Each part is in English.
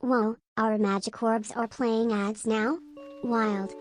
Whoa, our magic orbs are playing ads now? Wild.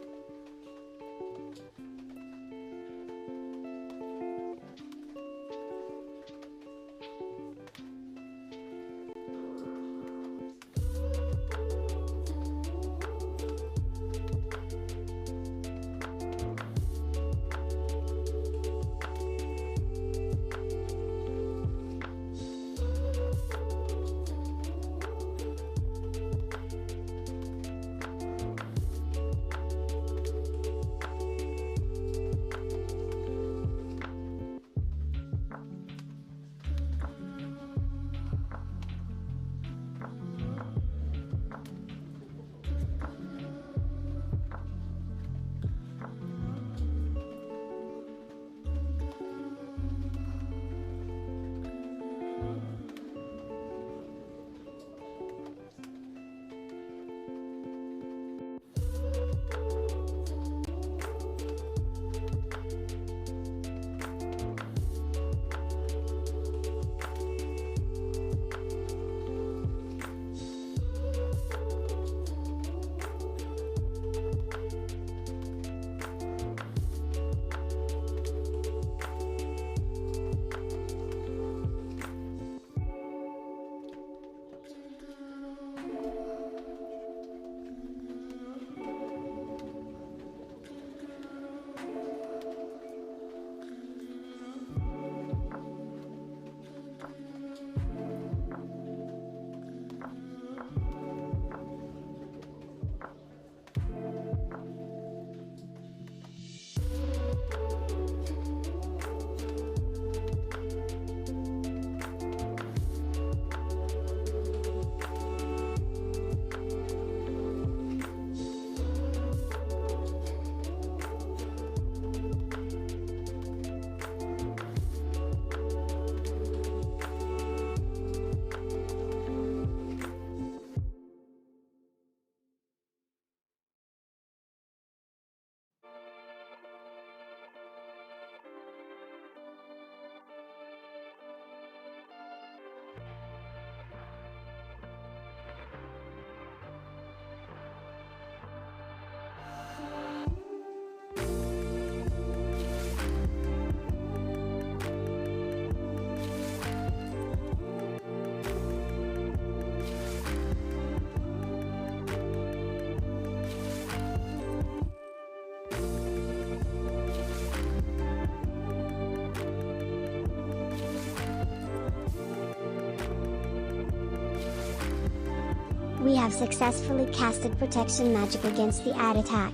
We have successfully casted protection magic against the ad attack.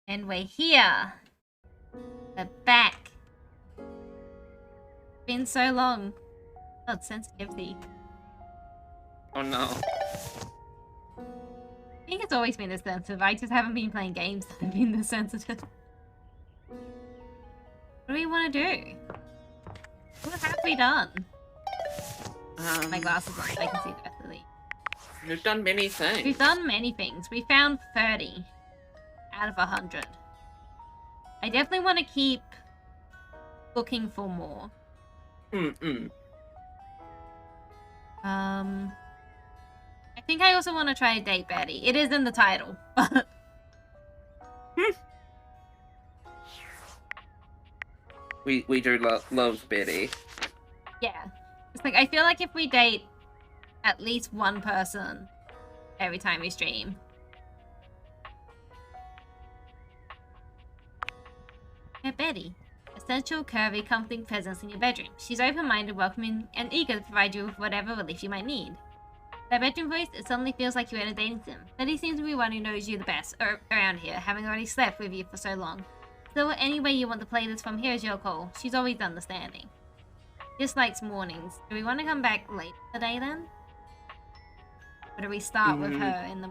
And we're here. We're back. Been so long. Oh, it's sensitivity. Oh no. I think it's always been this sensitive. I just haven't been playing games that have been this sensitive. What do we want to do? What have we done? My glasses on, so I can see the rest of the... We've done many things. We've done many things. We found 30 out of 100. I definitely want to keep looking for more. I think I also want to try to date Betty. It is in the title, but... We do love Betty. Yeah. It's like, I feel like if we date at least one person every time we stream. Yeah, Betty. Essential, curvy, comforting presence in your bedroom. She's open-minded, welcoming, and eager to provide you with whatever relief you might need. Their bedroom voice, it suddenly feels like you're in a dating sim. Betty seems to be one who knows you the best around here, having already slept with you for so long. So any way you want to play this from here is your call. She's always understanding. Dislikes mornings. Do we want to come back late today then? Or do we start with her in the...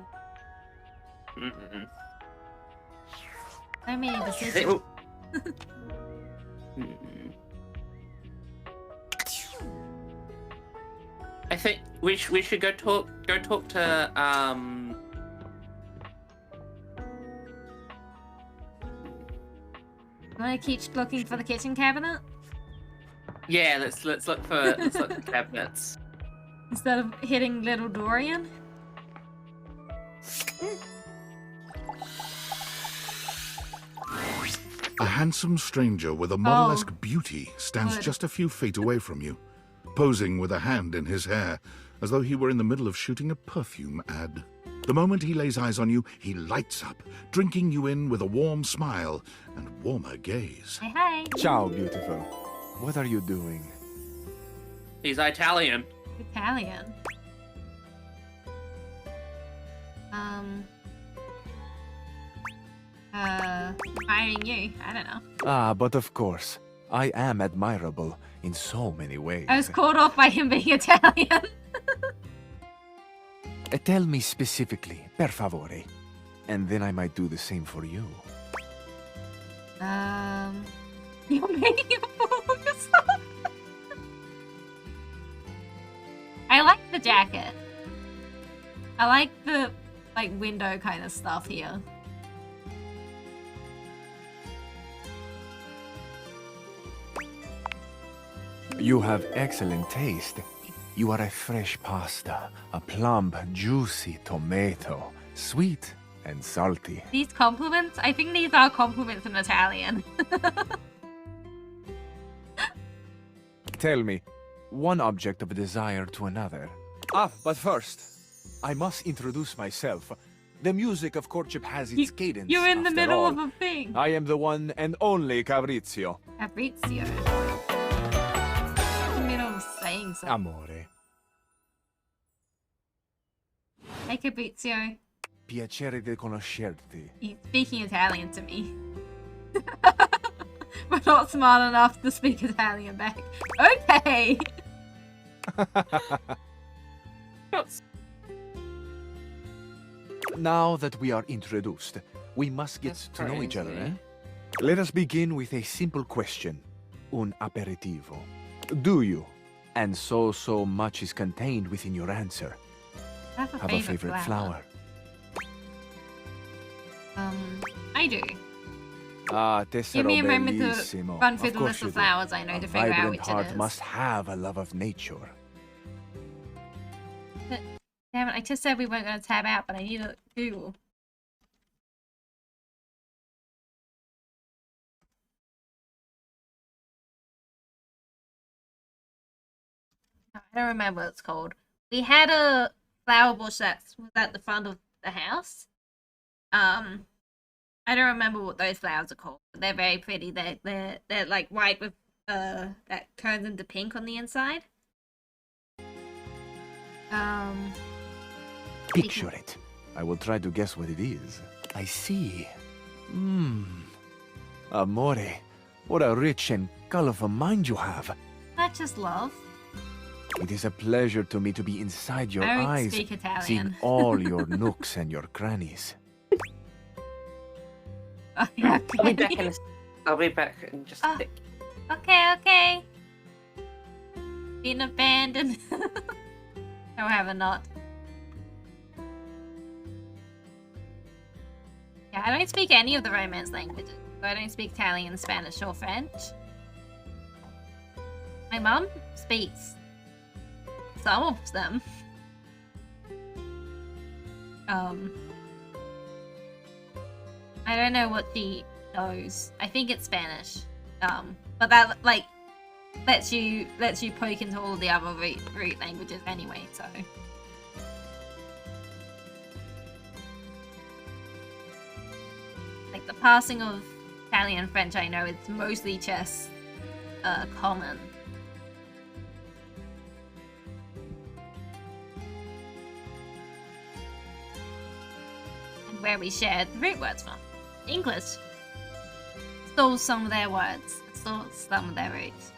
So many decisions. I think we should go talk to You want to keep looking for the kitchen cabinet? Yeah, let's look for cabinets. Instead of hitting little Dorian. A handsome stranger with a model-esque beauty stands just a few feet away from you, posing with a hand in his hair, as though he were in the middle of shooting a perfume ad. The moment he lays eyes on you, he lights up, drinking you in with a warm smile and warmer gaze. Hey, hey. Ciao, beautiful. What are you doing? He's Italian. Italian. Admiring you. I don't know. Ah, but of course. I am admirable in so many ways. I was caught off by him being Italian. Tell me specifically, per favore. And then I might do the same for you. You're making a fool of yourself. I like the jacket. I like the, like, window kind of stuff here. You have excellent taste. You are a fresh pasta, a plump, juicy tomato, sweet and salty. These compliments? I think these are compliments in Italian. Tell me, one object of desire to another. Ah, but first, I must introduce myself. The music of courtship has its cadence. You're in the after middle all. of a thing. I am the one and only Fabrizio. Fabrizio. In the middle of saying something. Amore. Hey, Fabrizio. Piacere di conoscerti. He's speaking Italian to me. We're not smart enough to speak Italian back. Okay! Now that we are introduced, we must get That's to know each other, crazy. eh? Let us begin with a simple question. Un aperitivo. Do you? And so much is contained within your answer. I have Have a favorite flower. I do. Ah, tessero Give me a moment to bellissimo. run through the course list you of do. flowers I know A to figure out vibrant which heart it is. must have a love of nature. Damn it, I just said we weren't going to tab out, but I need to Google. I don't remember what it's called. We had a flower bush that was at the front of the house. I don't remember what those flowers are called, but they're very pretty. They're like white with that turns into pink on the inside. Picture it. I will try to guess what it is. I see. Amore, what a rich and colorful mind you have. Not just love. It is a pleasure to me to be inside your I don't eyes, speak Italian. seeing all your nooks and your crannies. Oh, yeah, I'll be back in I'll be back in just a sec. Okay. Being abandoned. However, not. Yeah, I don't speak any of the Romance languages. I don't speak Italian, Spanish, or French. My mum speaks some of them. I don't know what she knows. I think it's Spanish. But that like lets you poke into all the other root languages anyway. So like the passing of Italian and French, I know it's mostly just common. And where we shared the root words from. English stole some of their words, stole some of their roots.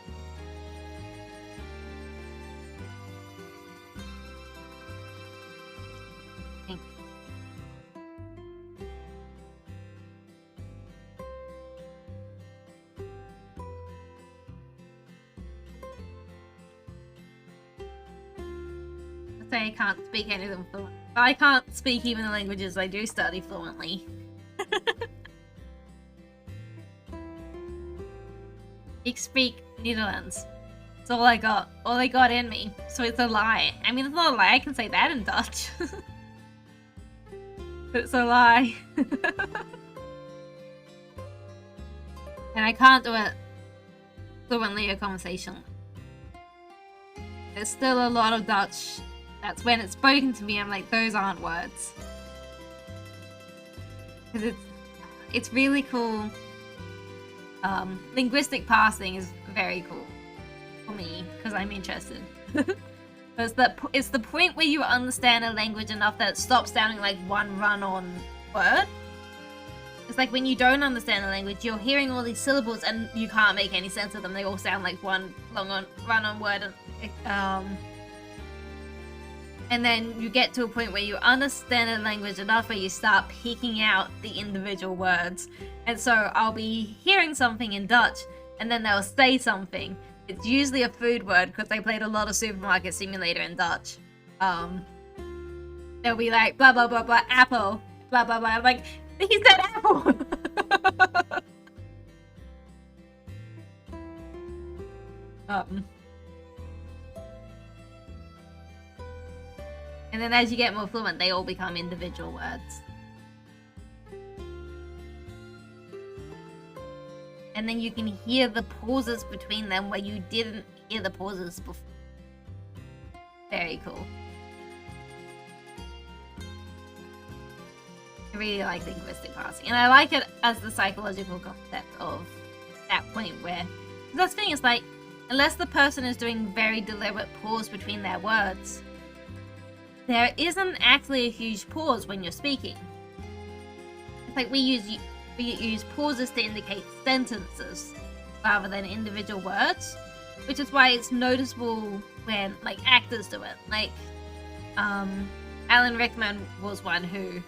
I say I can't speak any of them fluently. I can't speak even the languages I do study fluently. Ik spreek Netherlands. It's all I got. All I got in me. So it's a lie. I mean, it's not a lie. I can say that in Dutch. But it's a lie. And I can't do it fluently or conversationally. There's still a lot of Dutch. That's when it's spoken to me, I'm like, those aren't words. Because it's really cool. Linguistic parsing is very cool for me, because I'm interested. It's the point where you understand a language enough that it stops sounding like one run-on word. It's like when you don't understand a language, you're hearing all these syllables and you can't make any sense of them. They all sound like one run-on word. And then you get to a point where you understand a language enough where you start picking out the individual words. And so I'll be hearing something in Dutch, and then they'll say something. It's usually a food word, because they played a lot of Supermarket Simulator in Dutch. They'll be like, blah, blah, blah, blah, apple, blah, blah, blah. I'm like, he said apple! And then as you get more fluent, they all become individual words. And then you can hear the pauses between them where you didn't hear the pauses before. Very cool. I really like linguistic parsing. And I like it as the psychological concept of that point where... That's the thing, it's like, unless the person is doing very deliberate pause between their words, there isn't actually a huge pause when you're speaking. It's like we use pauses to indicate sentences rather than individual words, which is why it's noticeable when like actors do it. Like Alan Rickman was one who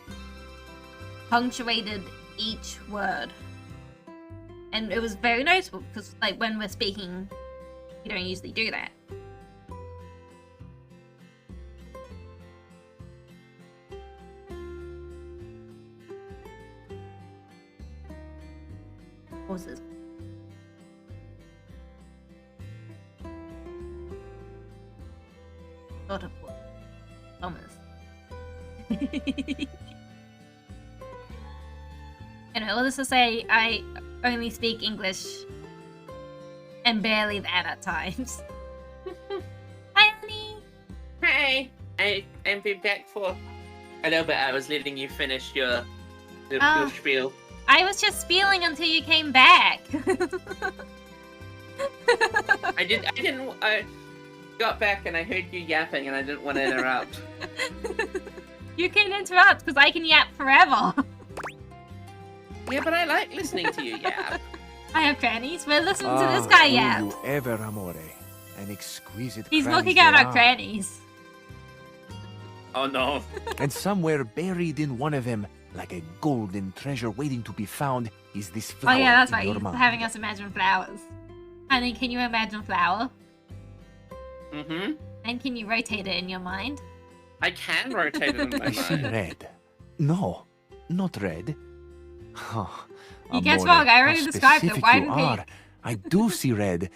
punctuated each word, and it was very noticeable because like when we're speaking, you don't usually do that. Pauses. Sort of Thomas. Anyway, let's just say I only speak English and barely that at times. Hi, Annie. Hi. I've been back for a little bit. I was letting you finish your spiel. I was just spieling until you came back. I got back and I heard you yapping and I didn't want to interrupt. You can interrupt because I can yap forever. Yeah, but I like listening to you yap. I have crannies. We're listening to this guy yap. You ever, amore. An exquisite He's crannies looking at there our are. crannies. Oh no. And somewhere buried in one of them, like a golden treasure waiting to be found, is this flower Oh yeah, that's in right. your He's mind. having us imagine flowers. Honey, can you imagine flower? Mm-hmm. And can you rotate it in your mind? I can rotate it in my I see mind. red. No, not red. Oh, You guess amore, wrong, I already how described it. specific Why you repeat? are. I do see red,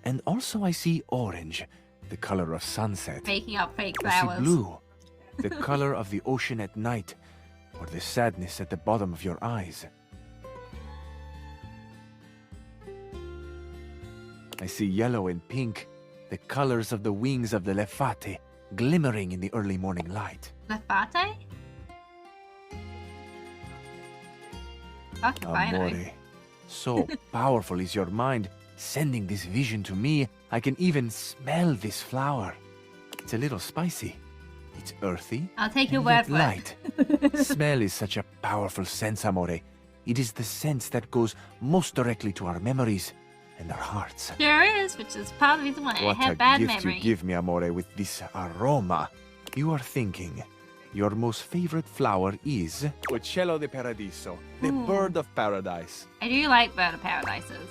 and also I see orange, the color of sunset. Making up fake I see flowers. blue, the color of the ocean at night, or the sadness at the bottom of your eyes. I see yellow and pink, the colors of the wings of the lefate, glimmering in the early morning light. Lefate? Fuck if I know. Amore, so powerful is your mind, sending this vision to me. I can even smell this flower. It's a little spicy. It's earthy. I'll take your and word yet for light. it. Smell is such a powerful sense, amore. It is the sense that goes most directly to our memories and our hearts. Sure is, which is part of the reason why I What have a bad gift memory. you give me, amore, with this aroma. You are thinking, your most favorite flower is Uccello de Paradiso, the Ooh. bird of paradise. I do like bird of paradises.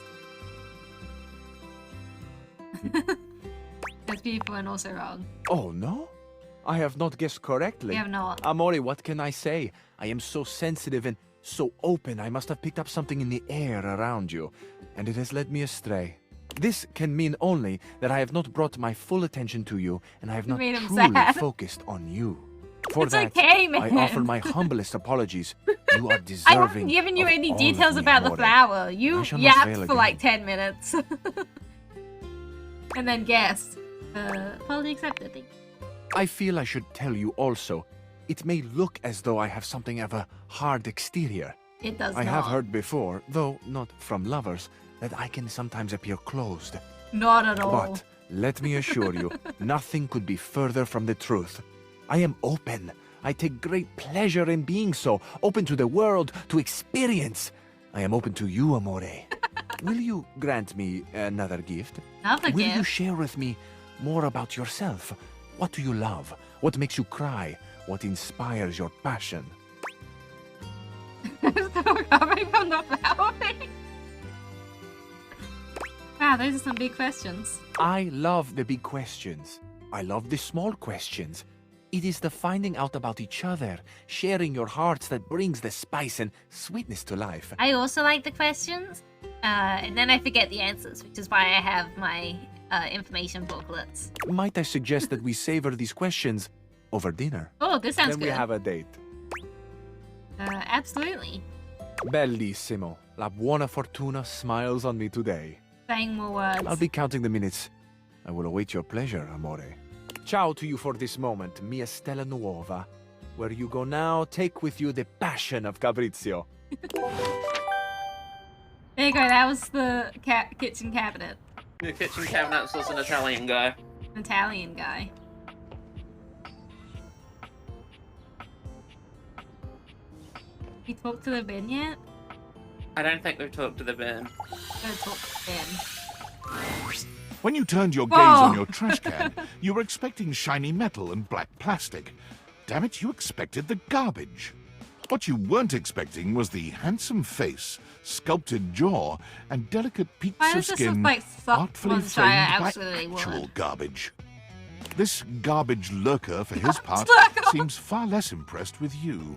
That's beautiful and also wrong. Oh, no? I have not guessed correctly. We have not. Amore, what can I say? I am so sensitive and so open. I must have picked up something in the air around you, and it has led me astray. This can mean only that I have not brought my full attention to you, and I have not made him truly sad. focused on you. For It's that, okay, man. I offer my humblest apologies. You are I deserving haven't given you of any all of details me, about the amore. flower. You I shall not yapped fail for again. like 10 minutes. And then guessed. Apology accepted. Thank you. I feel I should tell you also. It may look as though I have something of a hard exterior. It does I not. have heard before, though not from lovers, that I can sometimes appear closed. Not at all. But let me assure you, nothing could be further from the truth. I am open. I take great pleasure in being so, open to the world, to experience. I am open to you, amore. Will you grant me another gift? Another Will you gift? share with me more about yourself? What do you love? What makes you cry? What inspires your passion? Still recovering from the flower thing? Wow, those are some big questions. I love the big questions. I love the small questions. It is the finding out about each other, sharing your hearts that brings the spice and sweetness to life. I also like the questions, and then I forget the answers, which is why I have my information booklets. Might I suggest that we savor these questions over dinner? Oh, this sounds Then good. we have a date. Absolutely. Bellissimo. La buona fortuna smiles on me today. Saying more words. I'll be counting the minutes. I will await your pleasure, amore. Ciao to you for this moment, mia stella nuova. Where you go now, take with you the passion of Fabrizio. There you go, that was the kitchen cabinet. The kitchen cabinets was an Italian guy. Italian guy. He talked to the bin yet? I don't think we've talked to the bin. Gotta talk to the bin. When you turned your gaze Whoa. on your trash can, you were expecting shiny metal and black plastic. Damn it, you expected the garbage. What you weren't expecting was the handsome face, sculpted jaw, and delicate peaks Why of does this look skin like artfully someone Shire framed by absolutely would? actual garbage. This garbage lurker, for his part, lurker. seems far less impressed with you.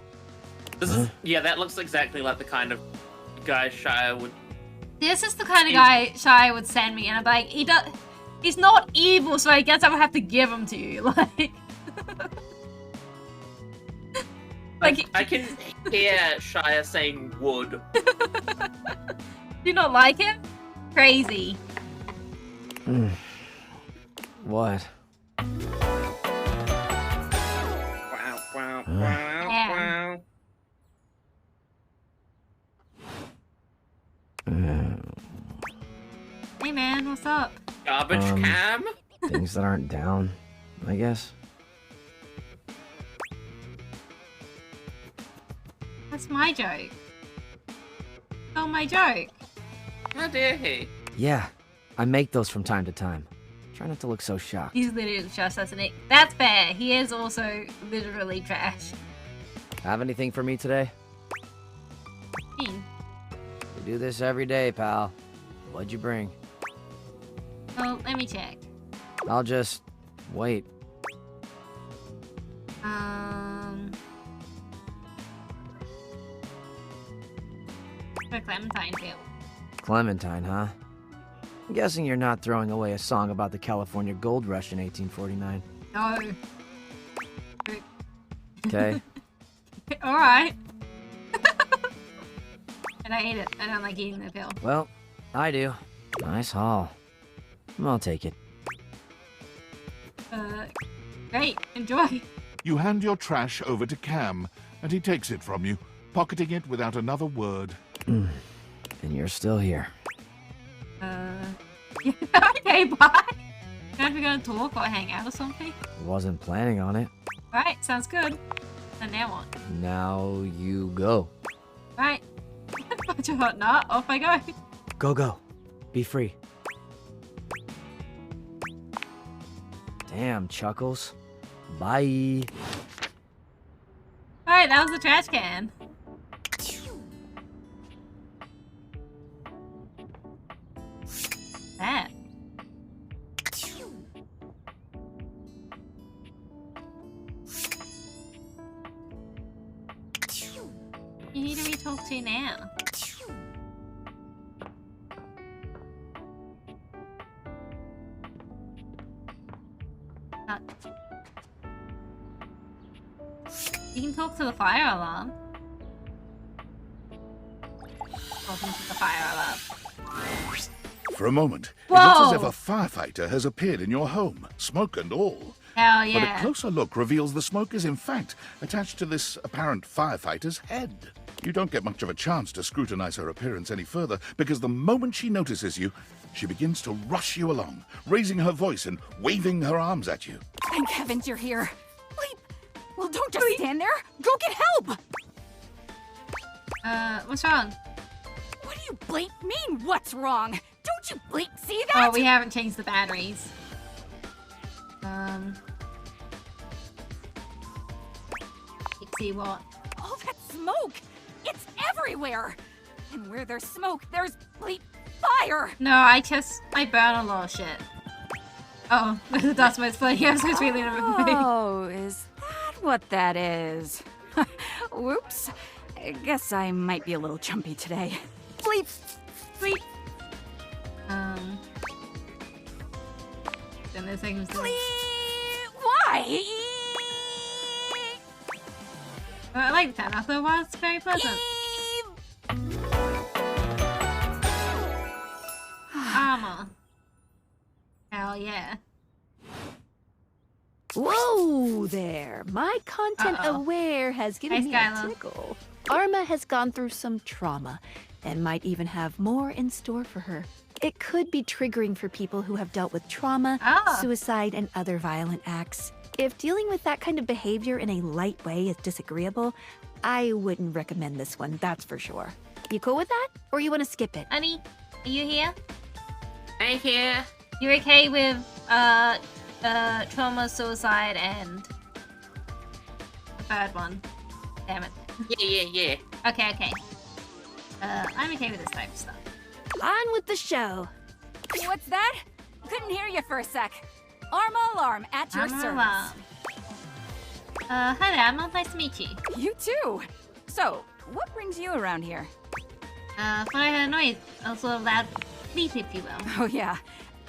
This is yeah, that looks exactly like the kind of guy Shire would. This is the kind of guy Shire would send me, and I'm like, he's not evil, so I guess I would have to give him to you. Like, I can hear Shire saying would. do you not like him? Crazy. What? Wow, wow, wow, wow. Hey man, what's up? Garbage cam? Things that aren't down, I guess. That's my joke. Oh, my joke. How dare he? Yeah, I make those from time to time. Try not to look so shocked. He's literally just as an ick. That's fair. He is also literally trash. Have anything for me today? Me. We do this every day, pal. What'd you bring? Well, let me check. I'll just wait. For Clementine Bill. Clementine, huh? I'm guessing you're not throwing away a song about the California Gold Rush in 1849. No. Okay? Alright. And I ate it. I don't like eating the pill. Well, I do. Nice haul. I'll take it. Great. Enjoy. You hand your trash over to Cam, and he takes it from you, pocketing it without another word. And you're still here. Yeah, okay, bye. Are we gonna talk or hang out or something? Wasn't planning on it. Right, sounds good. And now what? Now you go. Right. Bunch of hot nut, off I go. Go. Be free. Damn, Chuckles. Bye. Alright, that was the trash can. That. You need to talk to now. Uh, you can talk to the fire alarm. Talking to the fire alarm. For a moment, Whoa! it looks as if a firefighter has appeared in your home, smoke and all. Hell But a yeah. closer look reveals the smoke is in fact attached to this apparent firefighter's head. You don't get much of a chance to scrutinize her appearance any further, because the moment she notices you, she begins to rush you along, raising her voice and waving her arms at you. Thank heavens you're here. Bleep! Well, don't just stand there. Go get help! What's wrong? What do you bleep mean, what's wrong? Don't you bleep see that? Oh, we haven't changed the batteries. See what? All that smoke! It's everywhere! And where there's smoke, there's bleep fire! No, I burn a lot of shit. Oh, the dust mites flying. I was just really Oh, is that what that is? Whoops. I guess I might be a little jumpy today. Bleep! Bleep! Then there's things. Bleep! Why? I like that. I thought it was very pleasant. Armor. Hell yeah. Whoa there! My content aware has given Hi, me Skylar. a tickle. Arma has gone through some trauma and might even have more in store for her. It could be triggering for people who have dealt with trauma, suicide, and other violent acts. If dealing with that kind of behavior in a light way is disagreeable, I wouldn't recommend this one, that's for sure. You cool with that? Or you want to skip it? Honey, are you here? I'm here. You okay with trauma, suicide, and the third one? Damn it. Yeah. Okay. I'm okay with this type of stuff. On with the show. What's that? Couldn't hear you for a sec. Arma Alarm at your Armor service. alarm. Hi there, Emma. Nice to meet you. You too. So, what brings you around here? Thought I heard a noise. Also a loud bleep, if you will. Oh yeah,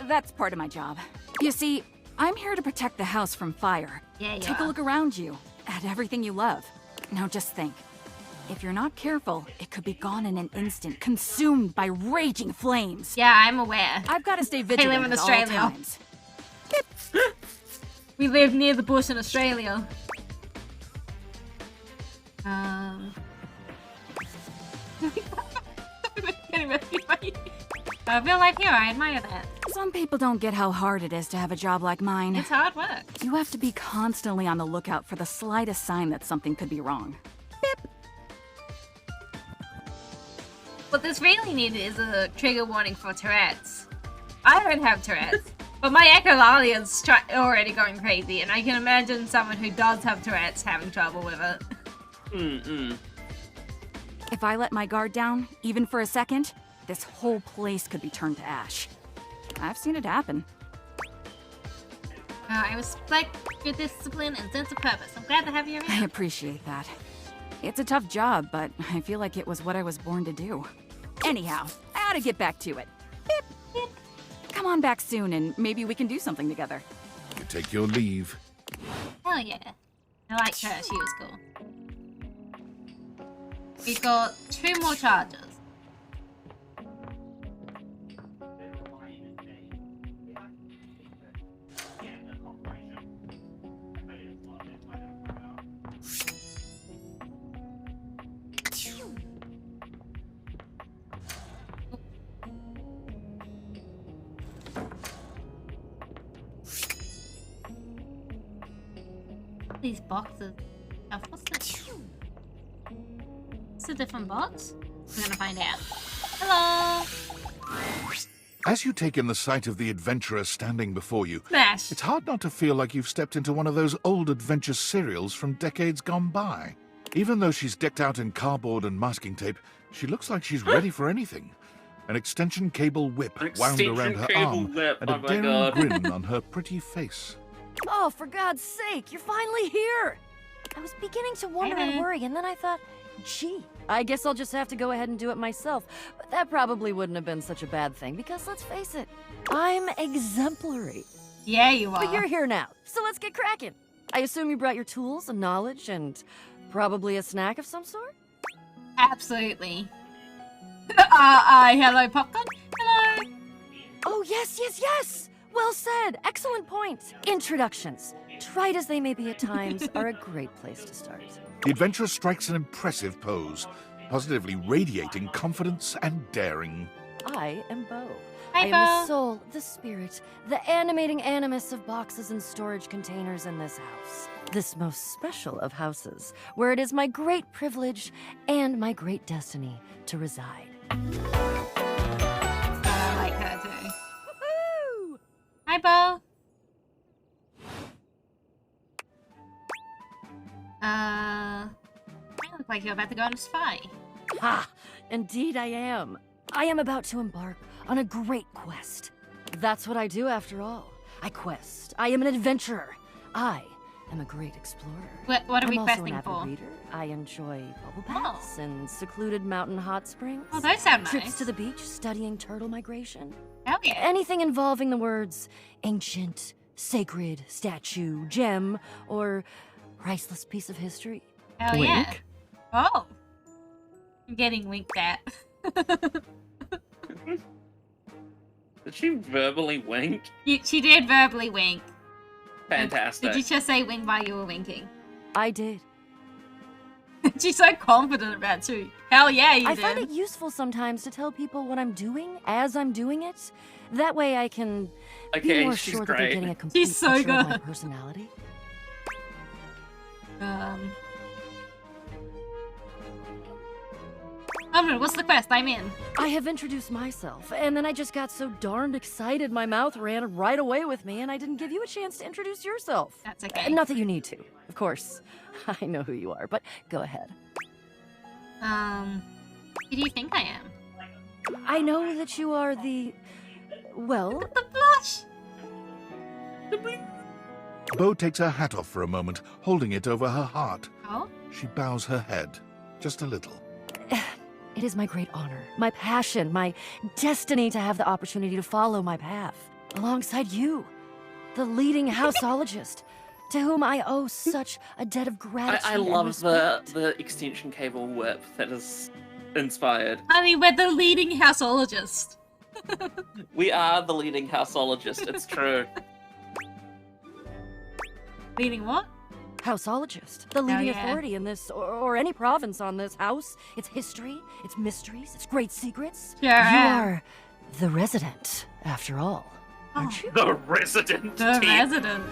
that's part of my job. You see, I'm here to protect the house from fire. Yeah, you Take a are. look around you, at everything you love. Now just think. If you're not careful, it could be gone in an instant, consumed by raging flames. Yeah, I'm aware. I've got to stay live vigilant in at all Australia. times. We live near the bush in Australia. Real life hero, I admire that. Some people don't get how hard it is to have a job like mine. It's hard work. You have to be constantly on the lookout for the slightest sign that something could be wrong. What this really needed is a trigger warning for Tourette's. I don't have Tourette's, but my echolalion's already going crazy, and I can imagine someone who does have Tourette's having trouble with it. If I let my guard down, even for a second, this whole place could be turned to ash. I've seen it happen. I respect your discipline and sense of purpose. I'm glad to have you I around. appreciate that. It's a tough job, but I feel like it was what I was born to do. Anyhow, I ought to get back to it. Beep, beep. Come on back soon, and maybe we can do something together. You take your leave. Hell yeah. I like her, she was cool. We've got 2 more charges. These boxes. What's this? It's a different box? We're gonna find out. Hello! As you take in the sight of the adventurer standing before you, Smash! it's hard not to feel like you've stepped into one of those old adventure serials from decades gone by. Even though she's decked out in cardboard and masking tape, she looks like she's ready for anything. An extension cable whip wound around her arm, and a daring grin on her pretty face. Oh, for God's sake, you're finally here! I was beginning to wonder and worry, and then I thought, gee, I guess I'll just have to go ahead and do it myself. But that probably wouldn't have been such a bad thing, because let's face it, I'm exemplary. Yeah, you are. But you're here now, so let's get cracking. I assume you brought your tools and knowledge and probably a snack of some sort? Absolutely. Hello, Popcorn. Hello. Oh, yes! Well said. Excellent point. Introductions, trite as they may be at times, are a great place to start. The adventurer strikes an impressive pose, positively radiating confidence and daring. I am Bo. Hi, I am Bo. the soul, the spirit, the animating animus of boxes and storage containers in this house. This most special of houses, where it is my great privilege and my great destiny to reside. I like her too. Woohoo! Hi, Bo. You look like you're about to go on a spy. Ha! Indeed I am. I am about to embark on a great quest. That's what I do after all. I quest. I am an adventurer. I am a great explorer. What are we I'm also questing an avid for? reader. I enjoy bubble baths and secluded mountain hot springs. Oh, those sound nice. Trips to the beach, studying turtle migration. Hell yeah. Anything involving the words ancient, sacred, statue, gem, or priceless piece of history. Hell yeah. Oh. I'm getting winked at. Did she verbally wink? She did verbally wink. Fantastic. Did you just say wink while you were winking? I did. She's so confident about it too. Hell yeah, you I did. find it useful sometimes to tell people what I'm doing as I'm doing it. That way I can be more she's sure that they're great. getting a complete She's so picture of my good. personality. What's the quest? I'm in. I have introduced myself, and then I just got so darned excited my mouth ran right away with me, and I didn't give you a chance to introduce yourself. That's okay. Not that you need to, of course. I know who you are, but go ahead. Who do you think I am? I know that you are the... well... The blush! Bo takes her hat off for a moment, holding it over her heart. Oh? She bows her head, just a little. It is my great honor, my passion, my destiny to have the opportunity to follow my path, alongside you, the leading houseologist, to whom I owe such a debt of gratitude. I and love respect. the extension cable whip that is inspired. Honey, we're the leading houseologist. We are the leading houseologist, it's true. Leading what? Houseologist, the leading yeah. authority in this, or any province on this house, its history, its mysteries, its great secrets. Sure You am. are the resident, after all, aren't you? The resident The team. resident.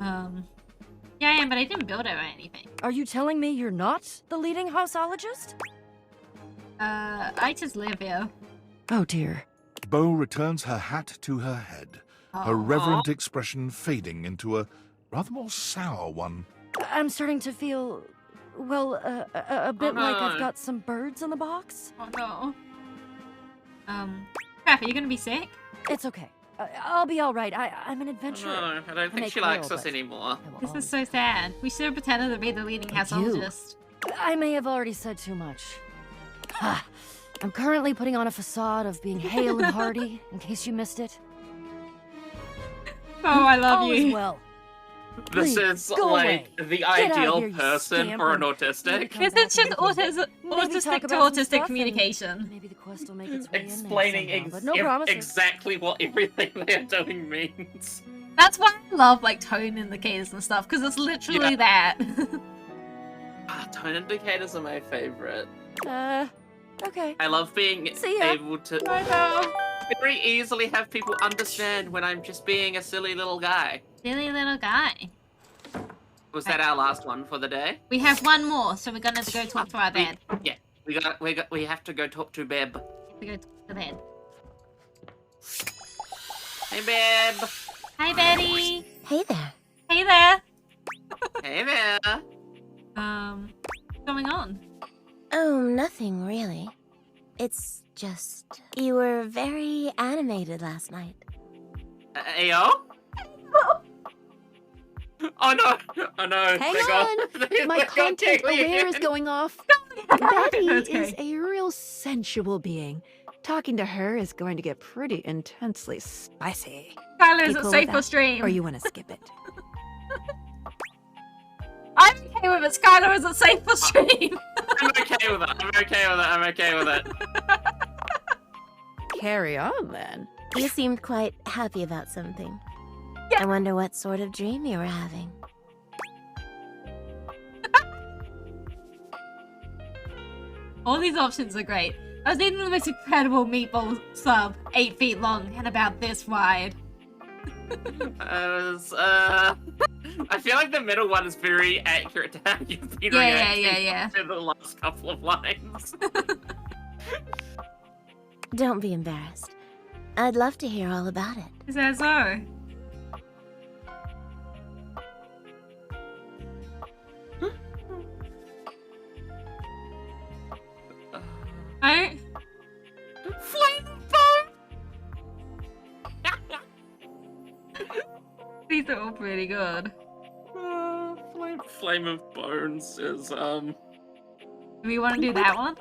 Yeah, I am, but I didn't build it or anything. Are you telling me you're not the leading houseologist? I just live here. Oh dear. Bo returns her hat to her head, her reverent expression fading into a rather more sour one. I'm starting to feel, well, a bit like I've got some birds in the box. Oh no. Crap, are you gonna be sick? It's okay. I'll be all right. I'm an adventurer. No, I don't think make she likes oil, us but anymore. I will This is always- so sad. We should have pretended to be the leading houseologist. I may have already said too much. I'm currently putting on a facade of being hale and hearty, in case you missed it. Oh, I love All you. is well. This Please, is go like away. the Get out ideal here, you person scamp, for an and autistic. come This back is just and maybe autistic talk to about some autistic stuff and communication. Maybe the quest will make its way in there Explaining somehow, but no promises. exactly what everything they're doing means. That's why I love like tone indicators and stuff, because it's literally that. Tone indicators are my favorite. Okay. I love being See ya. able to very easily have people understand when I'm just being a silly little guy. Silly little guy. Was that our last one for the day? We have one more, so we're gonna go talk to our bed. Yeah, we have to go talk to Beb. We go talk to bed. Hey Beb. Hi, Betty. Hey there. Hey there. Hey there. What's going on? Oh, nothing really. It's just you were very animated last night. Ayo? Oh no! Oh no! Hang They on! got- My they got content Kaylee aware is again. going off. Betty Okay. is a real sensual being. Talking to her is going to get pretty intensely spicy. Skylar You isn't cool safe with for that? stream. Or you want to skip it? I'm okay with it. Skylar isn't safe for stream. I'm okay with it. I'm okay with it. I'm okay with it. Carry on, then. You seemed quite happy about something. Yeah. I wonder what sort of dream you were having. All these options are great. I was eating the most incredible meatball sub, 8 feet long and about this wide. I feel like the middle one is very accurate to how you've been reacting Yeah. to the last couple of lines. Don't be embarrassed. I'd love to hear all about it. Is that so? I Flame these are all pretty good. Flame of Bones is Do we want to do that one?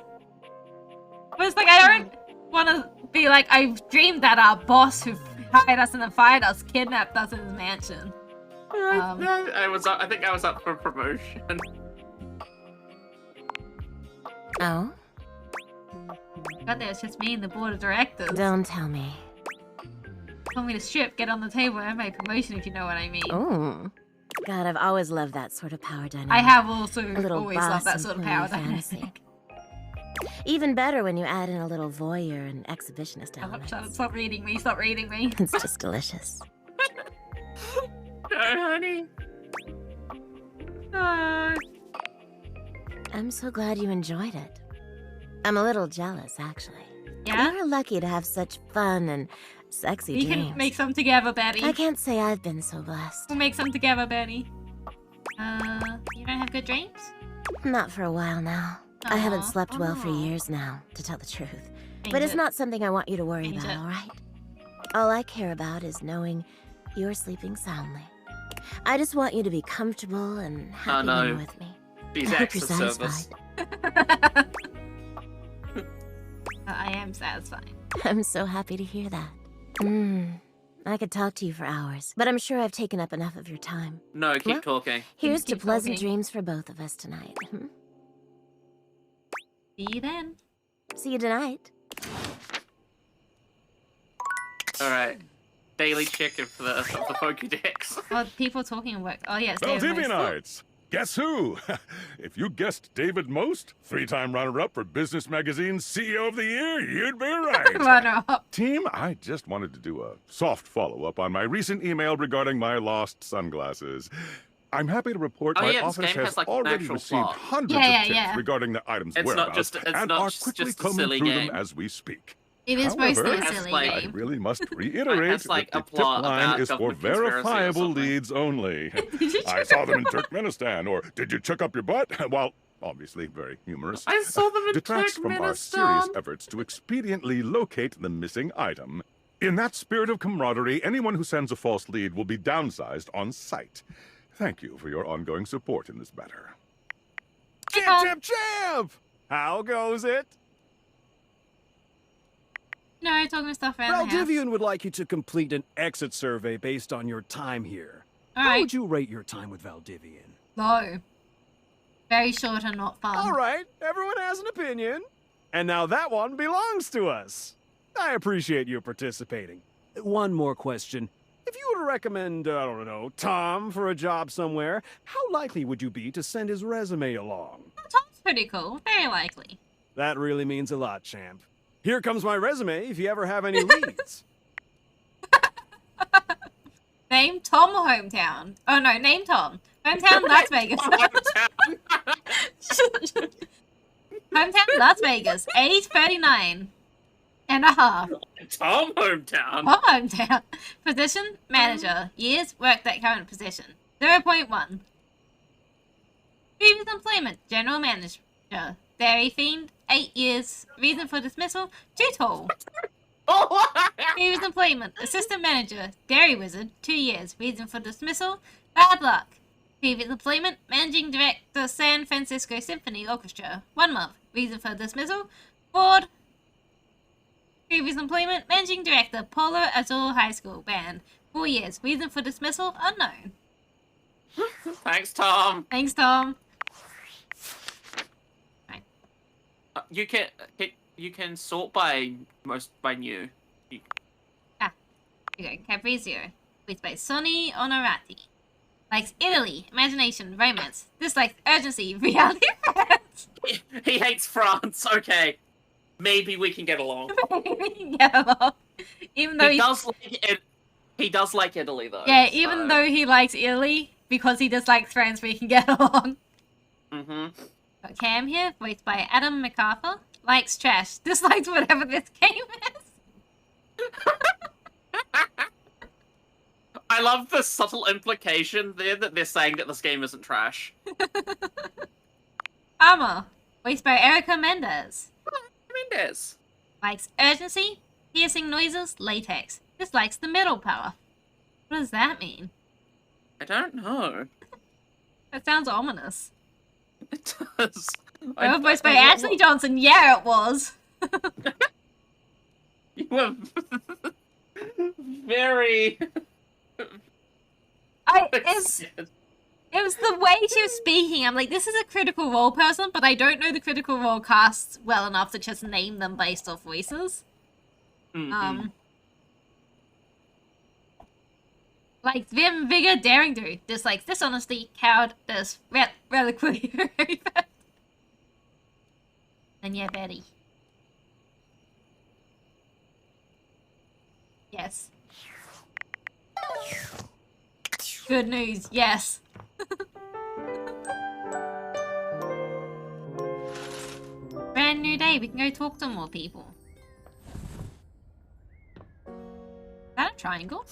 But it's like I don't want to be like I've dreamed that our boss who hired us and fired us kidnapped us in his mansion. I think I was up for promotion. Oh? God, there's just me and the board of directors. Don't tell me. Told me to strip, get on the table, and my promotion, if you know what I mean. Oh. God, I've always loved that sort of power dynamic. I have also A little always boss loved that sort of employee power fantasy. dynamic. Even better when you add in a little voyeur and exhibitionist elements. Shut up, stop reading me, stop reading me. It's just delicious. No, honey. I'm so glad you enjoyed it. I'm a little jealous, actually. Yeah? You're lucky to have such fun and sexy We dreams. can make some together, Betty. I can't say I've been so blessed. We'll make some together, Betty. You don't have good dreams? Not for a while now. I haven't Aw. slept well for Aw. years now, to tell the truth. Change But it's it. not something I want you to worry Change about, it. alright? All I care about is knowing you're sleeping soundly. I just want you to be comfortable and happy when you're with me. These I hope acts you're of service. satisfied. I am satisfied. I'm so happy to hear that. I could talk to you for hours, but I'm sure I've taken up enough of your time. No, keep Well, talking. Here's to Keep pleasant talking. dreams for both of us tonight. See you then. See you tonight. Alright. Daily check of the Pokédex. Oh, people talking at work. Oh, yes. David Most. Valdivianites! Guess who? If you guessed David Most, 3-time runner-up for Business Magazine's CEO of the Year, you'd be right. Runner up. Team, I just wanted to do a soft follow-up on my recent email regarding my lost sunglasses. I'm happy to report my This office game has has like an already actual received plot. hundreds Yeah, of tips yeah. regarding the item's It's not whereabouts just- it's and not are just quickly a combing silly through game. them as we speak. It is However, mostly a It has, silly like- I game. really must reiterate has, like, that a the tip plot line about is for government conspiracy or verifiable something. leads only. I saw them in Turkmenistan, or did you check up your butt? Well, obviously very humorous. I saw them in Detracts from our serious Turkmenistan. efforts to expediently locate the missing item. In that spirit of camaraderie, anyone who sends a false lead will be downsized on sight. Thank you for your ongoing support in this matter. Champ, champ! How goes it? No, talking stuff around the house. Valdivian would like you to complete an exit survey based on your time here. How Alright. would you rate your time with Valdivian? Low. Very short and not fun. All right, everyone has an opinion. And now that one belongs to us. I appreciate you participating. One more question. If you were to recommend, I don't know, Tom for a job somewhere, how likely would you be to send his resume along? Tom's pretty cool. Very likely. That really means a lot, champ. Here comes my resume if you ever have any leads. Name Tom or hometown? Oh no, name Tom. Hometown Las Vegas. Hometown Las Vegas. Age 39 and a half. Tom hometown. Tom hometown. Position manager. Years worked at current position. 0.1. Previous employment. General manager. Dairy fiend. 8 years. Reason for dismissal. Too tall. Previous employment, assistant manager, dairy wizard, 2 years. Reason for dismissal, bad luck. Previous employment, managing director, San Francisco Symphony Orchestra, 1 month. Reason for dismissal, bored. Previous employment, Managing Director, Polo Azul High School Band. 4 years. Reason for dismissal, unknown. Thanks, Tom. Thanks, Tom. Right. You can sort by new. Here you go. Caprizio. Voiced by Sonny Onorati. Likes Italy, imagination, romance. Dislikes urgency, reality. He hates France. Okay, maybe we can get along. Maybe we can get along. Even though he does like Italy though. Yeah, even though he likes Italy, because he dislikes France, we can get along. Got Cam here, voiced by Adam MacArthur. Likes trash, dislikes whatever this game is. I love the subtle implication there that they're saying that this game isn't trash. Armor, voiced by Erica Mendez. Mendez. Likes urgency, piercing noises, latex. Dislikes the middle power. What does that mean? I don't know. That sounds ominous. It does. Voiced by Ashley Johnson. Yeah, it was. You were very... It was the way she was speaking. I'm like, this is a Critical Role person, but I don't know the Critical Role cast well enough to just name them based off voices. Like Vim, Vigor, Daring Do. Dislikes dishonesty, coward, reliquary. And yeah, Betty. Yes. Good news, yes. Brand new day, we can go talk to more people. Is that a triangle?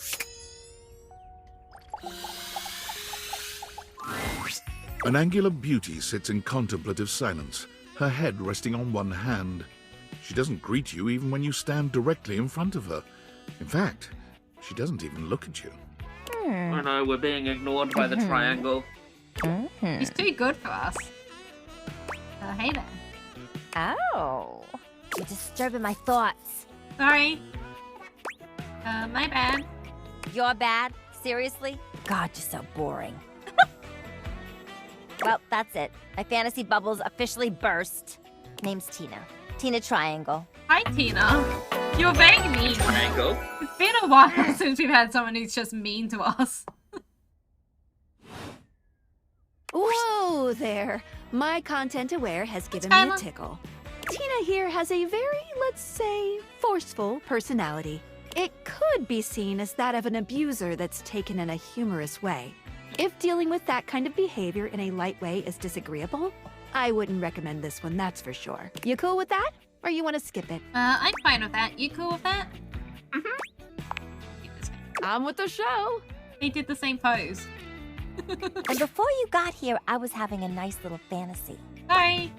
An angular beauty sits in contemplative silence, her head resting on one hand. She doesn't greet you even when you stand directly in front of her. In fact, she doesn't even look at you. I know, we're being ignored by the triangle. He's too good for us. Hey there. Oh, you're disturbing my thoughts. Sorry. My bad. Your bad? Seriously? God, you're so boring. Well, that's it. My fantasy bubbles officially burst. Name's Tina. Tina Triangle. Hi, Tina. You're very mean. Triangle. It's been a while since we've had someone who's just mean to us. Whoa there. My content aware has given me a tickle. Tina here has a very, let's say, forceful personality. It could be seen as that of an abuser that's taken in a humorous way. If dealing with that kind of behavior in a light way is disagreeable, I wouldn't recommend this one, that's for sure. You cool with that? Or you want to skip it? I'm fine with that. You cool with that? I'm with the show. They did the same pose. And before you got here, I was having a nice little fantasy. Sorry.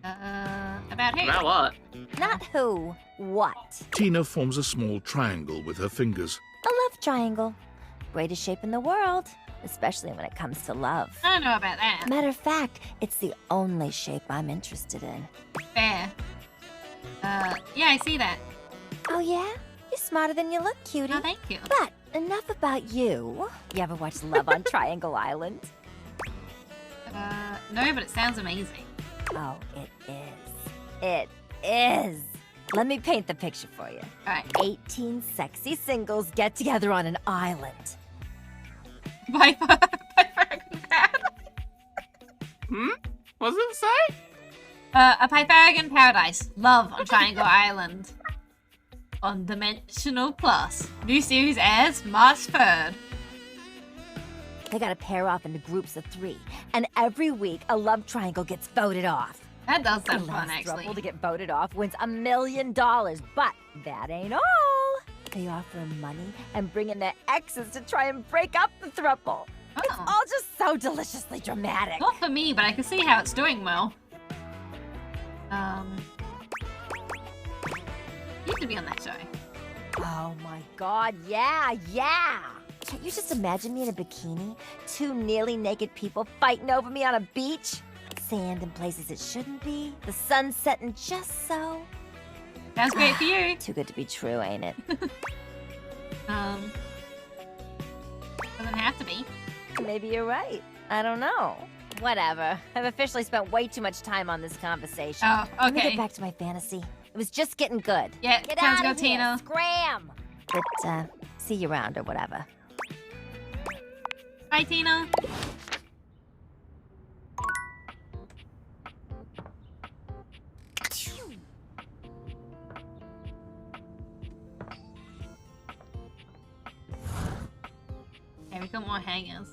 About who? About what? Not who, what. Tina forms a small triangle with her fingers. A love triangle. Greatest shape in the world, especially when it comes to love. I don't know about that. Matter of fact, it's the only shape I'm interested in. Fair. Yeah, I see that. Oh yeah? You're smarter than you look, cutie. Oh, thank you. But enough about you. You ever watched Love on Triangle Island? No, but it sounds amazing. Oh, it is. It is. Let me paint the picture for you. All right. 18 sexy singles get together on an island. By Pythagorean Paradise. What does it say? A Pythagorean Paradise. Love on Triangle Island. On Dimensional Plus. New series airs March 3rd. They gotta pair off into groups of 3, and every week a love triangle gets voted off. That does The sound fun, last actually. throuple to get voted off wins $1 million, but that ain't all. They offer 'em money and bring in their exes to try and break up the throuple. It's all just so deliciously dramatic. Not for me, but I can see how it's doing well. You could be on that show. Oh my god, yeah. Can't you just imagine me in a bikini? 2 nearly naked people fighting over me on a beach? Sand in places it shouldn't be. The sun setting just so. Sounds great for you. Too good to be true, ain't it? Doesn't have to be. Maybe you're right. I don't know. Whatever. I've officially spent way too much time on this conversation. Oh, Let me okay. get back to my fantasy. It was just getting good. Yeah, Get sounds out good, of here, Tina. Scram! But, see you around or whatever. Bye, Tina. Okay, we got more hangers.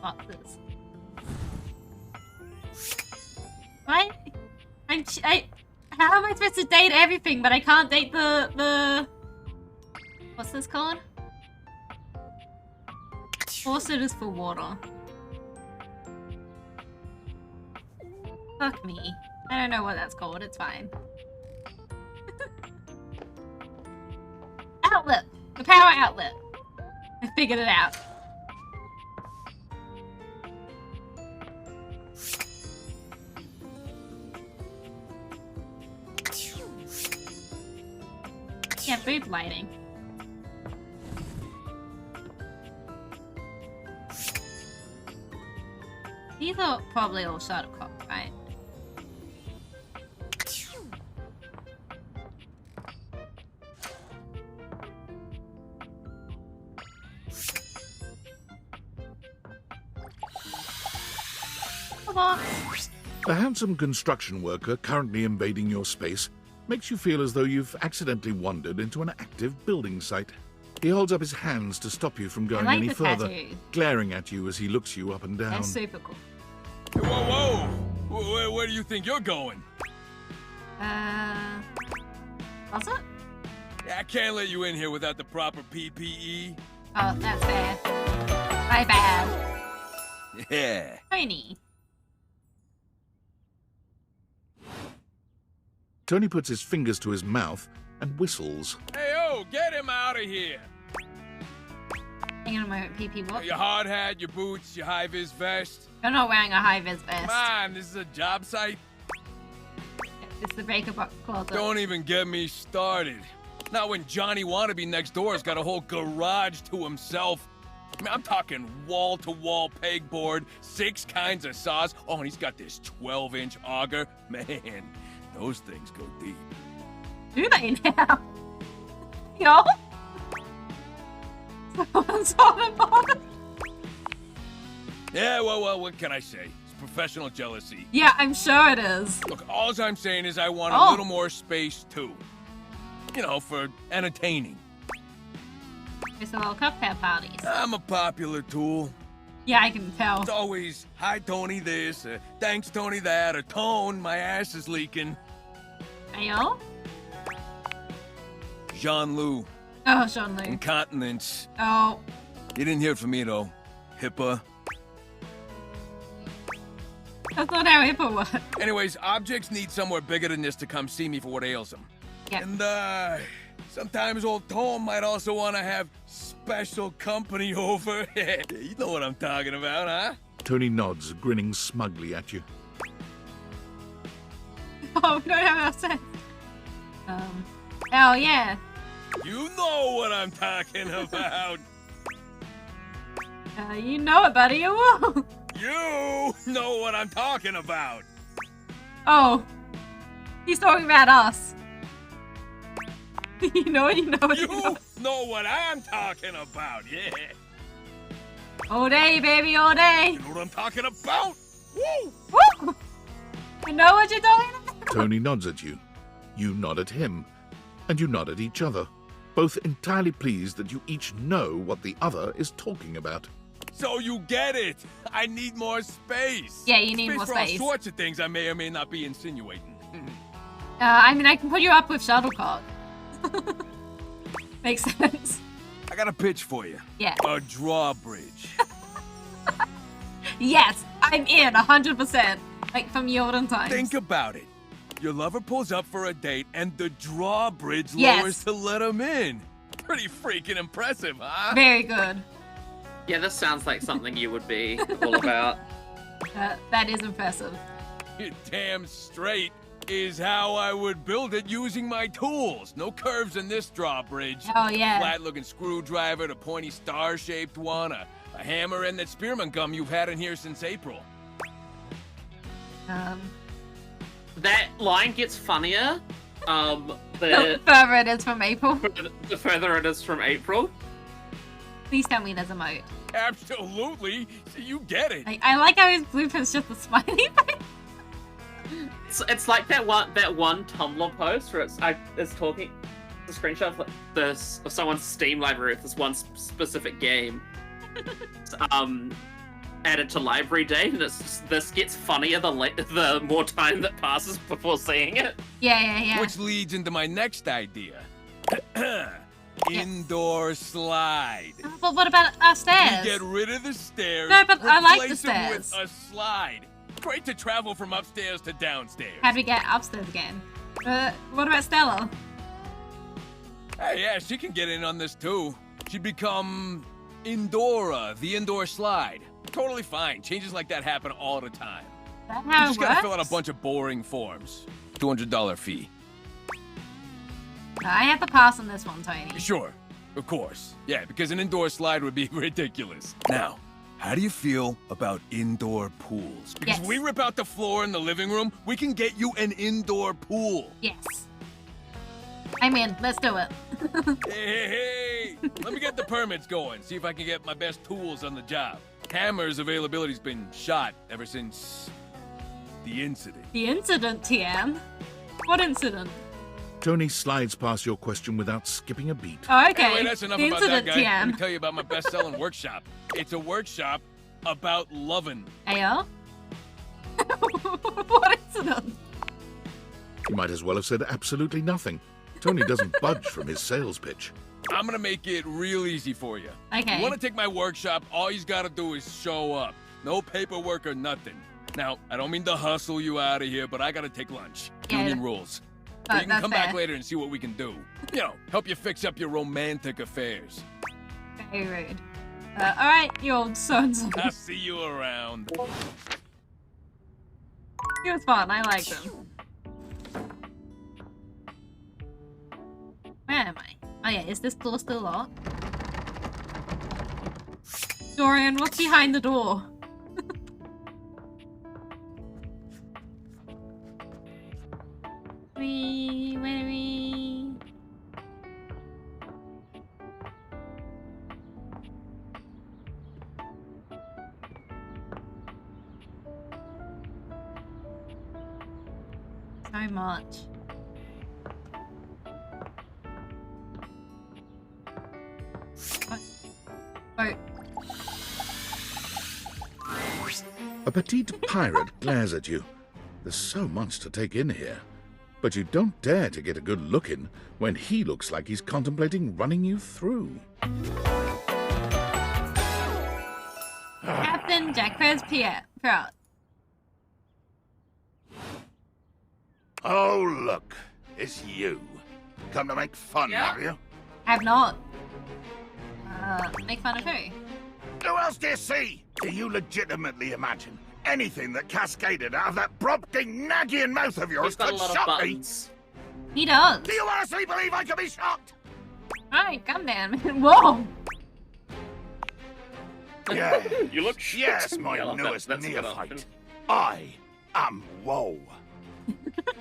Boxes. What? How am I supposed to date everything, but I can't date the what's this called? Faucet is for water. Fuck me. I don't know what that's called, it's fine. Outlet! The power outlet. I figured it out. Yeah, booth lighting. These are probably all shuttlecock, right? A handsome construction worker currently invading your space makes you feel as though you've accidentally wandered into an active building site. He holds up his hands to stop you from going like any the further, tattoo. glaring at you as he looks you up and down. That's super cool. Whoa, whoa! Where do you think you're going? What's it? I can't let you in here without the proper PPE. Oh, that's fair. My bad. Yeah. Tony. Tony puts his fingers to his mouth and whistles. Hey, oh, get him out of here! Hang on a moment, PP, what? Your hard hat, your boots, your high-vis vest. You're not wearing a high-vis vest. Come on, this is a job site. It's the breaker box closet. Don't even get me started. Not when Johnny Wannabe next door has got a whole garage to himself. I mean, I'm talking wall-to-wall pegboard, 6 kinds of saws. Oh, and he's got this 12-inch auger. Man, those things go deep. Do they now? Yo? Someone's on the bottom. Yeah, well, what can I say? It's professional jealousy. Yeah, I'm sure it is. Look, all I'm saying is I want a little more space, too. You know, for entertaining. It's a little cocktail parties. I'm a popular tool. Yeah, I can tell. It's always, hi, Tony this, thanks, Tony that, or Tone, my ass is leaking. Ayo? Jean-Loup. Oh, Jean-Loup. Incontinence. Oh. You didn't hear it from me, though. HIPAA. That's not how HIPAA works. Anyways, objects need somewhere bigger than this to come see me for what ails them. Yeah. And, sometimes old Tom might also want to have special company over. You know what I'm talking about, huh? Tony nods, grinning smugly at you. Oh, we don't have enough sense. Oh, yeah. You know what I'm talking about. You know it, buddy. You will. You know what I'm talking about. Oh. He's talking about us. You know what I'm talking about, yeah. All day, baby, all day. You know what I'm talking about? Woo! Woo! You know what you're talking about? Tony nods at you. You nod at him. And you nod at each other, both entirely pleased that you each know what the other is talking about. So you get it. I need more space. Yeah, you need more for space. all sorts of things I may or may not be insinuating. I mean, I can put you up with shuttlecock. Makes sense. I got a pitch for you. Yeah. A drawbridge. Yes, I'm in 100%. Like from the olden times. Think about it. Your lover pulls up for a date and the drawbridge Yes. lowers to let him in. Pretty freaking impressive, huh? Very good. Yeah, this sounds like something you would be all about. That is impressive. You're damn straight. is how I would build it using my tools. No curves in this drawbridge. Oh, yeah. Flat-looking screwdriver, the pointy star-shaped one, a hammer, and that spearmint gum you've had in here since April. That line gets funnier. The further it is from April. The further it is from April. Please tell me there's a moat. Absolutely. You get it. I like how his blueprint's just a smiley face. It's like that one Tumblr post where it's talking a screenshot of this of someone's Steam library with this one specific game. Added to library date, and this gets funnier the more time that passes before seeing it. Yeah. Which leads into my next idea. Indoor slide. But what about upstairs? We get rid of the stairs. No, but I like the replace them stairs. with a slide. Great to travel from upstairs to downstairs. How do we get upstairs again? What about Stella? Hey, yeah, she can get in on this too. She'd become Indora, the indoor slide. Totally fine. Changes like that happen all the time. That's You how just it gotta works? fill out a bunch of boring forms. $200 fee. I have to pass on this one, Tony. Sure, of course. Yeah, because an indoor slide would be ridiculous. Now, how do you feel about indoor pools? Because Yes. we rip out the floor in the living room, we can get you an indoor pool. Yes. I'm in. Let's do it. Hey. Let me get the permits going, see if I can get my best tools on the job. Hammer's availability's been shot ever since the incident. The incident, TM. What incident? Tony slides past your question without skipping a beat. Oh, okay. Anyway, that's enough The about that incident, guy. Let me TM. tell you about my best-selling workshop. It's a workshop about lovin'. Ayo? What incident? You might as well have said absolutely nothing. Tony doesn't budge from his sales pitch. I'm gonna make it real easy for you. Okay. You wanna take my workshop, all you gotta do is show up. No paperwork or nothing. Now, I don't mean to hustle you out of here, but I gotta take lunch. Yeah. Union rules. But you can that's come back fair. later and see what we can do. You know, help you fix up your romantic affairs. Very rude. Alright, you old sons. I'll see you around. It was fun. I liked him. Where am I? Oh yeah, is this door still locked? Dorian, what's behind the door? Where are we? So much. Oh. A petite pirate glares at you. There's so much to take in here. But you don't dare to get a good look in when he looks like he's contemplating running you through. Captain Jacques Pierre. Oh, look. It's you. Come to make fun, have you? Have not. Make fun of who? Who else do you see? Do you legitimately imagine anything that cascaded out of that Brobding nagging mouth of yours He's got a could lot of shock me? buttons. He does. Do you honestly believe I could be shocked? Alright, calm down, man. Whoa! Yeah. You look Yes, shit. my Yeah, newest that's a good neophyte. option. I am woe.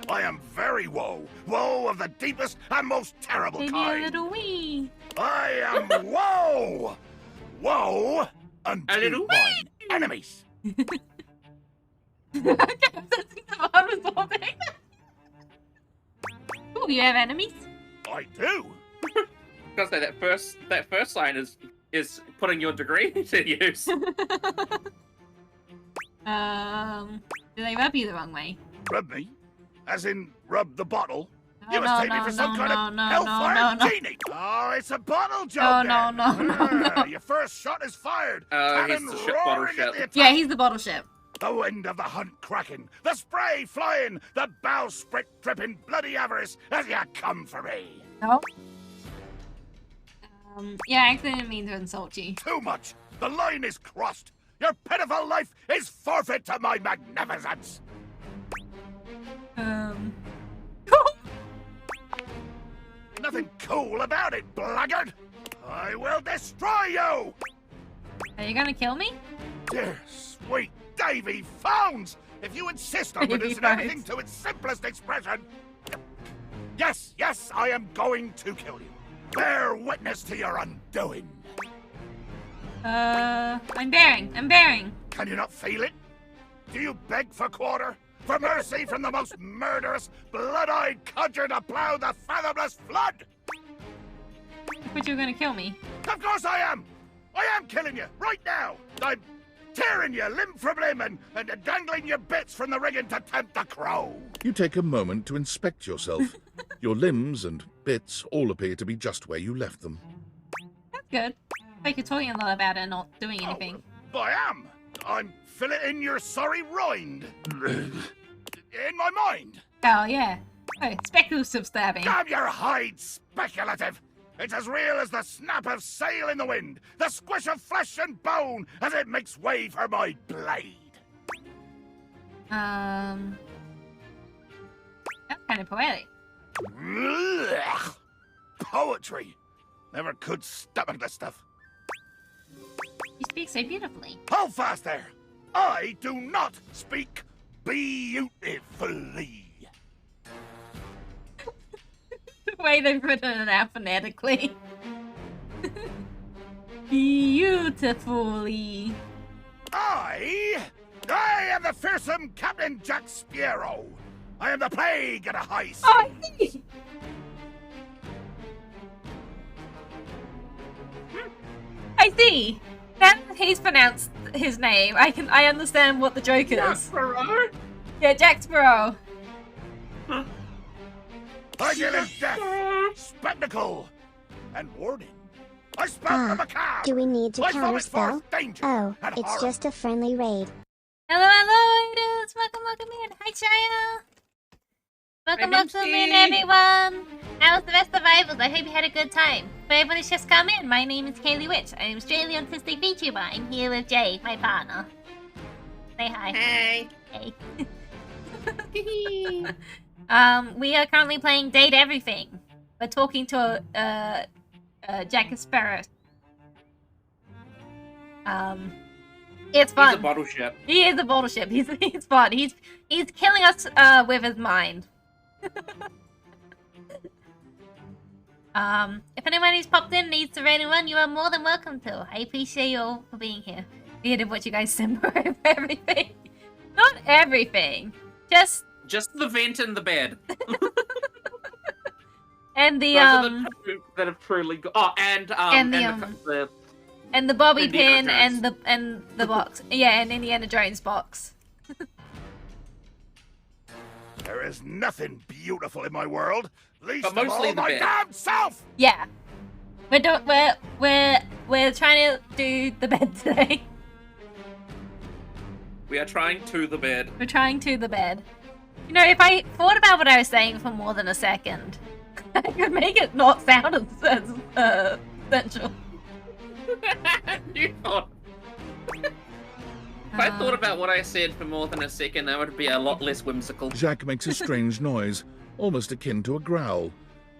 I am very woe. Woe of the deepest and most terrible Maybe a kind. little wee. I am woe. Woe unto little my enemies. Ooh, you have enemies? I do. Gotta say that first line is putting your degree to use. Do they rub you the wrong way? Rub me? As in, rub the bottle? No, You must no, take me no, for some no, kind no, of no, hellfire no, no. genie. Oh, it's a bottle joke. No, then. no. Your first shot is fired. Oh, he's Cannon the ship bottle roaring ship. at the attack. Yeah, he's the bottle ship. The wind of the hunt cracking, the spray flying, the bowsprit dripping bloody avarice as you come for me. No. Yeah, I actually didn't mean to insult you. Too much. The line is crossed. Your pitiful life is forfeit to my magnificence. nothing cool about it, blackguard! I will destroy you! Are you gonna kill me? Dear sweet Davy Phones! If you insist on reducing everything to its simplest expression... Yes, yes, I am going to kill you. Bear witness to your undoing. I'm bearing. Can you not feel it? Do you beg for quarter? For mercy from the most murderous, blood-eyed codger to plow the fathomless flood? But you were gonna kill me. Of course I am! I am killing you, right now! I'm tearing you limb from limb and dangling your bits from the rigging to tempt the crow! You take a moment to inspect yourself. Your limbs and bits all appear to be just where you left them. That's good. Like you're talking a lot about it and not doing anything. Oh, I am! I'm filleting your sorry rind! In my mind! Oh, yeah. Oh, speculative stabbing. Damn your hide, speculative! It's as real as the snap of sail in the wind, the squish of flesh and bone as it makes way for my blade. That's kind of poetic. Ugh. Poetry. Never could stomach the stuff. You speak so beautifully. Hold fast there. I do not speak beautifully. The way they've written it out phonetically. Beautifully. I am the fearsome Captain Jack Sparrow. I am the plague at a high sea. Oh, I see. I see. Now that he's pronounced his name, I understand what the joke is. Jack Sparrow? Yeah, Jack Sparrow. I give him death, spectacle, and warning. I spout the macabre. Do we need to I vomit counterspell? forth danger Oh, and it's horror. just a friendly raid. Hello, dudes. Welcome in. Hi, Chaya. Welcome in, everyone. How was the rest of Rivals? I hope you had a good time. For everyone who's just come in, my name is KaylieWitch. I'm an Australian autistic VTuber. I'm here with Jade, my partner. Say hi. Hey. Hey. We are currently playing Date Everything. We're talking to Jack Sparrow. It's fun. He's a bottle ship. He is a bottle ship. He's fun. He's killing us with his mind. If anyone who's popped in needs to raid anyone, you are more than welcome to. I appreciate you all for being here. Weird of what you guys simmer over everything. Not everything. Just the vent in the bed. And the Those are the two that have truly and the bobby Indiana pin Jones. and the box. Yeah, and Indiana Jones box. There is nothing beautiful in my world, least But mostly of all the my bed. damn self. Yeah. We're trying to do the bed today. We are trying to the bed. We're trying to the bed. You know, if I thought about what I was saying for more than a second, I could make it not sound as essential. You thought. If I thought about what I said for more than a second, that would be a lot less whimsical. Jacques makes a strange noise, almost akin to a growl.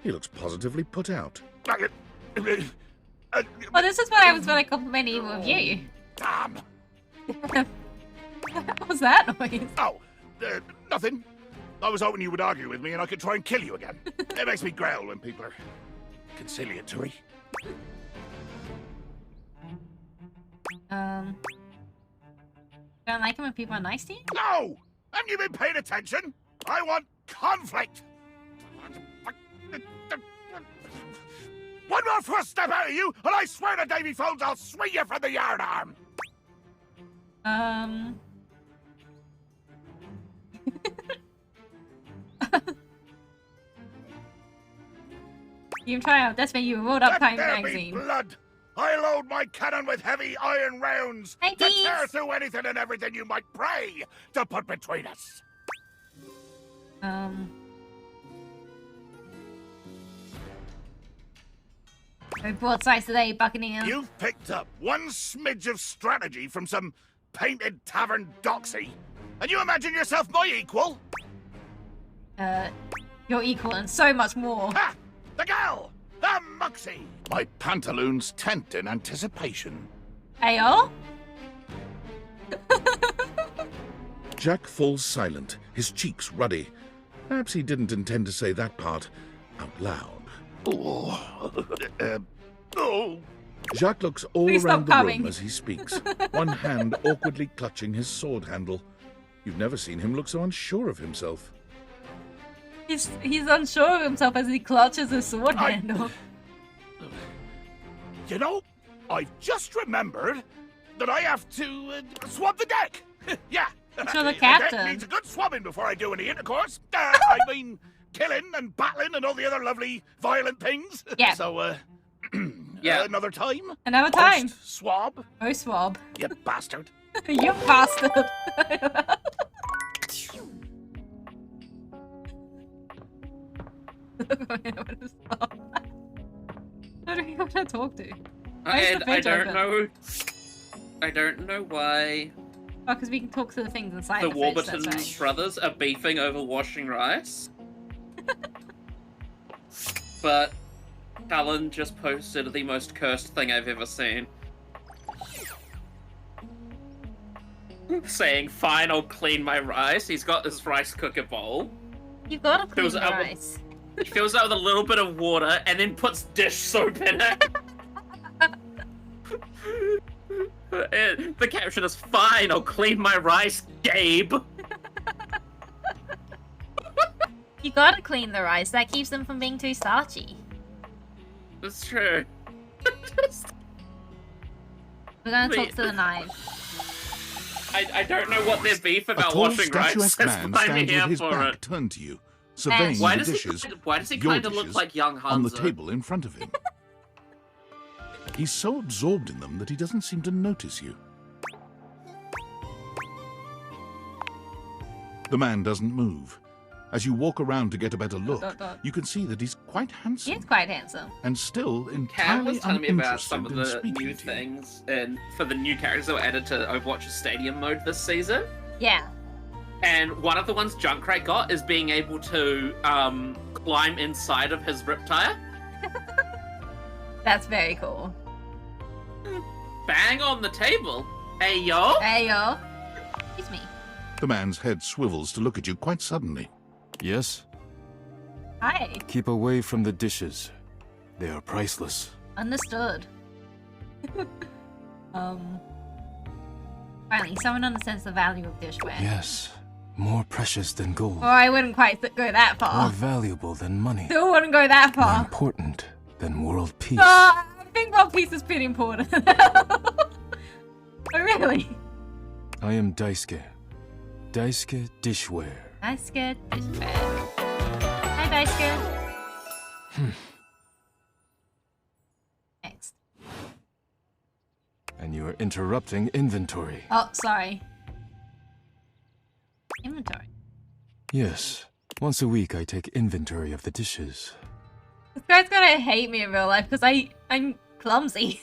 He looks positively put out. Well, this is what I was really complimenting with you. Damn. What was that noise? Oh, nothing. I was hoping you would argue with me and I could try and kill you again. It makes me growl when people are conciliatory. Don't like it when people are nice to you? No! Haven't you been paying attention? I want conflict. One more first step out of you, and I swear to Davy Phones I'll swing you from the yardarm. You try out. That's when you rolled up Let Time there magazine. be blood. I load my cannon with heavy iron rounds Hi, to Deez. tear through anything and everything you might pray to put between us. I brought sides today, Buccaneer. You've picked up one smidge of strategy from some painted tavern doxy, and you imagine yourself my equal? You're equal and so much more. Ha! The gal! The Muxie! My pantaloons tent in anticipation. Ayo? Jack falls silent, his cheeks ruddy. Perhaps he didn't intend to say that part out loud. Jacques looks all Please around stop the coming. room as he speaks, one hand awkwardly clutching his sword handle. You've never seen him look so unsure of himself. He's unsure of himself as he clutches his sword handle. You know, I've just remembered that I have to swab the deck. Yeah. You're the The deck captain. needs a good swabbing before I do any intercourse. I mean, killing and battling and all the other lovely violent things. Yeah. So, Yeah. another time? Another time. Swab? Oh, swab. You bastard. You bastard. I don't know who to talk to. Why is the I fridge don't open? know. I don't know why Oh, because we can talk to the things inside the the fridge, Warburton that's right. brothers are beefing over washing rice. But Talon just posted the most cursed thing I've ever seen. Saying, fine, I'll clean my rice. He's got this rice cooker bowl. You've got to clean Fills the it up rice. He fills it with a little bit of water and then puts dish soap in it. The caption is, fine, I'll clean my rice, Gabe. You gotta clean the rice. That keeps them from being too starchy. That's true. We're gonna talk to the knife. I don't know what their beef A about tall, washing rice statuesque is. man I'm stands here with his for back it. turned to you, surveying Why the does dishes, he your kind of look dishes, like young Hanzo? on the table in front of him. He's so absorbed in them that he doesn't seem to notice you. The man doesn't move. As you walk around to get a better look, you can see that he's quite handsome. He's quite handsome. And still Cam entirely was telling me about some of uninterested in the new speaking to you. things and for the new characters that were added to Overwatch's Stadium mode this season. Yeah. And one of the ones Junkrat got is being able to climb inside of his riptire. That's very cool. Bang on the table. Hey, yo. Hey, yo. Excuse me. The man's head swivels to look at you quite suddenly. Yes? Hi. Keep away from the dishes. They are priceless. Understood. Finally, someone understands the value of dishware. Yes. More precious than gold. Or I wouldn't quite go that More far. valuable than money. Still wouldn't go that More far. important than world peace. I think World Peace is pretty important. Oh, really? I am Daisuke. Daisuke Dishware. Daisuke dishware. Hi, Daisuke. Next. And you are interrupting inventory. Oh, sorry. Inventory. Yes. Once a week I take inventory of the dishes. This guy's gonna hate me in real life because I'm clumsy.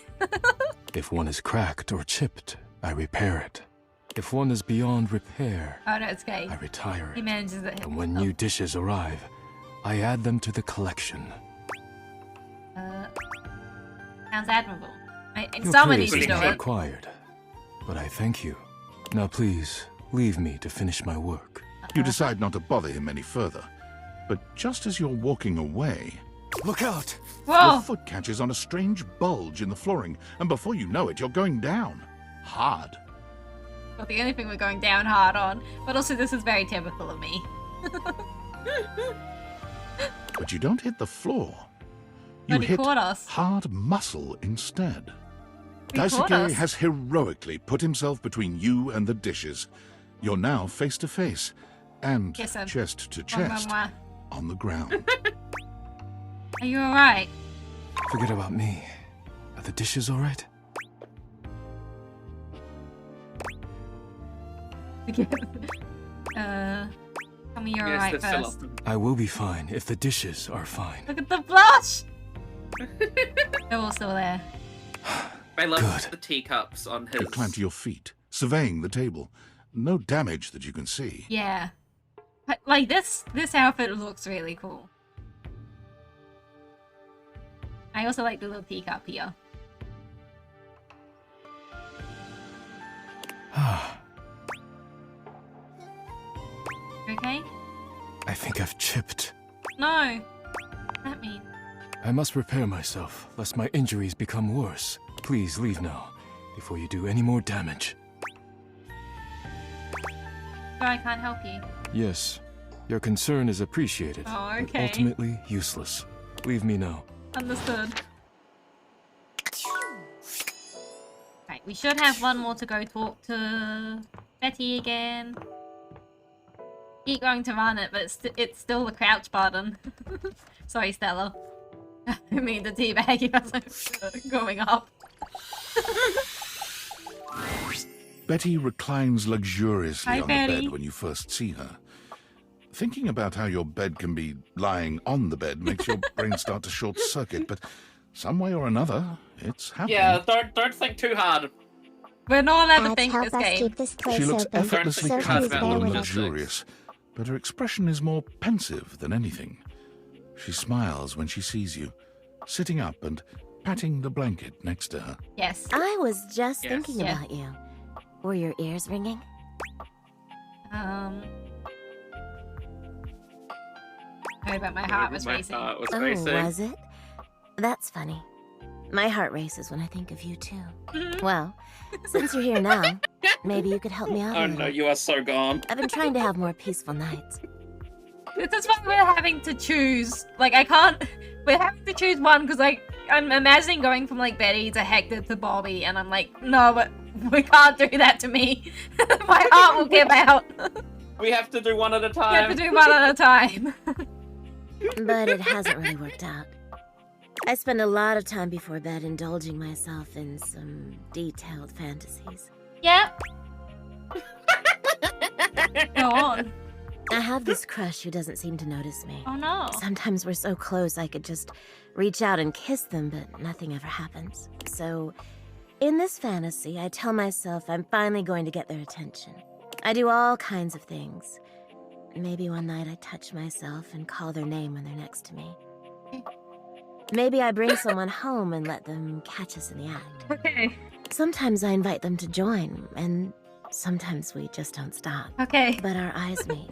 If one is cracked or chipped, I repair it. If one is beyond repair, Oh no, it's okay. I retire He it. manages it. And when new dishes arrive, I add them to the collection. Sounds admirable. Your Someone praise needs to is do not it. required, but I thank you. Now please, leave me to finish my work. You decide not to bother him any further. But just as you're walking away... Look out! Your foot catches on a strange bulge in the flooring, and before you know it, you're going down. Hard. Not the only thing we're going down hard on, but also this is very typical of me. But you don't hit the floor. You But he hit caught us. hard muscle instead. He caught Daisuke us. has heroically put himself between you and the dishes. You're now face to face, and Kiss him. chest to Mwah, chest, mwah, on the ground. mwah. Are you alright? Forget about me. Are the dishes alright? Tell me you're alright first. I will be fine if the dishes are fine. Look at the blush! They're all still there. I love the teacups on his. You climb to your feet, surveying the table. No damage that you can see. Yeah. But, like, this outfit looks really cool. I also like the little teacup here. Okay? I think I've chipped. No. What does that mean? I must repair myself, lest my injuries become worse. Please leave now, before you do any more damage. So I can't help you. Yes, your concern is appreciated, Oh, but okay. ultimately useless. Leave me now. Understood. Right, we should have one more to go talk to Betty again. Keep going to run it, but it's still the crouch button. Sorry, Stella. I mean the teabag you guys going up. Betty reclines luxuriously Hi, on Betty. the bed when you first see her. Thinking about how your bed can be lying on the bed makes your brain start to short circuit, but some way or another, it's happening. Yeah, don't think too hard. We're not allowed to I'd think help this us game. keep this place She looks open. effortlessly So please comfortable bear and with us. luxurious, but her expression is more pensive than anything. She smiles when she sees you, sitting up and patting the blanket next to her. Yes. I was just Yes. thinking Yeah. about you. Were your ears ringing? Heard about my heart was racing. My heart was Oh, racing. was it? That's funny. My heart races when I think of you too. Well, since you're here now, maybe you could help me out a Oh little. no, you are so gone. I've been trying to have more peaceful nights. This is why we're having to choose. Like, I can't. We're having to choose one because, like, I'm imagining going from, like, Betty to Hector to Bobby, and I'm like, no, but we can't do that to me. My heart will give out. We have to do one at a We time. have to do one at a time. But it hasn't really worked out. I spend a lot of time before bed indulging myself in some detailed fantasies. Yep. Go on. I have this crush who doesn't seem to notice me. Oh no. Sometimes we're so close I could just reach out and kiss them, but nothing ever happens. So, in this fantasy, I tell myself I'm finally going to get their attention. I do all kinds of things. Maybe one night I touch myself and call their name when they're next to me. Maybe I bring someone home and let them catch us in the act. Okay. Sometimes I invite them to join, and sometimes we just don't stop. Okay. But our eyes meet.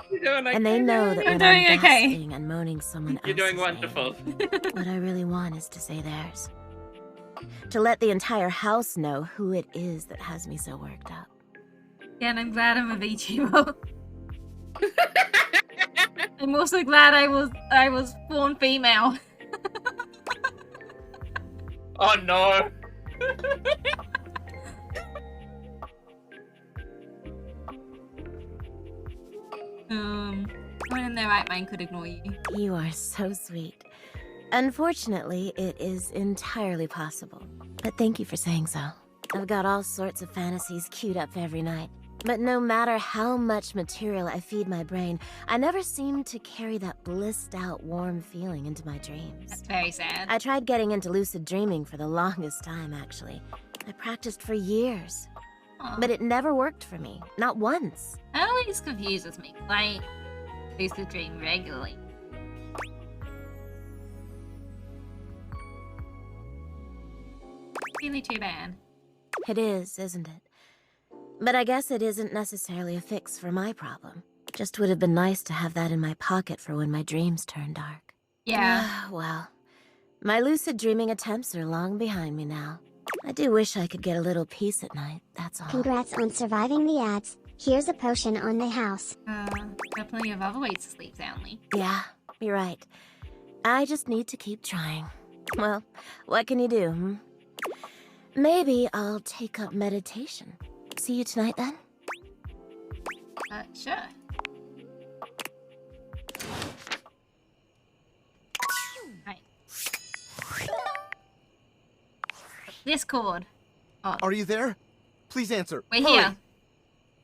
You're doing okay. And they know that You're when doing I'm okay. gasping and moaning someone You're doing else's wonderful. name, what I really want is to say theirs. To let the entire house know who it is that has me so worked up. Yeah, and I'm glad I'm a VTuber. I'm also glad I was born female. Oh no. One in their right mind could ignore you. You are so sweet. Unfortunately, it is entirely possible. But thank you for saying so. I've got all sorts of fantasies queued up for every night. But no matter how much material I feed my brain, I never seem to carry that blissed out, warm feeling into my dreams. That's very sad. I tried getting into lucid dreaming for the longest time, actually. I practiced for years. Aw. But it never worked for me. Not once. That always confuses me. I used to dream regularly. Really too bad. It is, isn't it? But I guess it isn't necessarily a fix for my problem. Just would have been nice to have that in my pocket for when my dreams turn dark. Yeah. Well, my lucid dreaming attempts are long behind me now. I do wish I could get a little peace at night, that's all. Congrats on surviving the ads. Here's a potion on the house. There are plenty of other ways to sleep soundly. Yeah, you're right. I just need to keep trying. Well, what can you do, hmm? Maybe I'll take up meditation. See you tonight, then? Sure. Right. Discord. Oh, Are you there? Please answer. we're Hurry.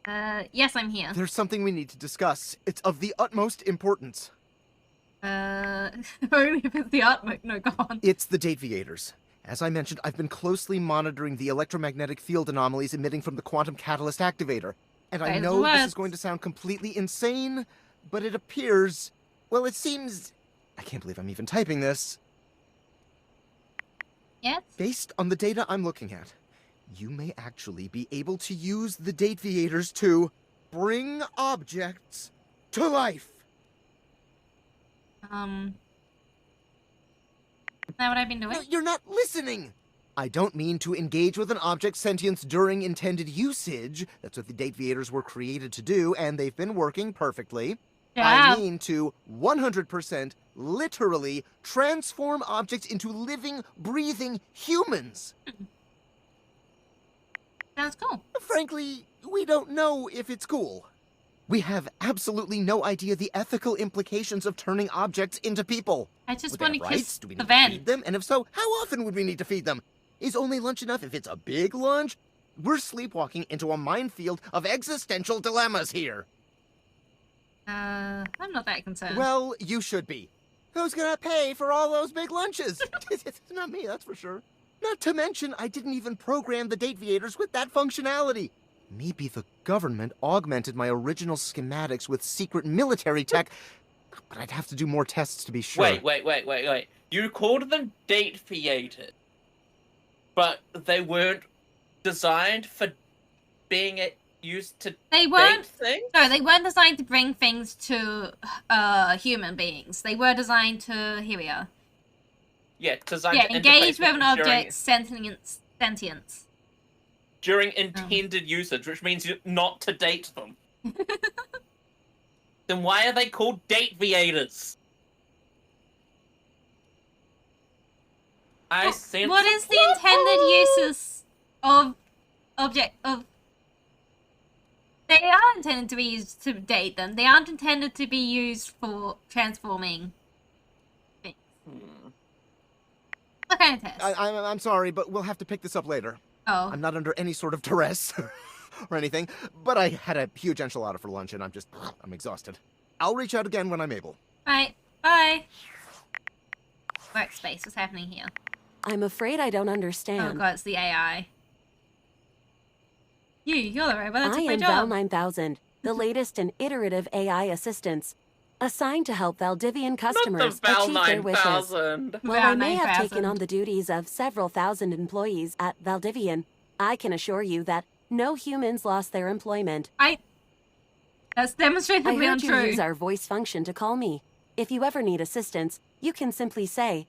here. Yes, I'm here. There's something we need to discuss. It's of the utmost importance. Only if it's the artwork. No, go on. It's the Dateviators. As I mentioned, I've been closely monitoring the electromagnetic field anomalies emitting from the quantum catalyst activator. And I Right, know what? this is going to sound completely insane, but it appears... Well, it seems... I can't believe I'm even typing this. Yes? Based on the data I'm looking at, you may actually be able to use the Dateviators to bring objects to life. Is that what I've been doing? No, you're not listening! I don't mean to engage with an object's sentience during intended usage. That's what the Dateviators were created to do, and they've been working perfectly. Yeah. I mean to 100% literally transform objects into living, breathing humans. Sounds cool. Frankly, we don't know if it's cool. We have absolutely no idea the ethical implications of turning objects into people. I just Would they want to have kiss rights? Do we the need to van. feed them? And if so, how often would we need to feed them? Is only lunch enough if it's a big lunch? We're sleepwalking into a minefield of existential dilemmas here. I'm not that concerned. Well, you should be. Who's gonna pay for all those big lunches? It's not me, that's for sure. Not to mention, I didn't even program the Dateviators with that functionality. Maybe the government augmented my original schematics with secret military tech, but I'd have to do more tests to be sure. Wait. You called them Dateviators, but they weren't designed for being used to They weren't. date things? No, they weren't designed to bring things to human beings. They were designed to. Here we are. Yeah, designed Yeah, to engage interface with an during- object's sentience. during intended usage, which means not to date them. Then why are they called Dateviators? What is the intended uses of object of? They are intended to be used to date them. They aren't intended to be used for transforming things. What kind of test? I'm sorry, but we'll have to pick this up later. Oh. I'm not under any sort of duress or anything, but I had a huge enchilada for lunch and I'm exhausted. I'll reach out again when I'm able. Right. Bye. Workspace. What's happening here? I'm afraid I don't Oh understand. god, it's the AI. You're the robot that I took my am Val job. 9000, the latest and iterative AI assistants, assigned to help Valdivian customers Val achieve their wishes. 9000. While Val I may have 9000. taken on the duties of several thousand employees at Valdivian, I can assure you that no humans lost their employment. That's I demonstratively heard you untrue. use our voice function to call me. If you ever need assistance, you can simply say,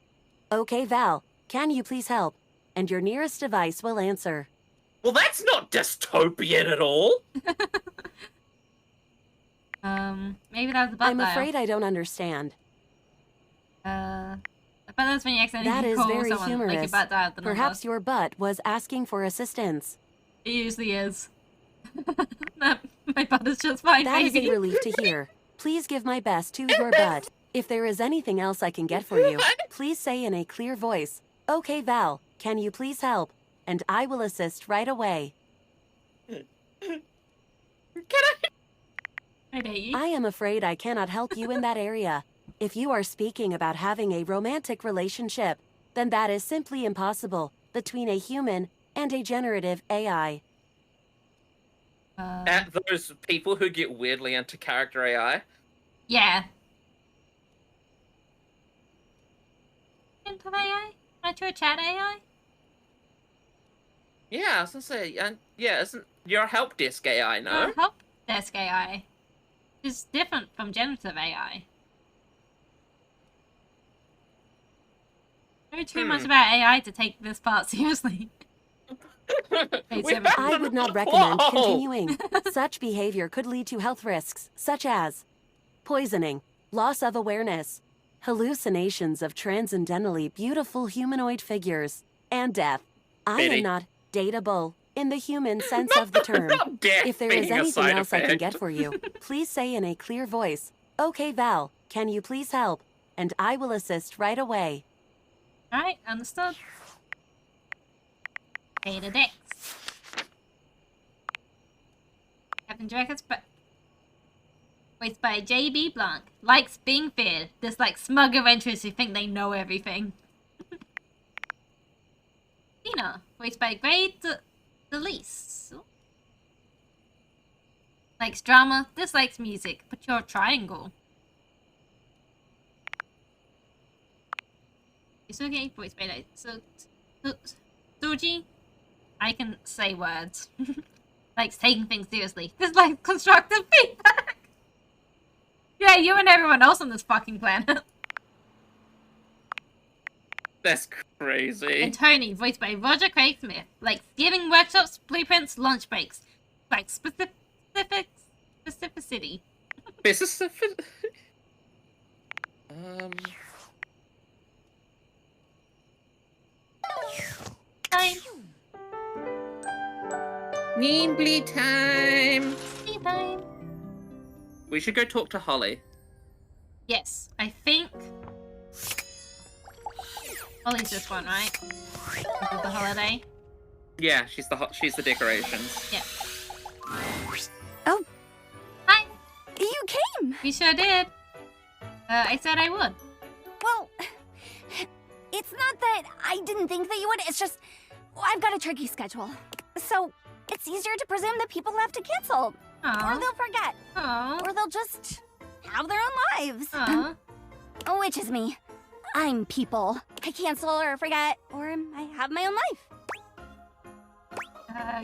"Okay, Val, can you please help?" And your nearest device will answer. Well, that's not dystopian at all. Maybe that was the butt I'm dial. afraid I don't understand. But that's when you accidentally That is call very someone, like your humorous. butt dialed the number. Perhaps your butt was asking for assistance. It usually is. My butt is just fine, That is baby. a relief to hear. Please give my best to your butt. If there is anything else I can get for you, please say in a clear voice, "Okay, Val, can you please help?" And I will assist right away. I am afraid I cannot help you in that area. If you are speaking about having a romantic relationship, then that is simply impossible between a human and a generative AI. At those people who get weirdly into character AI. Yeah. Into AI? Not your chat AI? Yeah, I was gonna say, yeah, isn't your help desk AI, no? Help desk AI is different from generative AI. I know too much about AI to take this part seriously. I would not recommend continuing. Such behavior could lead to health risks, such as poisoning, loss of awareness, hallucinations of transcendentally beautiful humanoid figures, and death. I Betty. am not dateable in the human sense of the term. death If there is being a anything side else I can effect. get for you, please say in a clear voice, "Okay, Val, can you please help?" And I will assist right away. Alright, understood. Beta Dex. Captain Jackets, but voiced by J.B. Blanc. Likes being feared. Dislikes smug adventurers who think they know everything. Tina, voiced by Gray Delise. Likes drama, dislikes music. Put your triangle. You're still getting voiced by that. So Suji, I can say words. Like taking things seriously. This is like constructive feedback. Yeah, you and everyone else on this fucking planet. That's crazy. And Tony, voiced by Roger Craig Smith, like giving workshops, blueprints, lunch breaks, like specificity. Specific. Time. Nimbly time. Tea time. We should go talk to Holly. Yes, I think Holly's this one, right? This is the holiday. Yeah, she's the decorations. Yeah. Oh. Hi. You came. We sure did. I said I would. Well, it's not that I didn't think that you would. It's just I've got a tricky schedule, so it's easier to presume that people have to cancel, Aww. or they'll forget, Aww. or they'll just have their own lives. Aww. Which is me. I'm people. I cancel or forget, or I have my own life.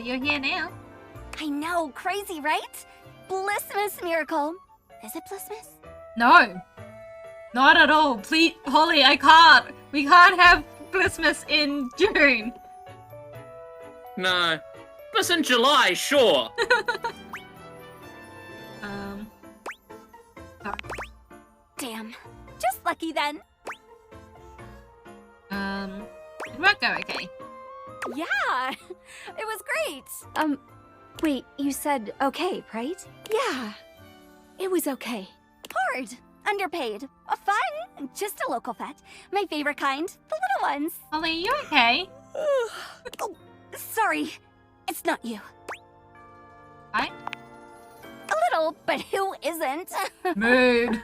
You're here now. I know, crazy, right? Blissmas miracle. Is it Blissmas? No. Not at all. Please, Holly, I can't. We can't have Blissmas in June. No. It's in July, sure. Sorry. Damn. Just lucky then. Did work go okay? Yeah, it was great. Wait, you said okay, right? Yeah, it was okay. Hard, underpaid, fun, just a local vet. My favorite kind, the little ones. Holly, you okay? Oh, sorry, it's not you. I? A little, but who isn't? Mood.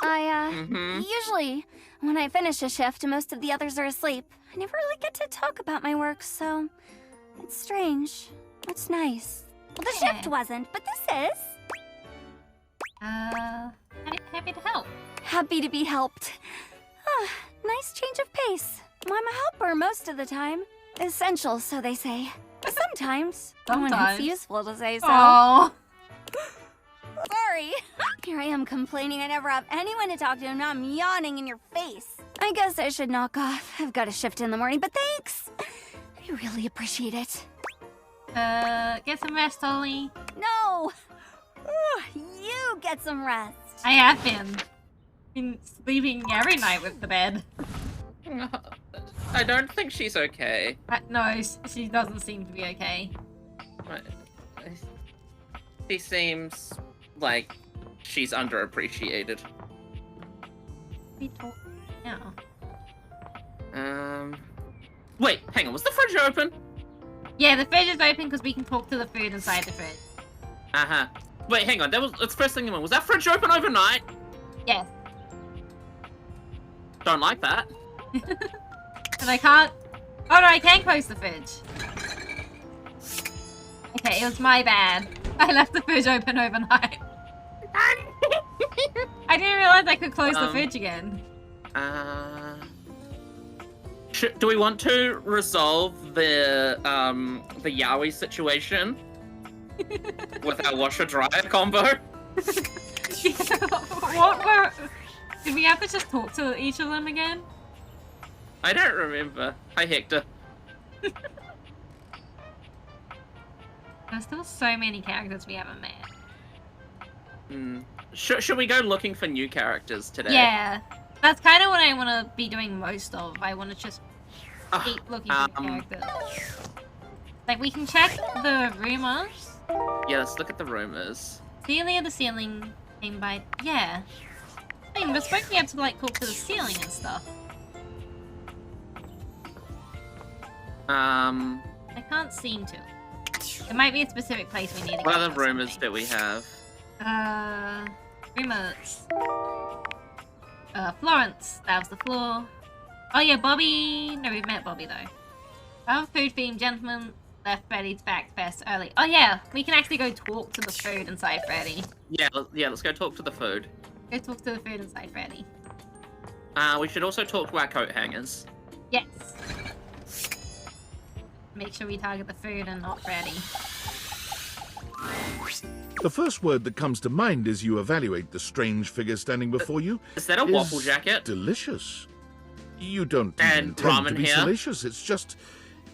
Usually, when I finish a shift, most of the others are asleep. I never really get to talk about my work, so it's strange. It's nice. Well, the shift wasn't, but this is. Happy to help. Happy to be helped. Nice change of pace. I'm a helper most of the time. Essential, so they say. Sometimes. When it's useful to say so. Aww. Sorry. Here I am complaining I never have anyone to talk to, and now I'm yawning in your face. I guess I should knock off. I've got a shift in the morning, but thanks. I really appreciate it. Get some rest, Holly. No! You get some rest. I have been sleeping every night with the bed. I don't think she's okay. No, she doesn't seem to be okay. She seems like she's underappreciated. We talk now. Wait, hang on. Was the fridge open? Yeah, the fridge is open because we can talk to the food inside the fridge. Wait, hang on. It's first thing in the morning. Was that fridge open overnight? Yes. Don't like that. But I can't. Oh no, I can close the fridge. Okay, it was my bad. I left the fridge open overnight. I didn't realize I could close the fridge again. Do we want to resolve the yaoi situation with our washer dryer combo? Did we have to just talk to each of them again? I don't remember. Hi, Hector. There's still so many characters we haven't met. Should we go looking for new characters today? Yeah, that's kind of what I want to be doing most of. I want to just keep looking for characters. Like, we can check the rumors. Yeah, let's look at the rumors. Celia the ceiling came by. Yeah. I mean, we're supposed to be able to, like, talk to the ceiling and stuff. I can't seem to. It might be a specific place we need to go. What other rumors do we have? Rumors. Florence. That was the floor. Oh yeah, Bobby. No, we've met Bobby though. Our food-themed gentleman left Freddy's back fest early. Oh yeah, we can actually go talk to the food inside Freddy. Yeah, let's go talk to the food. Go talk to the food inside Freddy. We should also talk to our coat hangers. Yes. make sure we target the food and not Freddy. The first word that comes to mind as you evaluate the strange figure standing before you is that a waffle jacket? Delicious. You don't and intend to ramen be here? salacious. It's just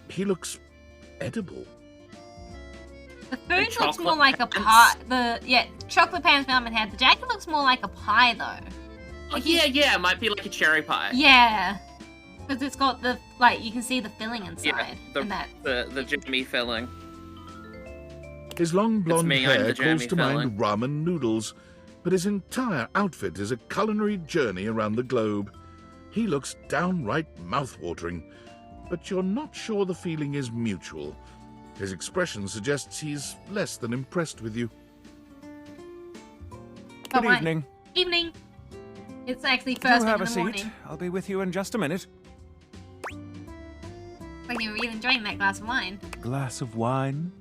he looks edible. The food looks more like a pie. Chocolate pants ramen head. The jacket looks more like a pie though. Oh, yeah, it might be like a cherry pie. Yeah, because it's got the you can see the filling inside. Yeah, the Jimmy filling. His long blonde me, I'm hair the calls Jamie to mind ramen noodles, but his entire outfit is a culinary journey around the globe. He looks downright mouth-watering, but you're not sure the feeling is mutual. His expression suggests he's less than impressed with you. Good evening. Evening. It's actually Do first have thing a in the seat. morning. I'll be with you in just a minute. Like you're really enjoying that glass of wine. Glass of wine?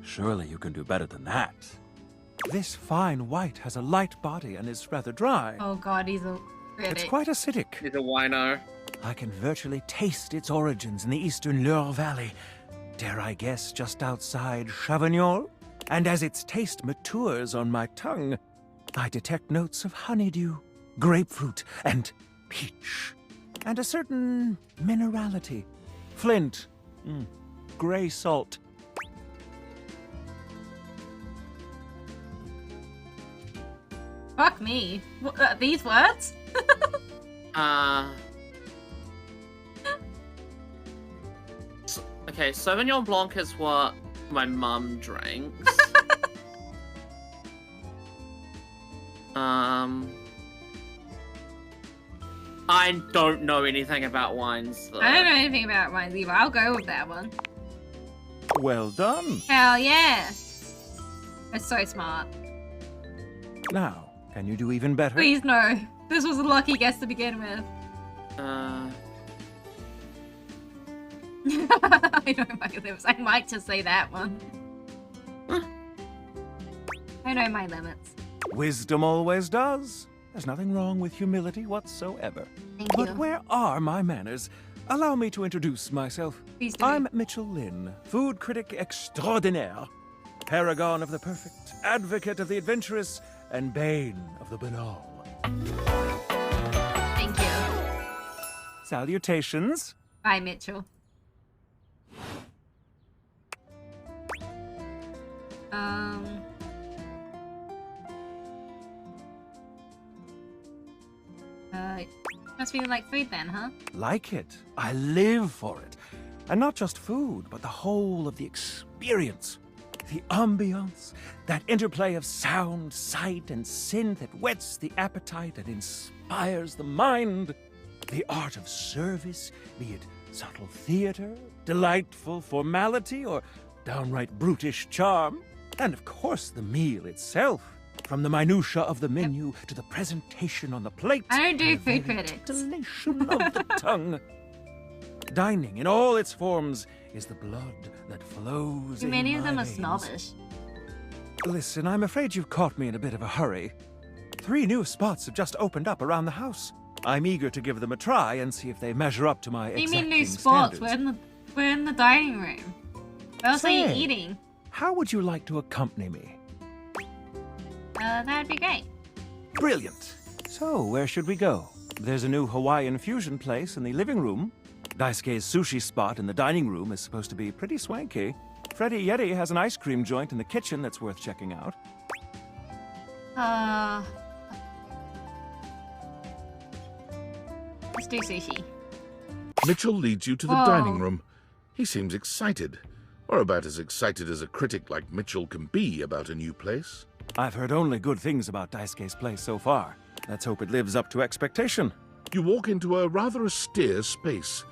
Surely you can do better than that. This fine white has a light body and is rather dry. Oh god, he's a critic. It's quite acidic. He's a wino. I can virtually taste its origins in the eastern Loire Valley. Dare I guess just outside Chavignol? And as its taste matures on my tongue, I detect notes of honeydew, grapefruit, and peach. And a certain minerality. Flint. Grey salt. Fuck me. These words? Okay, Sauvignon Blanc is what my mum drinks. I don't know anything about wines, though. I don't know anything about wines either. I'll go with that one. Well done. Hell yeah. That's so smart. Now, can you do even better? Please no. This was a lucky guess to begin with. I know my limits. I might just say that one. I know my limits. Wisdom always does. There's nothing wrong with humility whatsoever. Thank But you. where are my manners? Allow me to introduce myself. Please do. I'm Mitchell Lynn, food critic extraordinaire, paragon of the perfect, advocate of the adventurous, and bane of the banal. Thank you. Salutations. Bye, Mitchell. Must be like food then, huh? Like it. I live for it. And not just food, but the whole of the experience. The ambiance, that interplay of sound, sight, and synth that whets the appetite and inspires the mind. The art of service, be it subtle theater, delightful formality, or downright brutish charm. And of course the meal itself. From the minutiae of the menu to the presentation on the plate. I don't do food critics. Distillation of the tongue. Dining in all its forms is the blood that flows in Many of them my are veins. snobbish. Listen, I'm afraid you've caught me in a bit of a hurry. 3 new spots have just opened up around the house. I'm eager to give them a try and see if they measure up to my What do you mean new exacting spots? standards. We're in the dining room. Where else are you Say, eating? How would you like to accompany me? That'd be great. Brilliant. So, where should we go? There's a new Hawaiian fusion place in the living room. Daisuke's sushi spot in the dining room is supposed to be pretty swanky. Freddy Yeti has an ice cream joint in the kitchen that's worth checking out. Let's do sushi. Mitchell leads you to the Whoa. dining room. He seems excited, or about as excited as a critic like Mitchell can be about a new place. I've heard only good things about Daisuke's place so far. Let's hope it lives up to expectation. You walk into a rather austere space,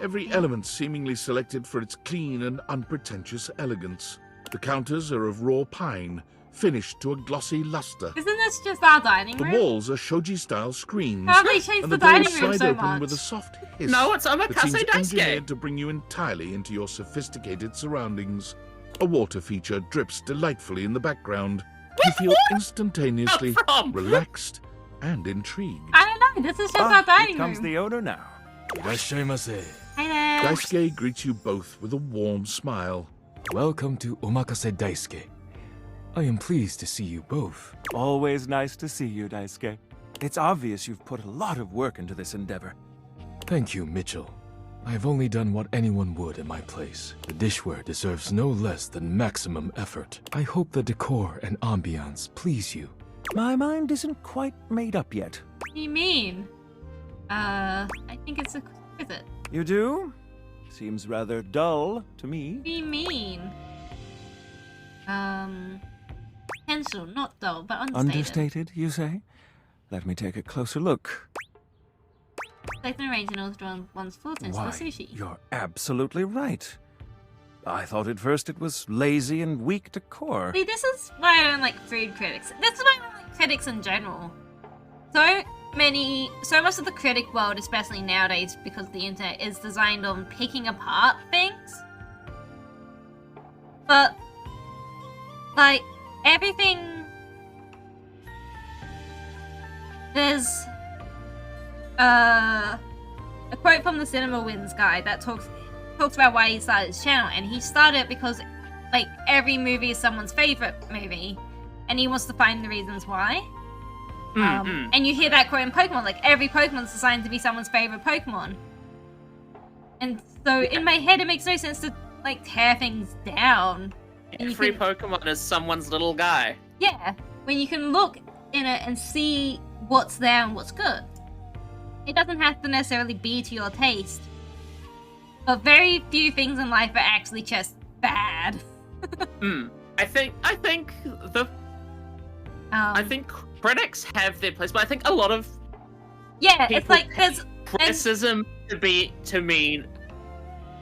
every element seemingly selected for its clean and unpretentious elegance. The counters are of raw pine, finished to a glossy luster. Isn't this just our dining The room? walls are shoji-style screens, How have they changed and the the doors dining room slide so open much? with a soft hiss No, it's that Omakase seems Daisuke. engineered to bring you entirely into your sophisticated surroundings. A water feature drips delightfully in the background. You feel instantaneously relaxed and intrigued. I don't know. This is just our dining Here comes room. the owner now. Irashaimase. Hi there. Daisuke greets you both with a warm smile. Welcome to Omakase Daisuke. I am pleased to see you both. Always nice to see you, Daisuke. It's obvious you've put a lot of work into this endeavor. Thank you, Mitchell. I have only done what anyone would in my place. The dishware deserves no less than maximum effort. I hope the decor and ambiance please you. My mind isn't quite made up yet. What do you mean? I think it's exquisite. You do? Seems rather dull to me. What do you mean? Pencil, not dull, but understated. Understated, you say? Let me take a closer look. Select and arrange in order to draw one's thoughts into the Why, sushi. you're absolutely right. I thought at first it was lazy and weak decor. See, this is why I don't like food critics. This is why I don't like critics in general. So much of the critic world, especially nowadays because the internet, is designed on picking apart things. But, like, everything... There's a quote from the Cinema Wins guy that talks about why he started his channel, and he started because, like, every movie is someone's favorite movie, and he wants to find the reasons why. And you hear that quote in Pokemon, like, every Pokemon's designed to be someone's favorite Pokemon. And so, in my head, it makes no sense to, like, tear things down. Every Pokemon is someone's little guy. Yeah, when you can look in it and see what's there and what's good. It doesn't have to necessarily be to your taste. But very few things in life are actually just bad. I think critics have their place, but I think a lot of it's like there's criticism to mean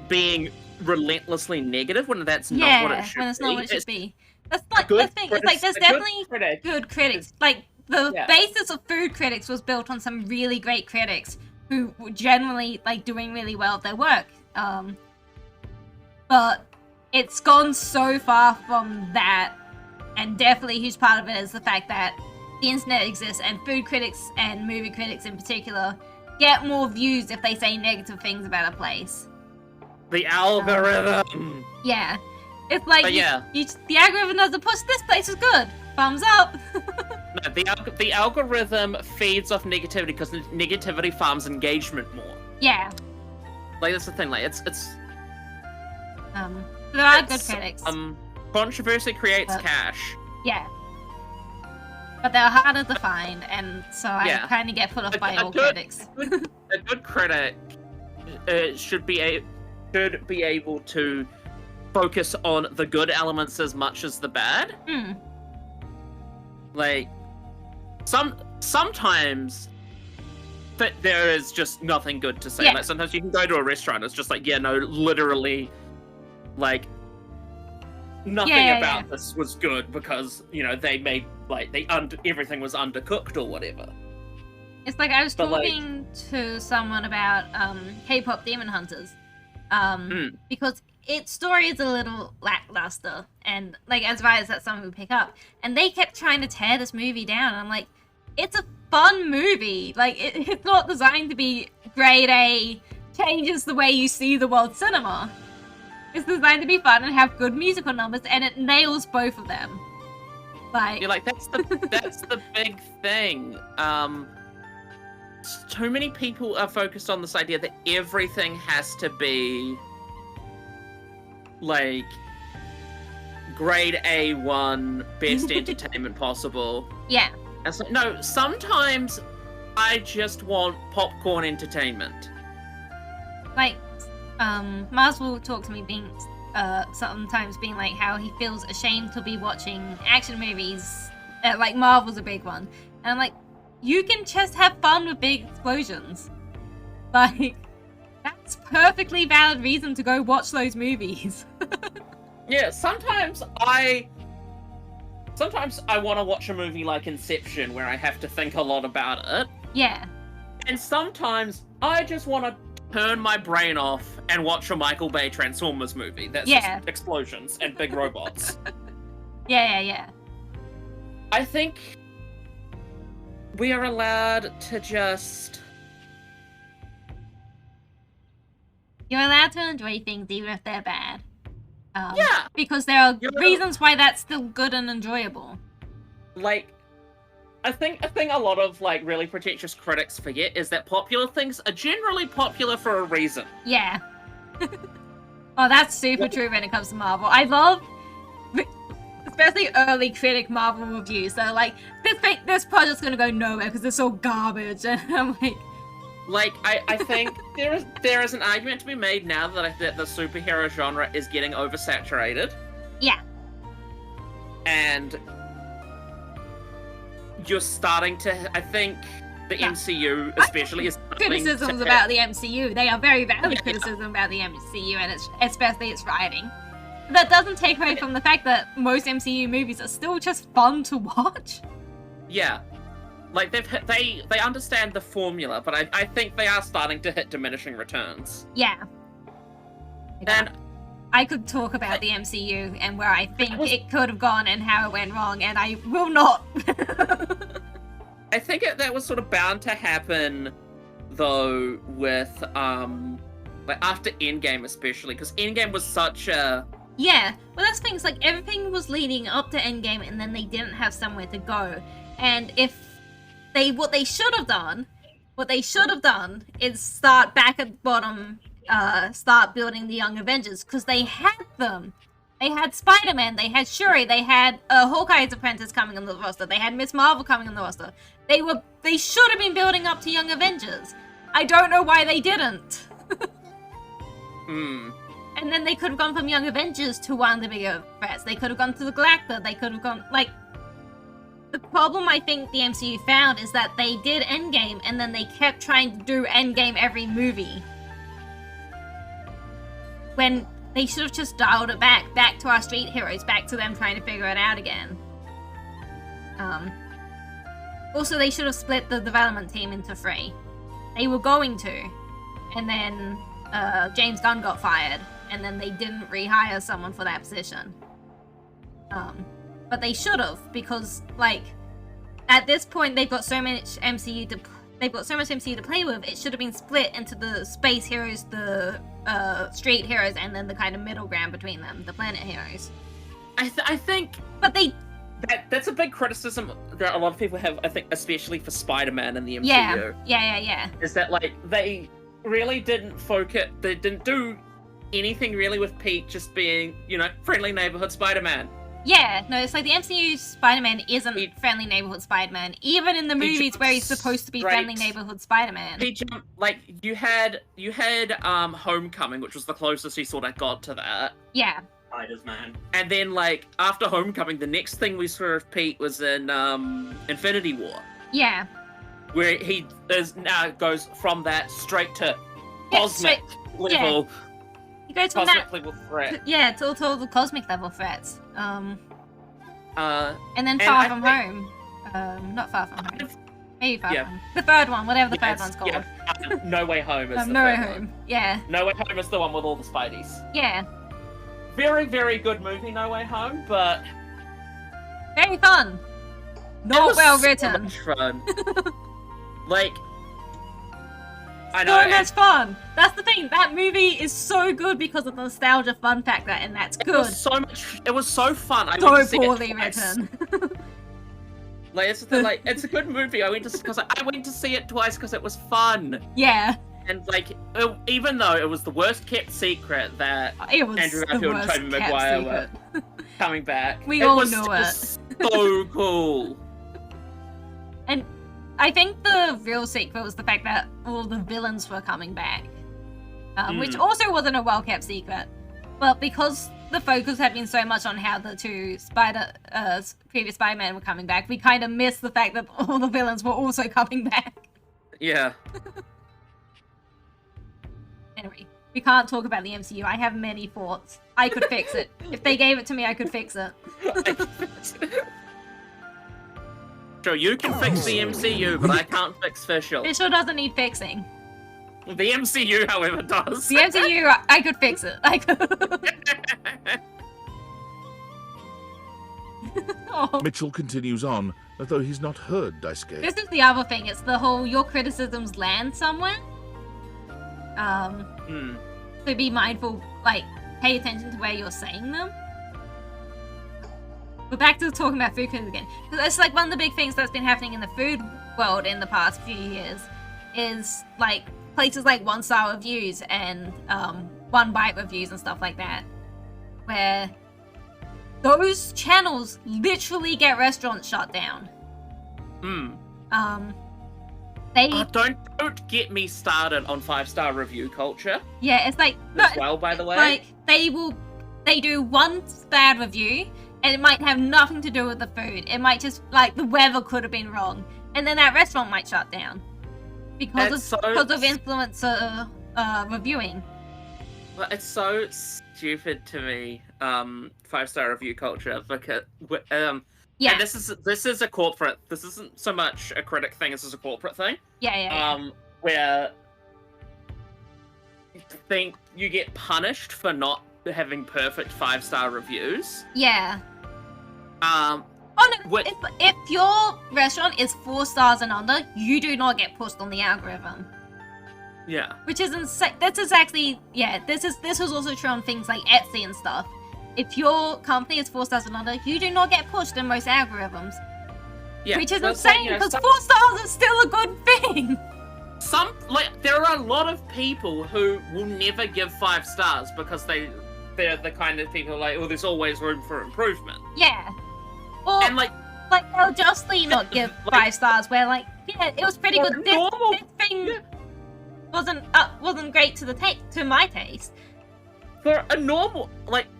being relentlessly negative when that's not what it should be. When it's not what it should be. That's like the thing. It's like there's definitely good critics. Like the basis of food critics was built on some really great critics who were generally like doing really well at their work. But it's gone so far from that, and definitely a huge part of it is the fact that the internet exists, and food critics and movie critics in particular get more views if they say negative things about a place. The algorithm. Yeah. It's like, the algorithm doesn't push this place is good. Thumbs up. No, the algorithm feeds off negativity because negativity farms engagement more. Yeah. Like, that's the thing, like, it's there are good critics. Controversy creates cash. Yeah. But they're harder to find, and so I kind of get put off by all critics. A good critic should be able to focus on the good elements as much as the bad. Like, sometimes there is just nothing good to say. Like, sometimes you can go to a restaurant, it's just like, literally, like, nothing about this was good because, they made, like, everything was undercooked or whatever. It's like I was talking to someone about K-pop Demon Hunters, because its story is a little lackluster, and like as far as that's something we pick up, and they kept trying to tear this movie down, and I'm like, it's a fun movie, like it's not designed to be grade A, changes the way you see the world cinema. It's designed to be fun and have good musical numbers, and it nails both of them. Like, you're like, that's the big thing. Too many people are focused on this idea that everything has to be like grade A1, best entertainment possible. Yeah. And so, no, sometimes I just want popcorn entertainment. Like, Mars will talk to me sometimes being like how he feels ashamed to be watching action movies, like Marvel's a big one. And I'm like, you can just have fun with big explosions. Like, that's perfectly valid reason to go watch those movies. Yeah, sometimes I want to watch a movie like Inception where I have to think a lot about it. Yeah. And sometimes I just want to turn my brain off and watch a Michael Bay Transformers movie that's just explosions and big robots. Yeah. I think we are allowed to just You're allowed to enjoy things even if they're bad. Yeah. Because there are reasons why that's still good and enjoyable. Like, I think a lot of like really pretentious critics forget is that popular things are generally popular for a reason. Yeah. Oh, that's super true when it comes to Marvel. I love, especially early critic Marvel reviews. So like, this project's gonna go nowhere because it's so garbage, and I'm like, I think there is an argument to be made now that the superhero genre is getting oversaturated. Yeah. And you're starting to, I think, the MCU especially is starting criticisms about the MCU. They are very valid criticism about the MCU, and especially its writing. That doesn't take away from the fact that most MCU movies are still just fun to watch. Yeah. Like, they understand the formula, but I think they are starting to hit diminishing returns. Yeah. And I could talk about the MCU and where I think it could have gone and how it went wrong, and I will not. I think that was sort of bound to happen, though, with, like, after Endgame especially, because Endgame was such a... Yeah, well that's things like everything was leading up to Endgame, and then they didn't have somewhere to go. And what they should have done is start back at the bottom, start building the Young Avengers, because they had them. They had Spider-Man, they had Shuri, they had Hawkeye's apprentice coming on the roster, they had Miss Marvel coming on the roster. They should have been building up to Young Avengers. I don't know why they didn't. And then they could have gone from Young Avengers to one of the bigger threats. They could have gone to the Galacta, they could have gone, like... The problem I think the MCU found is that they did Endgame, and then they kept trying to do Endgame every movie. When they should have just dialed it back to our street heroes, back to them trying to figure it out again. Also, they should have split the development team into 3. They were going to, and then James Gunn got fired, and then they didn't rehire someone for that position. But they should have, because like at this point they've got so much MCU to play with. It should have been split into the space heroes, the street heroes, and then the kind of middle ground between them, the planet heroes. I think, but that's a big criticism that a lot of people have. I think, especially for Spider-Man and the MCU. Yeah. Is that like they really didn't focus? They didn't do anything really with Pete just being, friendly neighborhood Spider-Man. Yeah, no, it's like the MCU Spider-Man isn't friendly neighborhood Spider-Man, even in the movies where he's supposed to be friendly neighborhood Spider-Man. He jumped, like, you had Homecoming, which was the closest he sort of got to that. Yeah. Spider-Man. And then, like, after Homecoming, the next thing we saw of Pete was in Infinity War. Yeah. Where he now goes from that straight to cosmic level. Yeah. He goes from cosmic level threat. Yeah, to all the cosmic level threats. And then Far From Home. Not Far From Home. Maybe Far From Home. The third one, whatever the third one's called. Yeah. No Way Home is the No Way third Home. one. Yeah. No Way Home is the one with all the Spideys. Yeah. Very, very good movie, No Way Home, but... Very fun. Not well written. So much fun. Like... I So know. much fun. That's the thing. That movie is so good because of the nostalgia fun factor, and that's good. It was so fun. I So went to see poorly it twice. written. Like, it's the thing, like, it's a good movie. I went to see it twice because it was fun. Yeah. And like, even though it was the worst kept secret that it was Andrew the Garfield and worst Tobey kept Maguire secret. were coming back, We all was know just so cool. And I think the real secret was the fact that all the villains were coming back, which also wasn't a well-kept secret. But because the focus had been so much on how the two previous Spider-Man were coming back, we kind of missed the fact that all the villains were also coming back. Yeah. Anyway, we can't talk about the MCU. I have many thoughts. I could fix it. If they gave it to me, I could fix it. Sure, you can fix the MCU, but I can't fix Fischl. Fischl doesn't need fixing. The MCU, however, does. The MCU, I could fix it. I could. Oh. Mitchell continues on, as though he's not heard Daisuke. This is the other thing. It's the whole your criticisms land somewhere. So be mindful, like, pay attention to where you're saying them. But back to talking about food critics again. Because it's like one of the big things that's been happening in the food world in the past few years is like places like 1-star reviews and 1-bite reviews and stuff like that. Where those channels literally get restaurants shut down. Don't get me started on 5-star review culture. Yeah, it's like as well, by the way. Like they do one bad review and it might have nothing to do with the food. It might just like the weather could have been wrong. And then that restaurant might shut down. Because of influencer reviewing. Well, it's so stupid to me, 5-star review culture, because yeah, and this is a corporate. This isn't so much a critic thing. This is a corporate thing. Yeah. Where you think you get punished for not having perfect 5-star reviews. Yeah. Oh no! If your restaurant is 4 stars and under, you do not get pushed on the algorithm. Yeah. Which is insane. This is actually, yeah, this was also true on things like Etsy and stuff. If your company is 4 stars and under, you do not get pushed in most algorithms. Yeah. Which is insane, because 4 stars is still a good thing. There are a lot of people who will never give 5 stars because they're the kind of people like, oh, there's always room for improvement. Yeah. Or, and like they'll justly not give 5 stars where like, yeah, it was pretty good. This thing wasn't great to my taste. For a normal,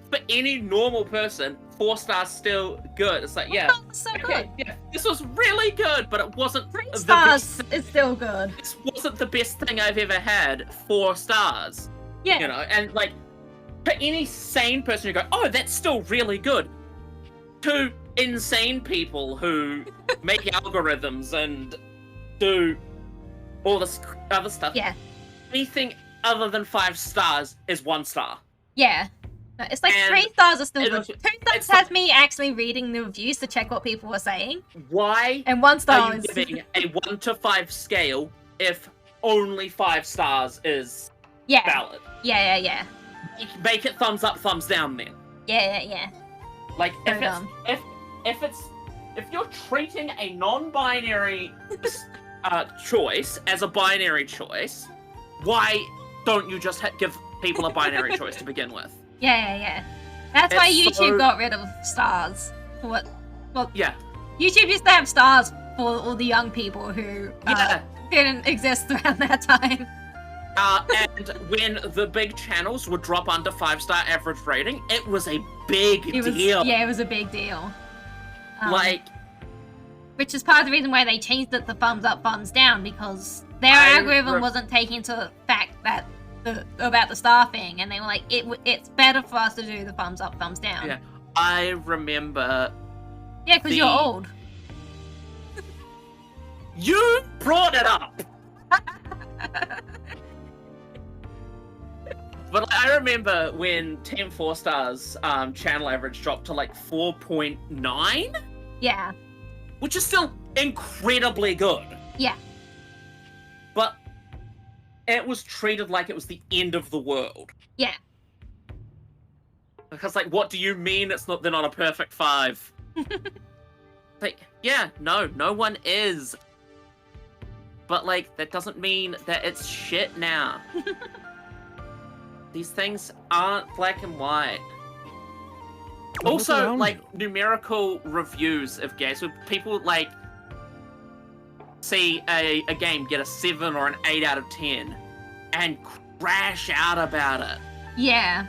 for any normal person, 4 stars still good. It's like, yeah, so okay, good. Yeah, this was really good, but it wasn't 3 stars is still good. This wasn't the best thing I've ever had. 4 stars. Yeah. You know, and like, for any sane person, you go, oh, that's still really good. To insane people who make algorithms and do all this other stuff. Yeah. Anything other than 5 stars is 1 star. Yeah. No, it's like 3 stars are still good. 2 stars has me actually reading the reviews to check what people were saying. Why and 1 star are you giving a 1 to 5 scale if only 5 stars is valid? Yeah. Make it thumbs up, thumbs down then. Yeah. Like if you're treating a non-binary choice as a binary choice, why don't you just give people a binary choice to begin with? Yeah. That's why YouTube got rid of stars. Well, yeah. YouTube used to have stars for all the young people who didn't exist around that time. And when the big channels would drop under 5-star average rating, it was a big deal. Yeah, it was a big deal. Which is part of the reason why they changed it to thumbs up, thumbs down, because their algorithm wasn't taking into fact that about the star thing, and they were like, it's better for us to do the thumbs up, thumbs down. Yeah, I remember. Yeah, because you're old. You brought it up. But I remember when Team 4 Stars channel average dropped to like 4.9. Yeah. Which is still incredibly good. Yeah. But it was treated like it was the end of the world. Yeah. Because like, what do you mean they're not a perfect 5? Like, yeah, no one is. But like, that doesn't mean that it's shit now. These things aren't black and white. Also, like, numerical reviews of games, where people, like, see a game get a 7 or an 8 out of 10 and crash out about it. Yeah.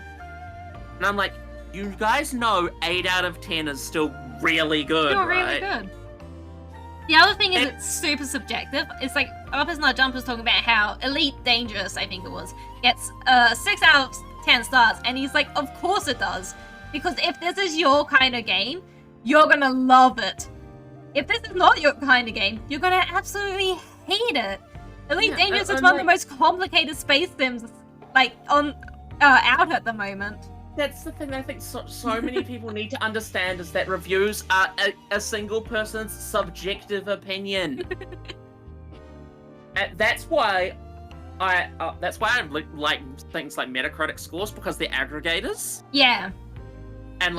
And I'm like, you guys know 8 out of 10 is still really good, Still right? really good. The other thing is it's super subjective. It's like, Uppers Not Jumpers talking about how Elite Dangerous, I think it was, gets 6 out of 10 stars. And he's like, of course it does. Because if this is your kind of game, you're gonna love it. If this is not your kind of game, you're gonna absolutely hate it. Elite Dangerous is one of the most complicated space sims, like, on out at the moment. That's the thing I think so many people need to understand, is that reviews are a single person's subjective opinion. And that's why That's why I like things like Metacritic scores, because they're aggregators. Yeah. And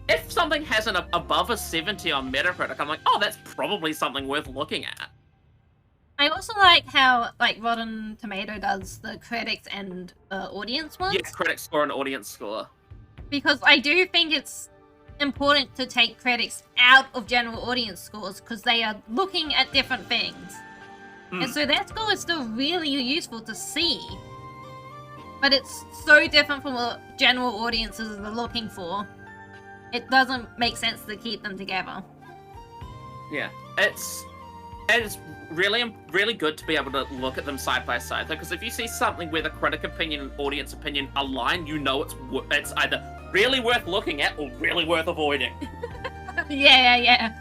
if something has an above a 70 on Metacritic, I'm like, oh, that's probably something worth looking at. I also like how Rotten Tomato does the critics and audience ones. Yeah, critic score and audience score. Because I do think it's important to take critics out of general audience scores because they are looking at different things. And so that score is still really useful to see. But it's so different from what general audiences are looking for. It doesn't make sense to keep them together. Yeah, it's really, really good to be able to look at them side by side, though, because if you see something where the critic opinion and audience opinion align, you know it's either really worth looking at or really worth avoiding. Yeah.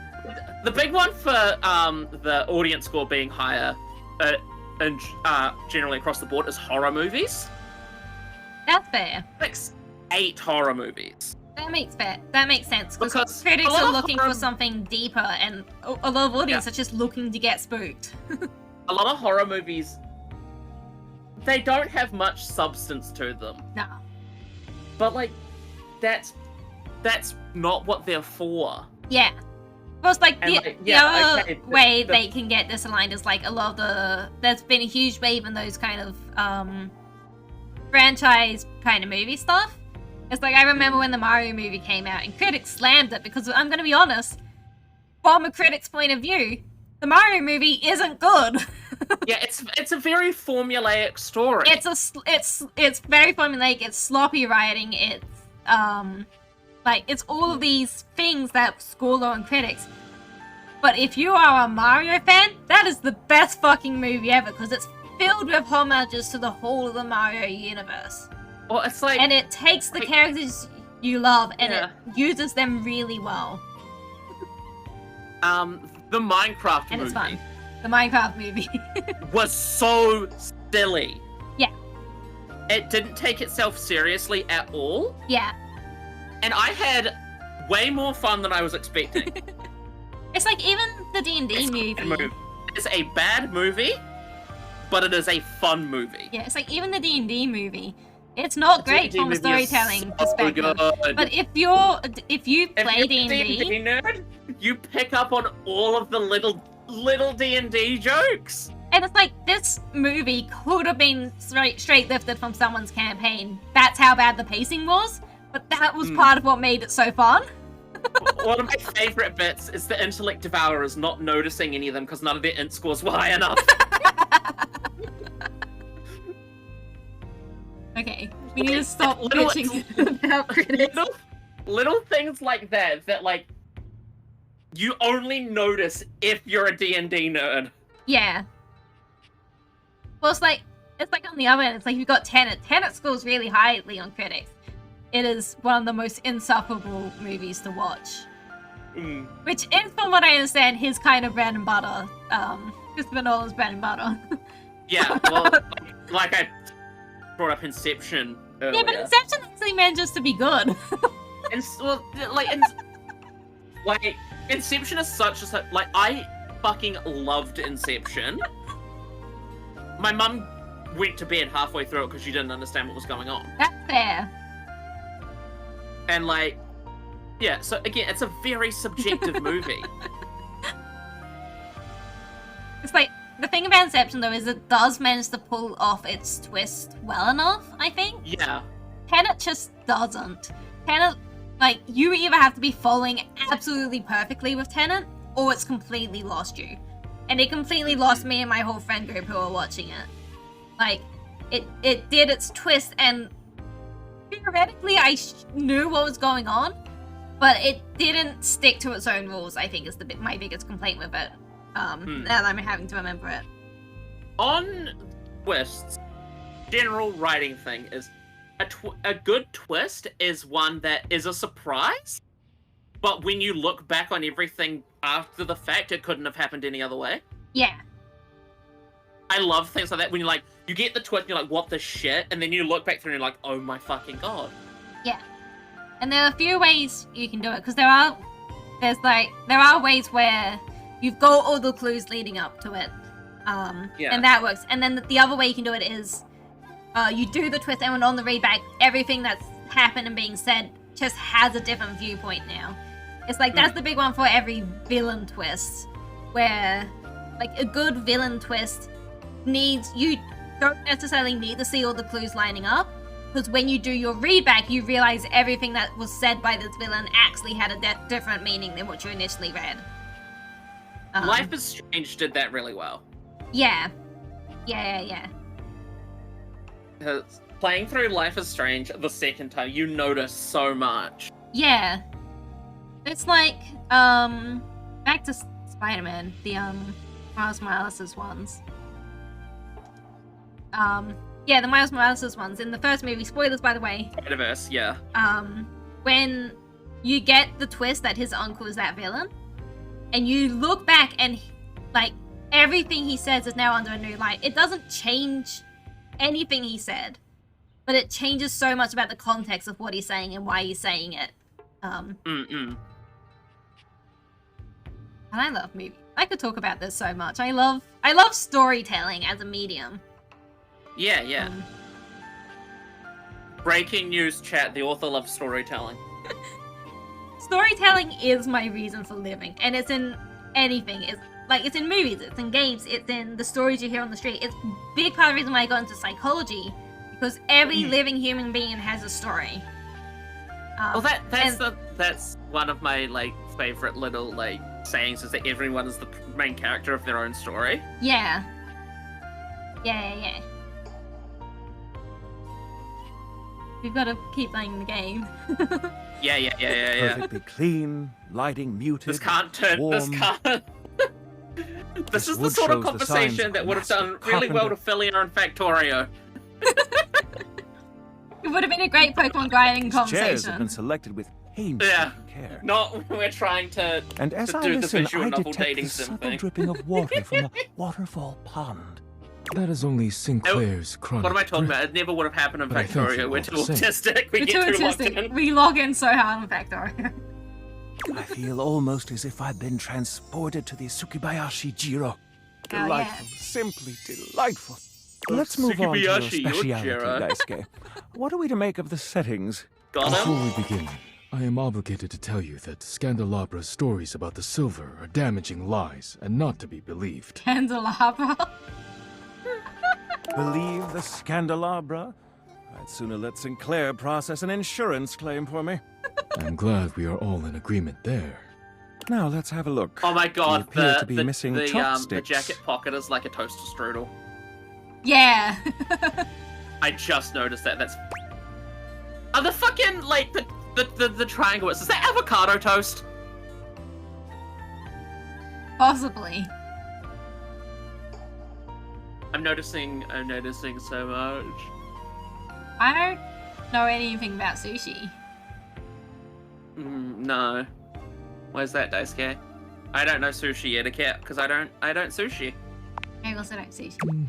The big one for the audience score being higher, and generally across the board, is horror movies. That's fair. 8 horror movies. That makes sense because critics are looking for something deeper, and a lot of audience are just looking to get spooked. A lot of horror movies, they don't have much substance to them. No. But that's not what they're for. Yeah. Well, it's the other way they can get disaligned is a lot of there's been a huge wave in those kind of franchise kind of movie stuff. It's I remember when the Mario movie came out and critics slammed it because I'm going to be honest, from a critic's point of view, the Mario movie isn't good. Yeah, it's a very formulaic story. It's very formulaic. It's sloppy writing. It's it's all of these things that score low on critics. But if you are a Mario fan, that is the best fucking movie ever because it's filled with homages to the whole of the Mario universe. Well, it's and it takes the characters you love and it uses them really well. The Minecraft movie. And it's fun. The Minecraft movie was so silly. Yeah. It didn't take itself seriously at all. Yeah. And I had way more fun than I was expecting. It's even the D&D movie. It's a bad movie, but it is a fun movie. Yeah, it's even the D&D movie. It's not great from a storytelling perspective. Good. But if you play D&D nerd, you pick up on all of the little D&D jokes. And it's this movie could have been straight lifted from someone's campaign. That's how bad the pacing was. But that was part of what made it so fun. One of my favorite bits is the intellect devourers not noticing any of them because none of their int scores were high enough. Okay, we need to stop bitching about critics. Little things like that you only notice if you're a D&D nerd. Yeah. Well, it's on the other end. It's you've got Tenet. Tenet scores really highly on critics. It is one of the most insufferable movies to watch. Which is, from what I understand, his kind of bread and butter. Christopher Nolan's bread and butter. Yeah, well, I brought up Inception earlier. Yeah, but Inception actually manages to be good. Inception is such a... I fucking loved Inception. My mum went to bed halfway through it because she didn't understand what was going on. That's fair. And yeah, so again, it's a very subjective movie. It's the thing about Inception though is it does manage to pull off its twist well enough, I think. Yeah. Tenet just doesn't. Tenet, you either have to be following absolutely perfectly with Tenet, or it's completely lost you. And it completely lost me and my whole friend group who were watching it. It did its twist, and theoretically I knew what was going on, but it didn't stick to its own rules, I think is my biggest complaint with it. Now that I'm having to remember it. On twists, general writing thing is a good twist is one that is a surprise, but when you look back on everything after the fact, it couldn't have happened any other way. Yeah. I love things like that when you get the twist and you're like, what the shit? And then you look back through and you're like, oh my fucking god. Yeah. And there are a few ways you can do it, because there are ways where you've got all the clues leading up to it. And that works. And then the other way you can do it is you do the twist, and when on the readback, everything that's happened and being said just has a different viewpoint now. It's like that's the big one for every villain twist, where like a good villain twist you don't necessarily need to see all the clues lining up, because when you do your readback, you realize everything that was said by this villain actually had a different meaning than what you initially read. Life is Strange did that really well. Yeah. Playing through Life is Strange the second time, you notice so much. Yeah. It's like, back to Spider-Man, the, Miles Morales' ones. Yeah, the Miles Morales ones. In the first movie, spoilers by the way. Spider-Verse, yeah. When you get the twist that his uncle is that villain, and you look back and, like, everything he says is now under a new light. It doesn't change anything he said, but it changes so much about the context of what he's saying and why he's saying it. And I love movies. I could talk about this so much. I love storytelling as a medium. Yeah. Breaking news, chat. The author loves storytelling. Storytelling is my reason for living, and it's in anything. It's in movies, it's in games, it's in the stories you hear on the street. It's a big part of the reason why I got into psychology, because every living human being has a story. Well, that's one of my like favorite little like sayings, is that everyone is the main character of their own story. Yeah. We've got to keep playing the game. Yeah. Perfectly clean, lighting muted. This can't turn. Warm. This is the sort of conversation that would have done really well to Philia and Factorio. It would have been a great Pokemon grinding conversation. Chairs have been selected with painstaking care. Not when we're trying to, and as I do the listen, visual I novel detect dating the sim subtle thing. dripping of water from a waterfall pond. That is only Sinclair's chronic. What am I talking about? It never would have happened in But I thank Factorio. you We're all too the same. autistic. We get too locked in. We log in so hard on Factorio. I feel almost as if I've been transported to the Tsukibayashi Jiro. Oh, Delightful, simply delightful. Let's move on to your Tsukibayashi speciality, Yojiro. Daisuke. What are we to make of the settings? Before we begin, I am obligated to tell you that Scandalabra's stories about the silver are damaging lies and not to be believed. Candelabra. Believe the Scandalabra? I'd sooner let Sinclair process an insurance claim for me. I'm glad we are all in agreement there. Now let's have a look. Oh my god, We appear to be missing the chopsticks. jacket pocket is like a toaster strudel. Yeah. I just noticed that. That's the fucking like the triangle. Is that avocado toast? Possibly. I'm noticing so much. I don't know anything about sushi. No. Where's that, Daisuke? I don't know sushi etiquette because I don't sushi. I also don't sushi.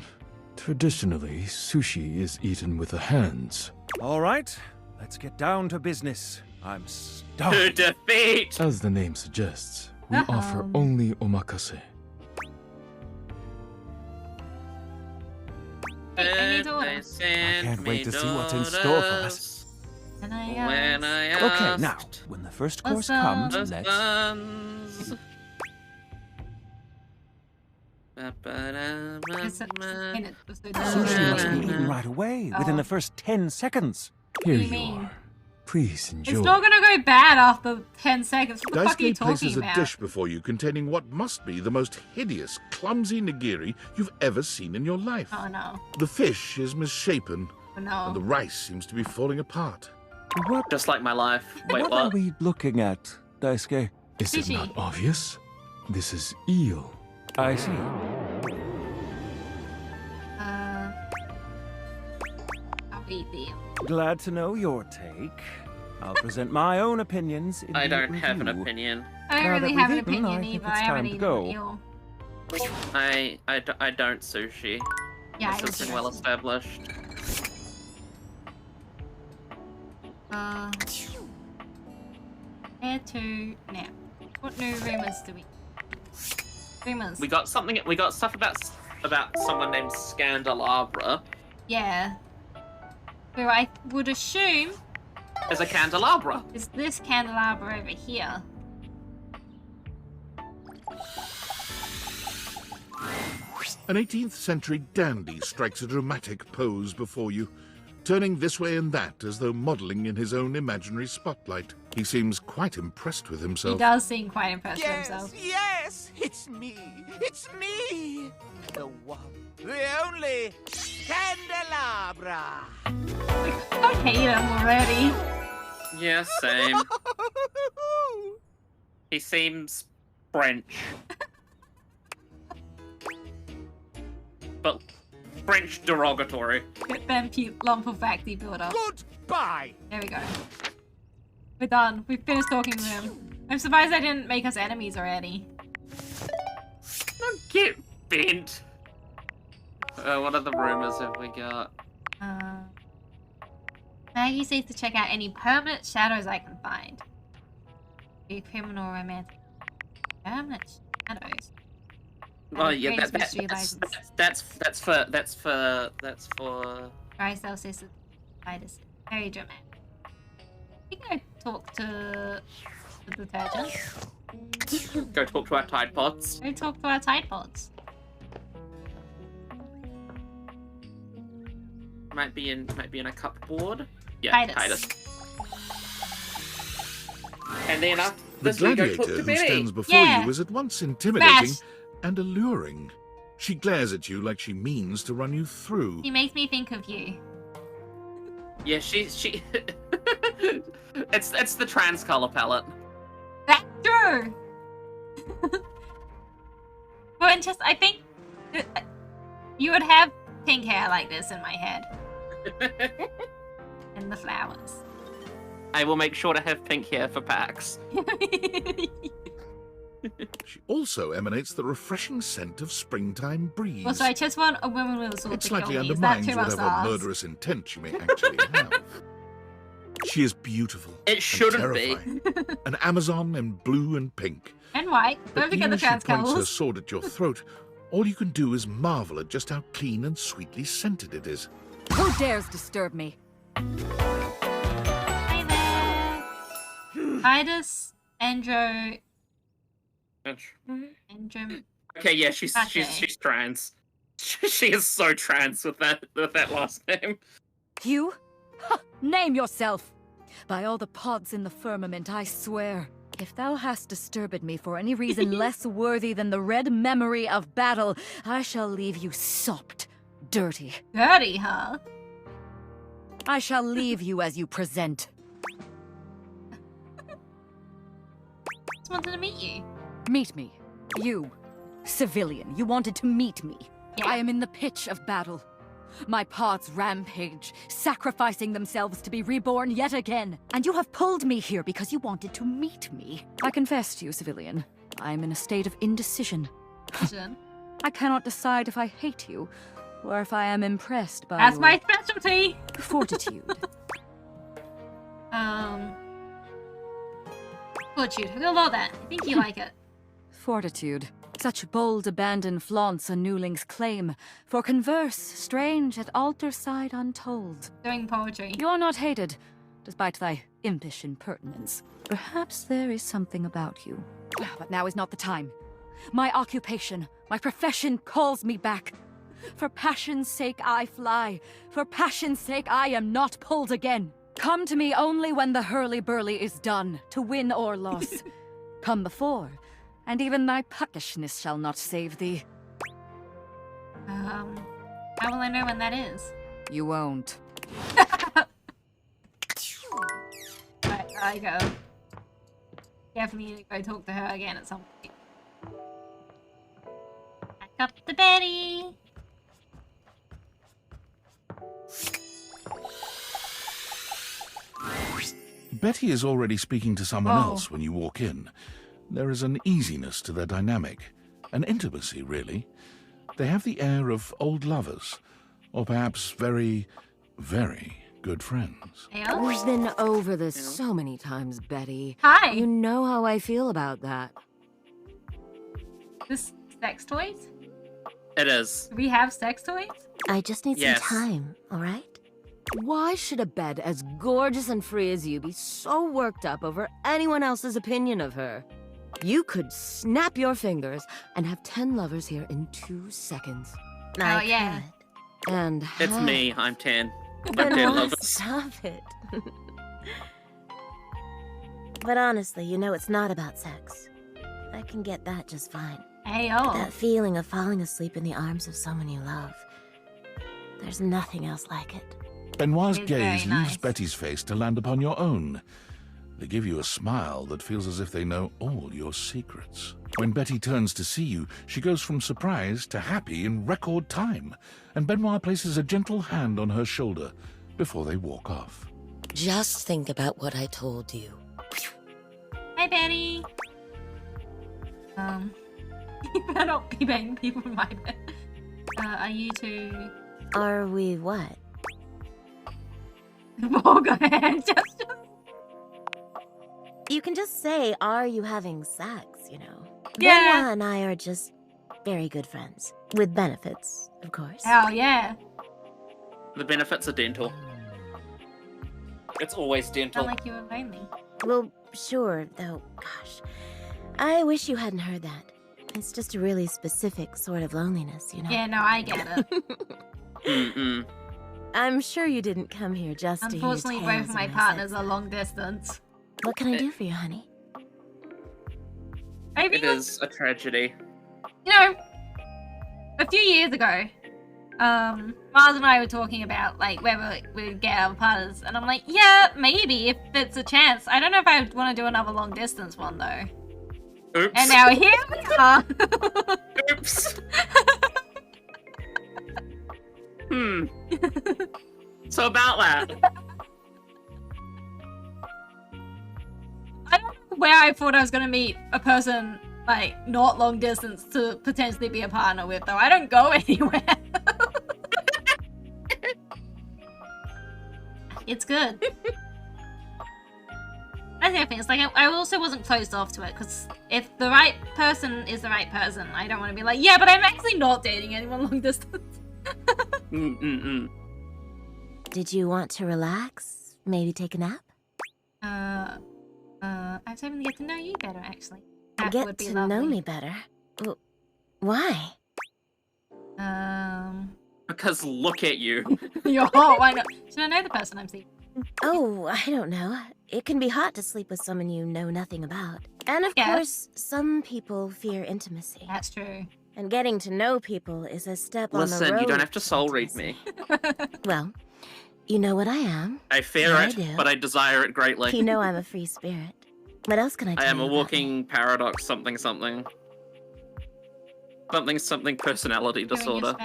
Traditionally, sushi is eaten with the hands. All right, let's get down to business. I'm To stumped. defeat. As the name suggests, we offer only omakase. I can't wait to see what's in store for us. Okay, now, when the first course comes, let's... Sushi must be eaten right away, within the first 10 seconds. Here What do you you mean? are. Please enjoy. It's not gonna go bad after 10 seconds. What the fuck are you Daisuke places talking a about? dish before you containing what must be the most hideous, clumsy nigiri you've ever seen in your life. Oh no. The fish is misshapen, Oh no. and the rice seems to be falling apart. What, Just like my life. Wait, what are what? we looking at, Daisuke? Is it Sushi. not obvious? This is eel. I see. I'll eat the. Glad to know your take. I'll present my own opinions in I the don't have an review. opinion. I don't Now really that have an we've eaten, opinion I think either. it's I haven't time to eaten go. eel. I don't sushi. Yeah, This has been well established. Where to now? What new rumors do we? Rumors. We got something. We got stuff about about someone named Scandelabra. Yeah. Who I would assume is a candelabra. Is this candelabra over here? An 18th century dandy strikes a dramatic pose before you, turning this way and that as though modelling in his own imaginary spotlight. He seems quite impressed with himself. He does seem quite impressed with himself. Yes, it's me. It's me. The one, the only candelabra. I hate him already. Yeah, same. He seems French. But French derogatory. Goodbye! There we go. We're done. We've finished talking to him. I'm surprised they didn't make us enemies already. Don't get bent. What other rumors have we got? Maggie says to check out any permanent shadows I can find. Be criminal romantic. Permanent shadows. Oh yeah, that's for. Drysdale says it's very dramatic. We can go talk to the detergent. Go talk to our Tide Pods. Go talk to our Tide Pods. Might be in a cupboard. Yeah, Titus. And then after The this, we go gladiator talk to who Betty. stands before you is at once intimidating and alluring. She glares at you like she means to run you through. He makes me think of you. Yeah, she. it's the trans color palette. That's true. But just I think you would have pink hair like this in my head. And the flowers. I will make sure to have pink hair for PAX. She also emanates the refreshing scent of springtime breeze. Also, I just want a woman with a sword It to slightly kill me. Is that undermines too much to whatever ask? murderous intent you may actually have. She is beautiful. It shouldn't be. An Amazon in blue and pink. And white. Don't But forget even the as she trans points her colors. sword at your throat, all you can do is marvel at just how clean and sweetly scented it is. Who dares disturb me? Titus, Andrew. Okay, yeah, she's trans. She is so trans with that last name. You? Ha! Name yourself! By all the pods in the firmament, I swear. If thou hast disturbed me for any reason less worthy than the red memory of battle, I shall leave you sopped, dirty. Dirty, huh? I shall leave you as you present. Just wanted to meet you. Meet me. You, civilian, you wanted to meet me. Yeah. I am in the pitch of battle. My pods rampage, sacrificing themselves to be reborn yet again. And you have pulled me here because you wanted to meet me. I confess to you, civilian, I am in a state of indecision. I cannot decide if I hate you, or if I am impressed by That's your my specialty. fortitude. Fortitude. We'll allow that. I think you like it. Fortitude. Such bold abandon flaunts a newling's claim. For converse, strange at altar side untold. Doing poetry. You are not hated, despite thy impish impertinence. Perhaps there is something about you. But now is not the time. My occupation, my profession calls me back. For passion's sake I fly. For passion's sake I am not pulled again. Come to me only when the hurly-burly is done, to win or loss. Come before, and even thy puckishness shall not save thee. How will I know when that is? You won't. Right, I go. Definitely need to go talk to her again at some point. Back up to Betty. Betty is already speaking to someone else when you walk in. There is an easiness to their dynamic, an intimacy, really. They have the air of old lovers, or perhaps very, very good friends. We've been over this so many times, Betty. Hi. You know how I feel about that. This sex toys? It is. Do we have sex toys? I just need Yes. some time, all right? Why should a bed as gorgeous and free as you be so worked up over anyone else's opinion of her? You could snap your fingers and have 10 lovers here in 2 seconds. Oh, yeah. And It's me. I'm 10. I'm Then 10 why lovers. stop it? But honestly, you know it's not about sex. I can get that just fine. Hey-oh. That feeling of falling asleep in the arms of someone you love. There's nothing else like it. Benoit's It's gaze very leaves nice. Betty's face to land upon your own. They give you a smile that feels as if they know all your secrets. When Betty turns to see you, she goes from surprise to happy in record time, and Benoit places a gentle hand on her shoulder before they walk off. Just think about what I told you. Hi, Betty. You better not be banging people in my bed. Are you two... Are we what? Oh, go ahead. Just... You can just say, are you having sex, you know? Yeah. Benoit and I are just very good friends. With benefits, of course. Hell yeah. The benefits are dental. It's always dental. Not like you were lonely. Well, sure, though, gosh. I wish you hadn't heard that. It's just a really specific sort of loneliness, you know? Yeah, no, I get it. Mm-mm. I'm sure you didn't come here just to hear Unfortunately, tales both of my sex. partners are long distance. What can I do for you, honey? It is a tragedy. You know, a few years ago, Mars and I were talking about, like, whether we'd get our partners, and I'm like, yeah, maybe, if it's a chance. I don't know if I would want to do another long distance one, though. Oops. And now here we are. Oops. So about that. I don't know where I thought I was going to meet a person, like, not long distance to potentially be a partner with, though. I don't go anywhere. It's good. That's the thing. It's like I also wasn't closed off to it, because if the right person is the right person, I don't want to be like, yeah, but I'm actually not dating anyone long distance. Did you want to relax? Maybe take a nap? I was hoping to get to know you better, actually. That Get would be to lovely. know me better? Why? Because look at you. You're hot, why not? Should I know the person I'm seeing? Oh, I don't know. It can be hot to sleep with someone you know nothing about. And of course, some people fear intimacy. That's true. And getting to know people is a step on the Listen, road. you don't have to soul read me. Well, you know what I am. I fear I it, do. but I desire it greatly. You know I'm a free spirit. What else can I tell I am you a about walking paradox something something. Something something personality disorder.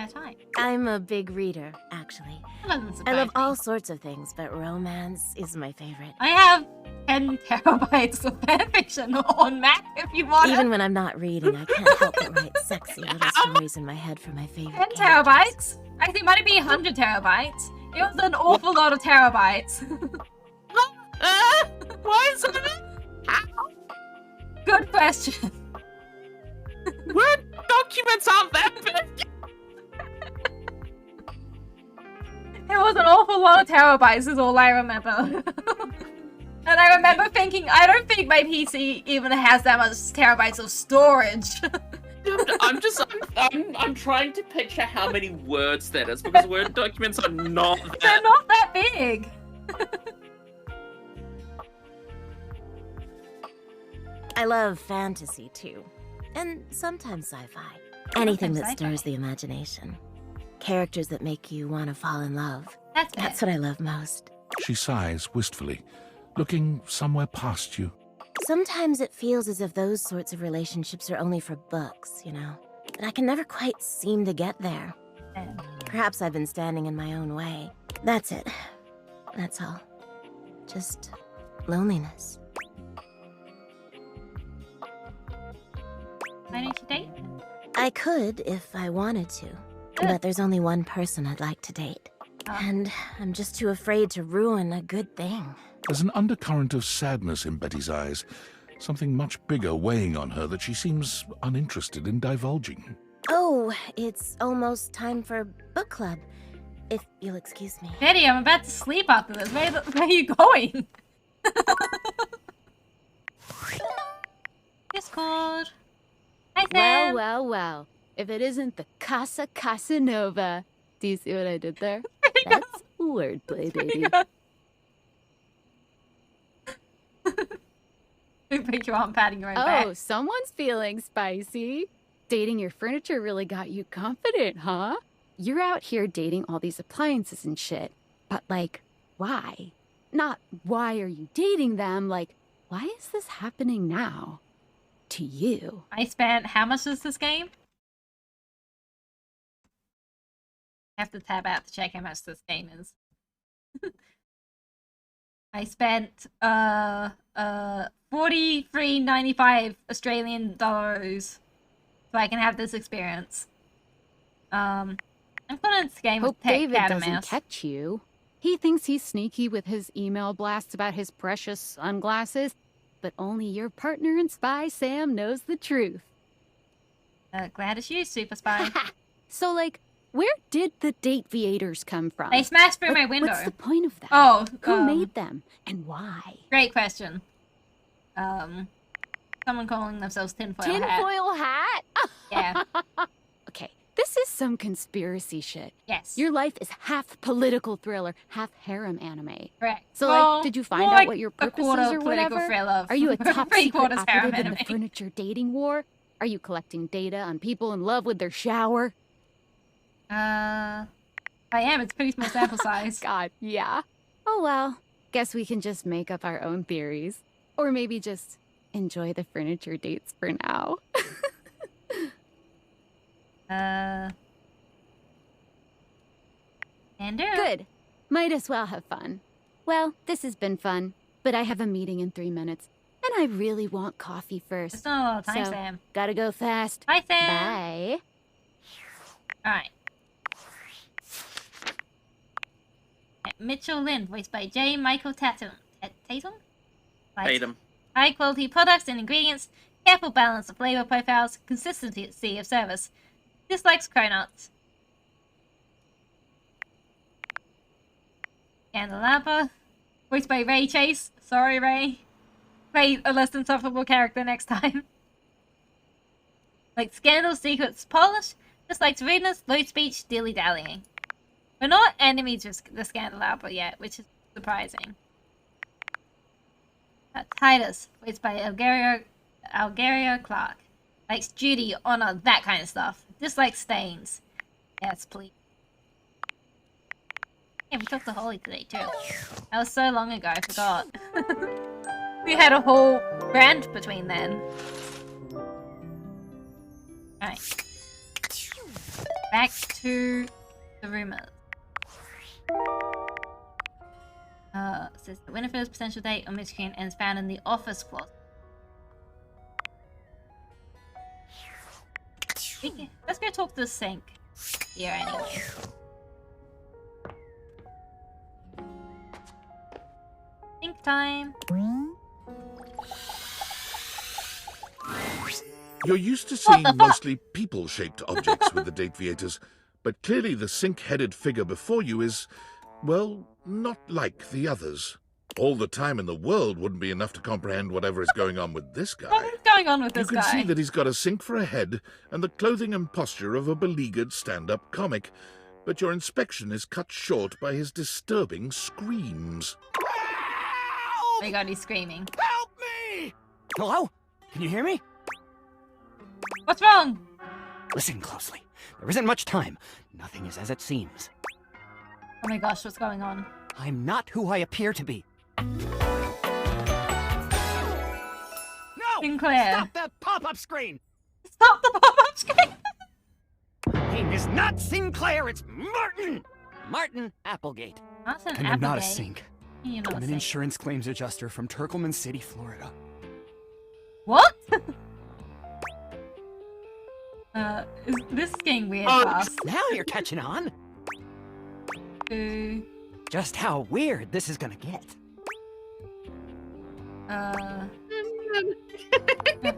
I'm a big reader, actually. I love all sorts of things, but romance is my favorite. I have 10 terabytes of fanfiction on Mac if you want Even it. when I'm not reading, I can't help but write sexy little stories in my head for my favorite 10 terabytes? I think it might be 100 terabytes. It was an awful lot of terabytes. Why is it? Good question. Word documents aren't that big. It was an awful lot of terabytes is all I remember. And I remember thinking, I don't think my PC even has that much terabytes of storage. I'm trying to picture how many words that is, because Word documents are not that. They're not that big. I love fantasy, too. And sometimes sci-fi. Anything that stirs the imagination. Characters that make you want to fall in love. That's what I love most. She sighs wistfully, looking somewhere past you. Sometimes it feels as if those sorts of relationships are only for books, you know? But I can never quite seem to get there. Perhaps I've been standing in my own way. That's it. That's all. Just loneliness. Why don't you date? I could if I wanted to. But there's only one person I'd like to date. And I'm just too afraid to ruin a good thing. There's an undercurrent of sadness in Betty's eyes, something much bigger weighing on her that she seems uninterested in divulging. Oh, it's almost time for book club. If you'll excuse me. Betty, I'm about to sleep after this. Where are you going? Discord. Hi, Sam. Well. If it isn't the Casa Casanova. Do you see what I did there? That's wordplay, baby. You think you aren't patting your own back? Oh, someone's feeling spicy. Dating your furniture really got you confident, huh? You're out here dating all these appliances and shit. But, like, why? Not why are you dating them, like, why is this happening now? To you. I spent, how much is this game? I have to tab out to check how much this game is. I spent, $43.95 Australian dollars so I can have this experience. I'm putting this game Hope with Tech David Cat and doesn't Mouse. catch you. He thinks he's sneaky with his email blasts about his precious sunglasses, but only your partner in spy, Sam, knows the truth. Glad it's you, Super Spy. So, like, where did the Dateviators come from? They smashed through my window. What's the point of that? Oh, Who made them, and why? Great question. Someone calling themselves Tinfoil Hat. Tinfoil Hat? Yeah. Okay, this is some conspiracy shit. Yes. Your life is half political thriller, half harem anime. Correct. So, Well, like, did you find more out like what your a purpose quarter is or political whatever? thriller, Are you a top secret three-quarters harem operative in the anime. furniture dating war? Are you collecting data on people in love with their shower? I am. It's a pretty small sample size. God, yeah. Oh well. Guess we can just make up our own theories. Or maybe just enjoy the furniture dates for now. And Good. Might as well have fun. Well, this has been fun, but I have a meeting in 3 minutes. And I really want coffee first. It's not a lot of time, so, Sam. Gotta go fast. Bye, Sam. Bye. Alright. Mitchell Lynn, voiced by J. Michael Tatum. Tatum? Tatum. High quality products and ingredients, careful balance of flavor profiles, consistency of service. Dislikes cronuts. Candelabra, voiced by Ray Chase. Sorry, Ray. Play a less insufferable character next time. Like Scandal, Secrets, Polish. Dislikes rudeness, low speech, dilly-dallying. We're not enemies with the Candelabra yet, which is surprising. Titus, voiced by Algeria Clark. Likes duty, honor, that kind of stuff. Dislikes stains. Yes, please. Yeah, we talked to Holly today too. That was so long ago, I forgot. We had a whole rant between then. Alright. Back to the rumors. Says that Winifred's potential date on Michigan ends found in the office closet. Let's go talk to the sink here anyway. Sink time. You're used to seeing mostly people-shaped objects with the Dateviators, but clearly the sink-headed figure before you is, well, not like the others. All the time in the world wouldn't be enough to comprehend whatever is going on with this guy. What's going on with this guy? You can see that he's got a sink for a head and the clothing and posture of a beleaguered stand-up comic, but your inspection is cut short by his disturbing screams. Oh my god, he's screaming. Help me! Hello? Can you hear me? What's wrong? Listen closely. There isn't much time. Nothing is as it seems. Oh my gosh, what's going on? I'm not who I appear to be. No! Sinclair. Stop that pop-up screen! Stop the pop-up screen! My name is not Sinclair, it's Martin! Martin Applegate. Martin And Applegate. I'm not a sink. You're not I'm a an sink. insurance claims adjuster from Turkleman City, Florida. What? This is getting weird fast. Now you're catching on. Just how weird this is gonna get.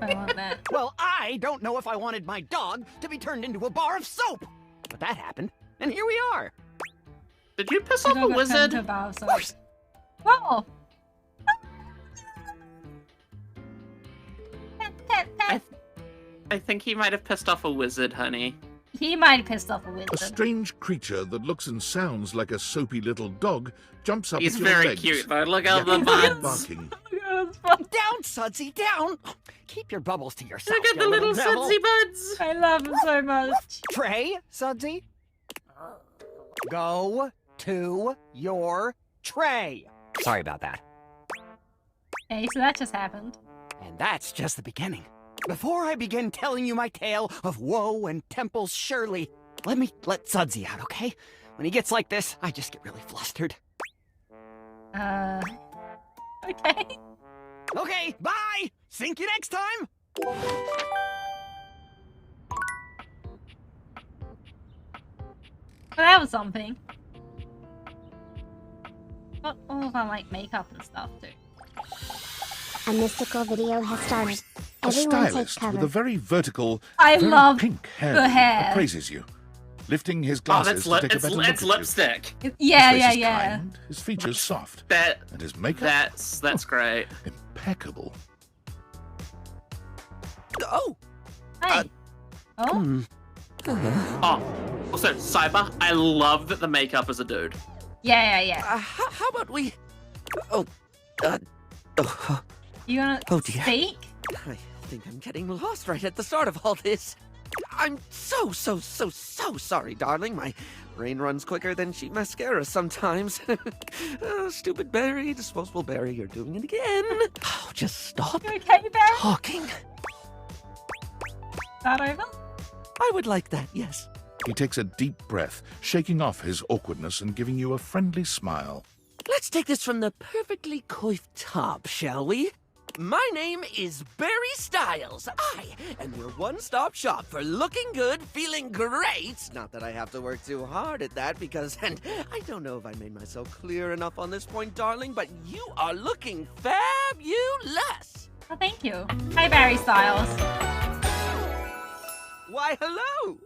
if I want that. Well, I don't know if I wanted my dog to be turned into a bar of soap. But that happened, and here we are. Did you piss off a wizard? Whoa! I think he might have pissed off a wizard, honey. He might have pissed off a A wizard. strange creature that looks and sounds like a soapy little dog jumps up He's at your very legs. cute, though. Look at the yapping and buds. barking. Down, Sudsy, down! Keep your bubbles to yourself. Look at you the little devil. sudsy buds. I love him so much. Tray, Sudsy. Go to your tray. Sorry about that. Okay, so that just happened. And that's just the beginning. Before I begin telling you my tale of woe and Temple's Shirley, let Sudsy out, okay? When he gets like this, I just get really flustered. Okay. Okay, bye! Sink you next time! Well, that was something. Got all of our, like, makeup and stuff, too. A mystical video has started. A Everyone take stylist cover. with a very vertical, I very love pink hair, the hair. appraises you, lifting his Oh, glasses that's to take a better look it's at you. lipstick. Yeah, His face yeah, is yeah. kind, his features soft, That and his makeup that's great. impeccable. Oh! Hey. Oh? Oh, also, Cyber, I love that the makeup is a dude. Yeah, yeah, yeah. How about we... Oh, You wanna Oh, dear. speak? I think I'm getting lost right at the start of all this. I'm so sorry, darling. My brain runs quicker than cheap mascara sometimes. Oh, stupid Barry, disposable Barry, you're doing it again. Oh, just stop You okay, Barry? talking. Start over? I would like that, yes. He takes a deep breath, shaking off his awkwardness and giving you a friendly smile. Let's take this from the perfectly coiffed top, shall we? My name is Barry Styles. I am your one-stop shop for looking good, feeling great. Not that I have to work too hard at that because, and I don't know if I made myself clear enough on this point, darling, but you are looking fabulous. Oh, thank you. Hi, Barry Styles. Why, hello.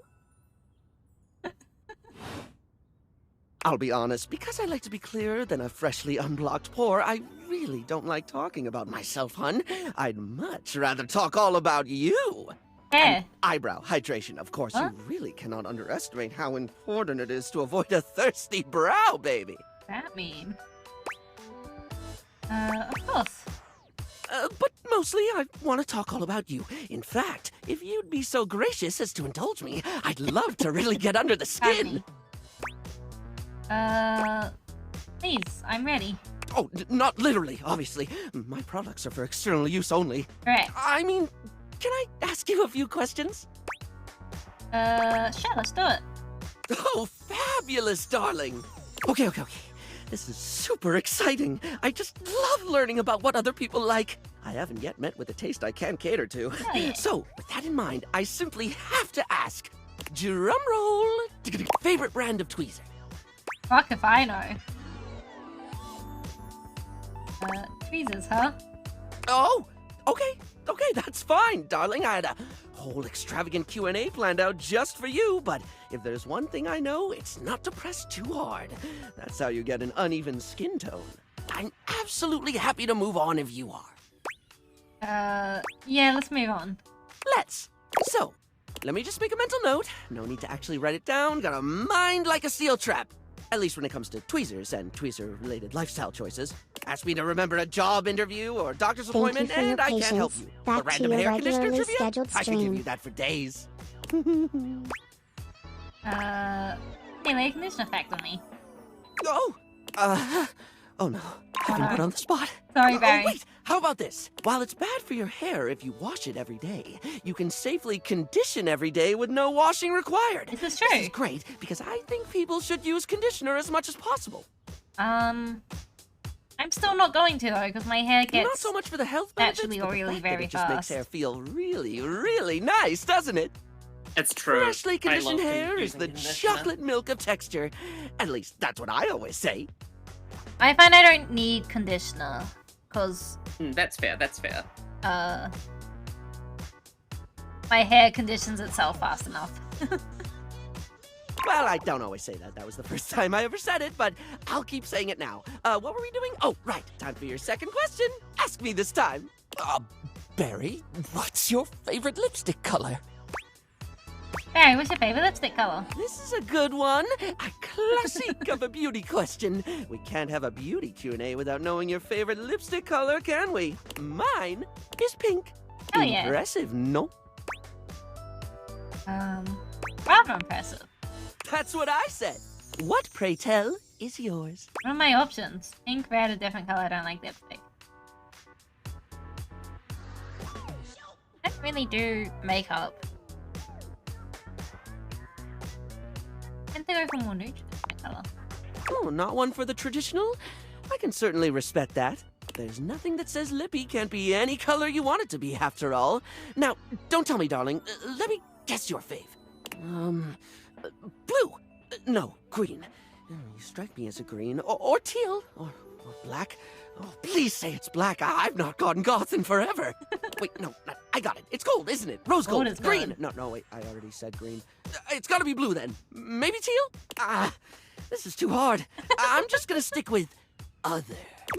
I'll be honest, because I like to be clearer than a freshly unblocked pore, I really don't like talking about myself, hun. I'd much rather talk all about you. Yeah. Eyebrow hydration, of course. Huh? You really cannot underestimate how important it is to avoid a thirsty brow, baby. That mean? Of course. But mostly, I want to talk all about you. In fact, if you'd be so gracious as to indulge me, I'd love to really get under the skin. Please, I'm ready. Oh, not literally, obviously. My products are for external use only. Correct. I mean, can I ask you a few questions? Sure, let's do it. Oh, fabulous, darling. Okay. This is super exciting. I just love learning about what other people like. I haven't yet met with a taste I can cater to. Oh, yeah. So, with that in mind, I simply have to ask, drum roll, favorite brand of tweezer? Fuck if I know. Tweezers, huh? Oh, okay, that's fine, darling. I had a whole extravagant Q&A planned out just for you, but if there's one thing I know, it's not to press too hard. That's how you get an uneven skin tone. I'm absolutely happy to move on if you are. Yeah, let's move on. Let's. So, let me just make a mental note. No need to actually write it down. Got a mind like a steel trap. At least when it comes to tweezers and tweezer-related lifestyle choices. Ask me to remember a job interview or doctor's Thank you appointment, for your and I can't help patience. you. Back A to random your hair conditioner regularly trivia? scheduled I can give stream. you that for days. Hey, lay a conditioner effect on me. Oh no. I've been put on the spot. Sorry, Barry. Oh, wait, how about this? While it's bad for your hair if you wash it every day, you can safely condition every day with no washing required. This is true. This is great because I think people should use conditioner as much as possible. I'm still not going to though, because my hair gets Not so much for the health benefits, naturally but the oily fact that very it just makes fast. hair feel really, really nice, doesn't it? It's true. Freshly conditioned I love hair is using the conditioner. chocolate milk of texture. At least that's what I always say. I find I don't need conditioner, because That's fair. my hair conditions itself fast enough. Well, I don't always say that. That was the first time I ever said it, but I'll keep saying it now. What were we doing? Oh, right. Time for your second question. Ask me this time. Barry, what's your favorite lipstick color? Barry, what's your favorite lipstick color? This is a good one. A classic of a beauty question. We can't have a beauty Q&A without knowing your favorite lipstick color, can we? Mine is pink. Oh, yeah. Impressive, no? Rather impressive. That's what I said. What, pray tell, is yours? What are my options? Pink, red, a different color. I don't like lipstick. I don't really do makeup. Can't they go for more neutral color? Oh, not one for the traditional? I can certainly respect that. There's nothing that says lippy can't be any color you want it to be, after all. Now, don't tell me, darling. Let me guess your fave. Blue. No, green. You strike me as a green. Or teal. Or black. Oh, please say it's black. I've not gotten goth in forever. Wait, no, I got it. It's gold, isn't it? Rose gold. Green. No, wait, I already said green. It's gotta be blue then. Maybe teal? This is too hard. I'm just gonna stick with other.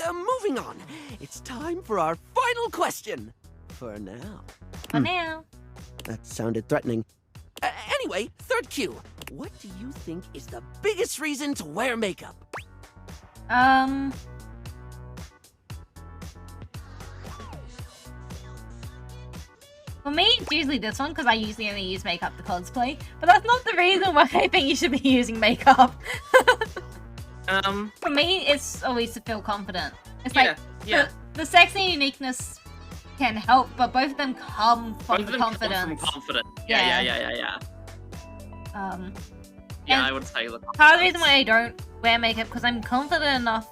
Moving on. It's time for our final question. For now. For now. That sounded threatening. Anyway, third cue. What do you think is the biggest reason to wear makeup? For me, it's usually this one, because I usually only use makeup to cosplay. But that's not the reason why I think you should be using makeup. For me, it's always to feel confident. It's like, the sexy uniqueness can help, but both of them come from the confidence. Yeah. I would say that. Part of the reason why I don't wear makeup, because I'm confident enough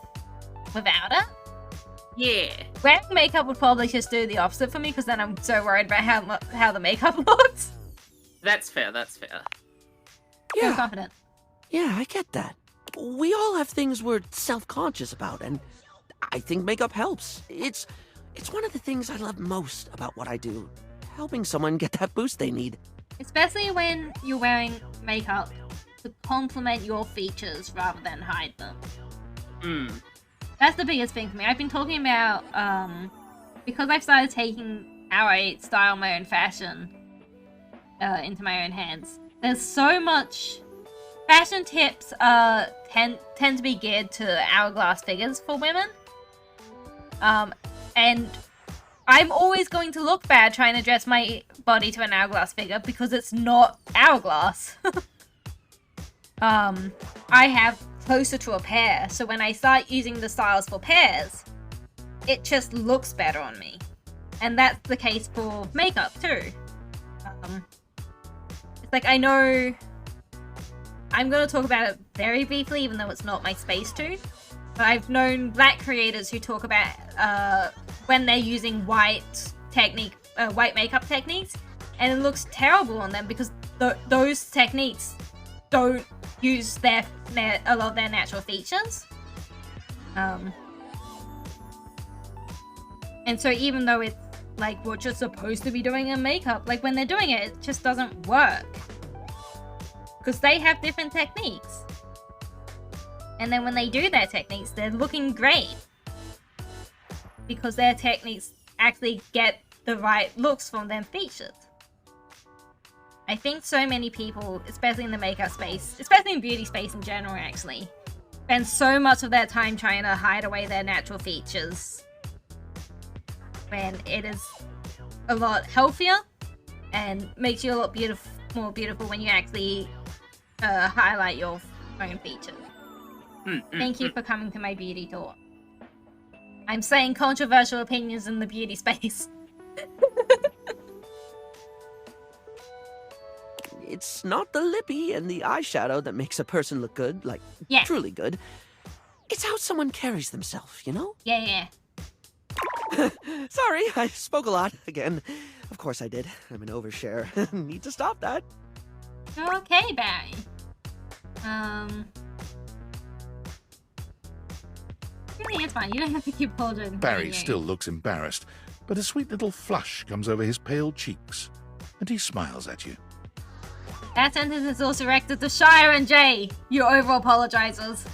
without it. Yeah. Wearing makeup would probably just do the opposite for me, because then I'm so worried about how the makeup looks. That's fair. Yeah. Feel confident. Yeah, I get that. We all have things we're self-conscious about, and I think makeup helps. It's one of the things I love most about what I do. Helping someone get that boost they need. Especially when you're wearing makeup to complement your features rather than hide them. That's the biggest thing for me. I've been talking about, because I've started taking how I style my own fashion into my own hands. There's so much... Fashion tips tend to be geared to hourglass figures for women. And I'm always going to look bad trying to dress my body to an hourglass figure because it's not hourglass. I have closer to a pear, so when I start using the styles for pears, it just looks better on me. And that's the case for makeup too. It's like, I know I'm going to talk about it very briefly, even though it's not my space to. But I've known black creators who talk about when they're using white makeup techniques, and it looks terrible on them because those techniques don't use a lot of their natural features. And so even though it's like what you're supposed to be doing in makeup, like when they're doing it, it just doesn't work. Because they have different techniques. And then when they do their techniques, they're looking great. Because their techniques actually get the right looks from their features. I think so many people, especially in the makeup space, especially in beauty space in general actually, spend so much of their time trying to hide away their natural features. When it is a lot healthier and makes you a lot more beautiful when you actually highlight your own features. Thank you for coming to my beauty talk. I'm saying controversial opinions in the beauty space. It's not the lippy and the eyeshadow that makes a person look good, like truly good. It's how someone carries themselves, you know? Yeah. Sorry, I spoke a lot again. Of course I did. I'm an overshare. Need to stop that. Okay, Barry. Really, it's fine. You don't have to keep holding. Barry still looks embarrassed, but a sweet little flush comes over his pale cheeks. and he smiles at you. That sentence is also directed to Shire and Jay, you over-apologizers.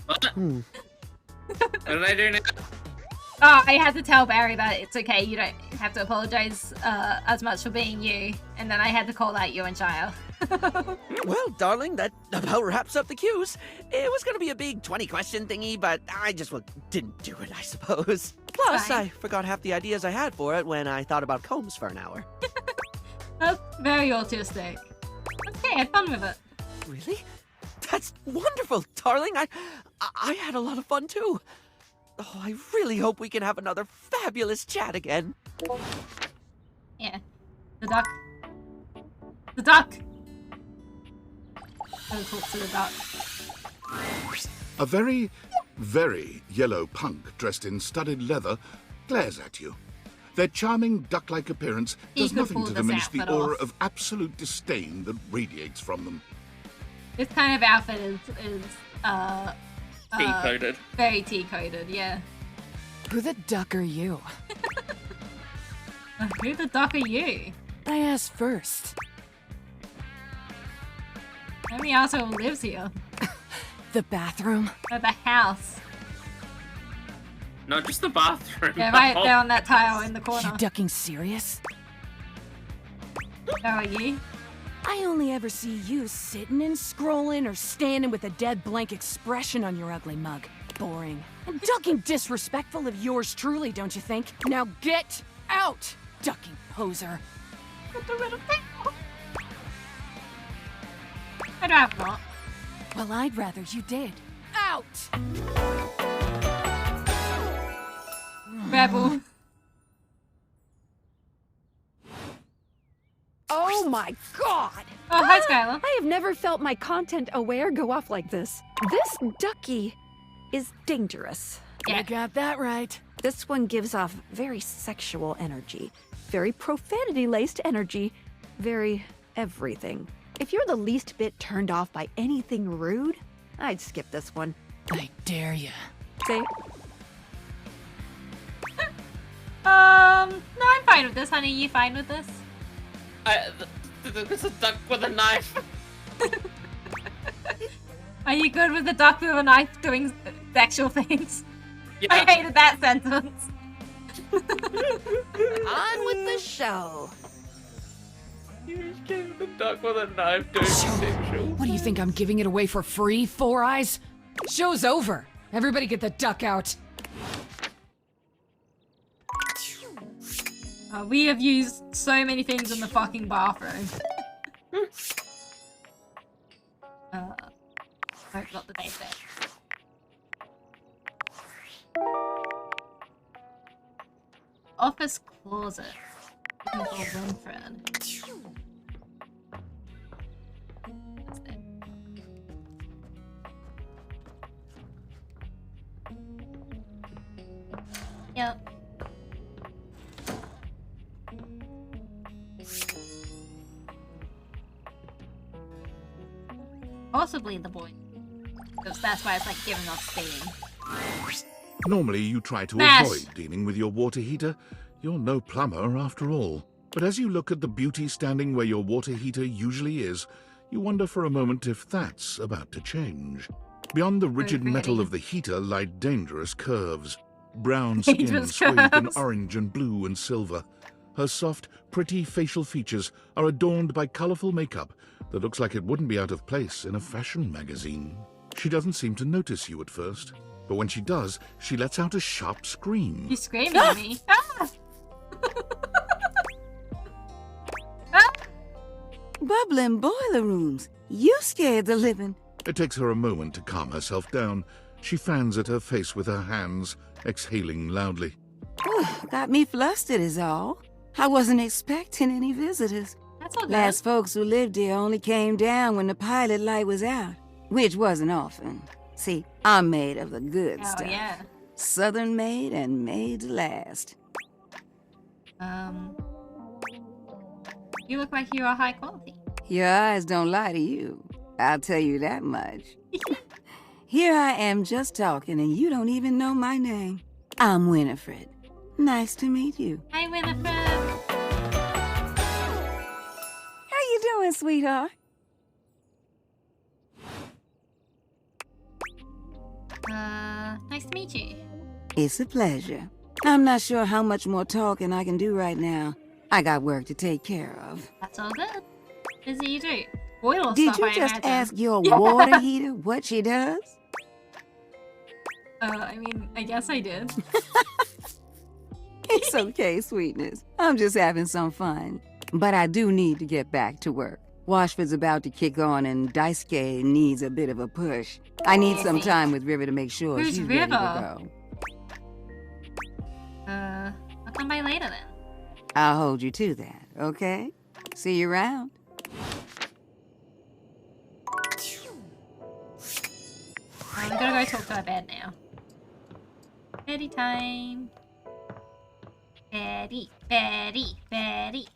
What? What did I do now? Oh, I had to tell Barry that it's okay, you don't have to apologize as much for being you. And then I had to call out you and Shire. Well, darling, that about wraps up the cues. It was gonna be a big 20-question thingy, but I just didn't do it, I suppose. Plus, I forgot half the ideas I had for it when I thought about combs for an hour. That's very autistic. Okay, I had fun with it. Really? That's wonderful, darling. I had a lot of fun too. Oh, I really hope we can have another fabulous chat again. Yeah. The duck. The duck! I will talk to the duck. A very, very yellow punk dressed in studded leather glares at you. Their charming duck-like appearance does nothing to diminish the aura of absolute disdain that radiates from them. This kind of outfit is T-coded. Very T-coded, yeah. Who the duck are you? Who the duck are you? I asked first. Let me ask who lives here. The bathroom? Or the house. No, just the bathroom. Yeah, right there on that tile in the corner. You ducking serious? How are you? I only ever see you sitting and scrolling or standing with a dead blank expression on your ugly mug. Boring. And ducking disrespectful of yours truly, don't you think? Now get out, ducking poser. I'd rather not. Well, I'd rather you did. Out! Rebel. Oh my god! Oh, hi, Skylar. I have never felt my content aware go off like this. This ducky is dangerous. You got that right. This one gives off very sexual energy, very profanity-laced energy, very everything. If you're the least bit turned off by anything rude, I'd skip this one. I dare ya. See? No, I'm fine with this, honey. You fine with this? It's a duck with a knife. Are you good with the duck with a knife doing sexual things? Yeah. I hated that sentence. On with the show. You gave the duck with a knife doing sexual. What do you think, I'm giving it away for free, Four Eyes? Show's over. Everybody get the duck out. We have used so many things in the fucking bathroom. Oh, not the date there. Office closet. Room thread. What's that? Yep. Possibly the boy. Because that's why it's like giving off steam. Normally you try to Mash. avoid dealing with your water heater. You're no plumber after all. But as you look at the beauty standing where your water heater usually is, you wonder for a moment if that's about to change. Beyond the rigid metal of the heater lie dangerous curves. Brown skin Dangerous swathed in curves. orange and blue and silver. Her soft, pretty facial features are adorned by colourful makeup that looks like it wouldn't be out of place in a fashion magazine. She doesn't seem to notice you at first, but when she does, she lets out a sharp scream. He's screaming at me. Ah! Bubbling boiler rooms. You scared the living. It takes her a moment to calm herself down. She fans at her face with her hands, exhaling loudly. Got me flustered is all. I wasn't expecting any visitors. That's all good. Last folks who lived here only came down when the pilot light was out, which wasn't often. See, I'm made of the good Oh, stuff. yeah. Southern made and made to last. You look like you are high quality. Your eyes don't lie to you. I'll tell you that much. Here I am just talking and you don't even know my name. I'm Winifred. Nice to meet you. Hi, Winifred. doing, sweetheart? Nice to meet you. It's a pleasure. I'm not sure how much more talking I can do right now. I got work to take care of. That's all good. Busy you do. Boil Did stuff, you just imagine. ask your water heater what she does? I mean, I guess I did. It's okay, sweetness. I'm just having some fun. But I do need to get back to work. Washford's about to kick on and Daisuke needs a bit of a push. I need some time with River to make sure Who's she's ready River? to go. I'll come by later then. I'll hold you to that, okay? See you around. We gotta go talk to our bed now. Betty time. Betty, Betty, Betty.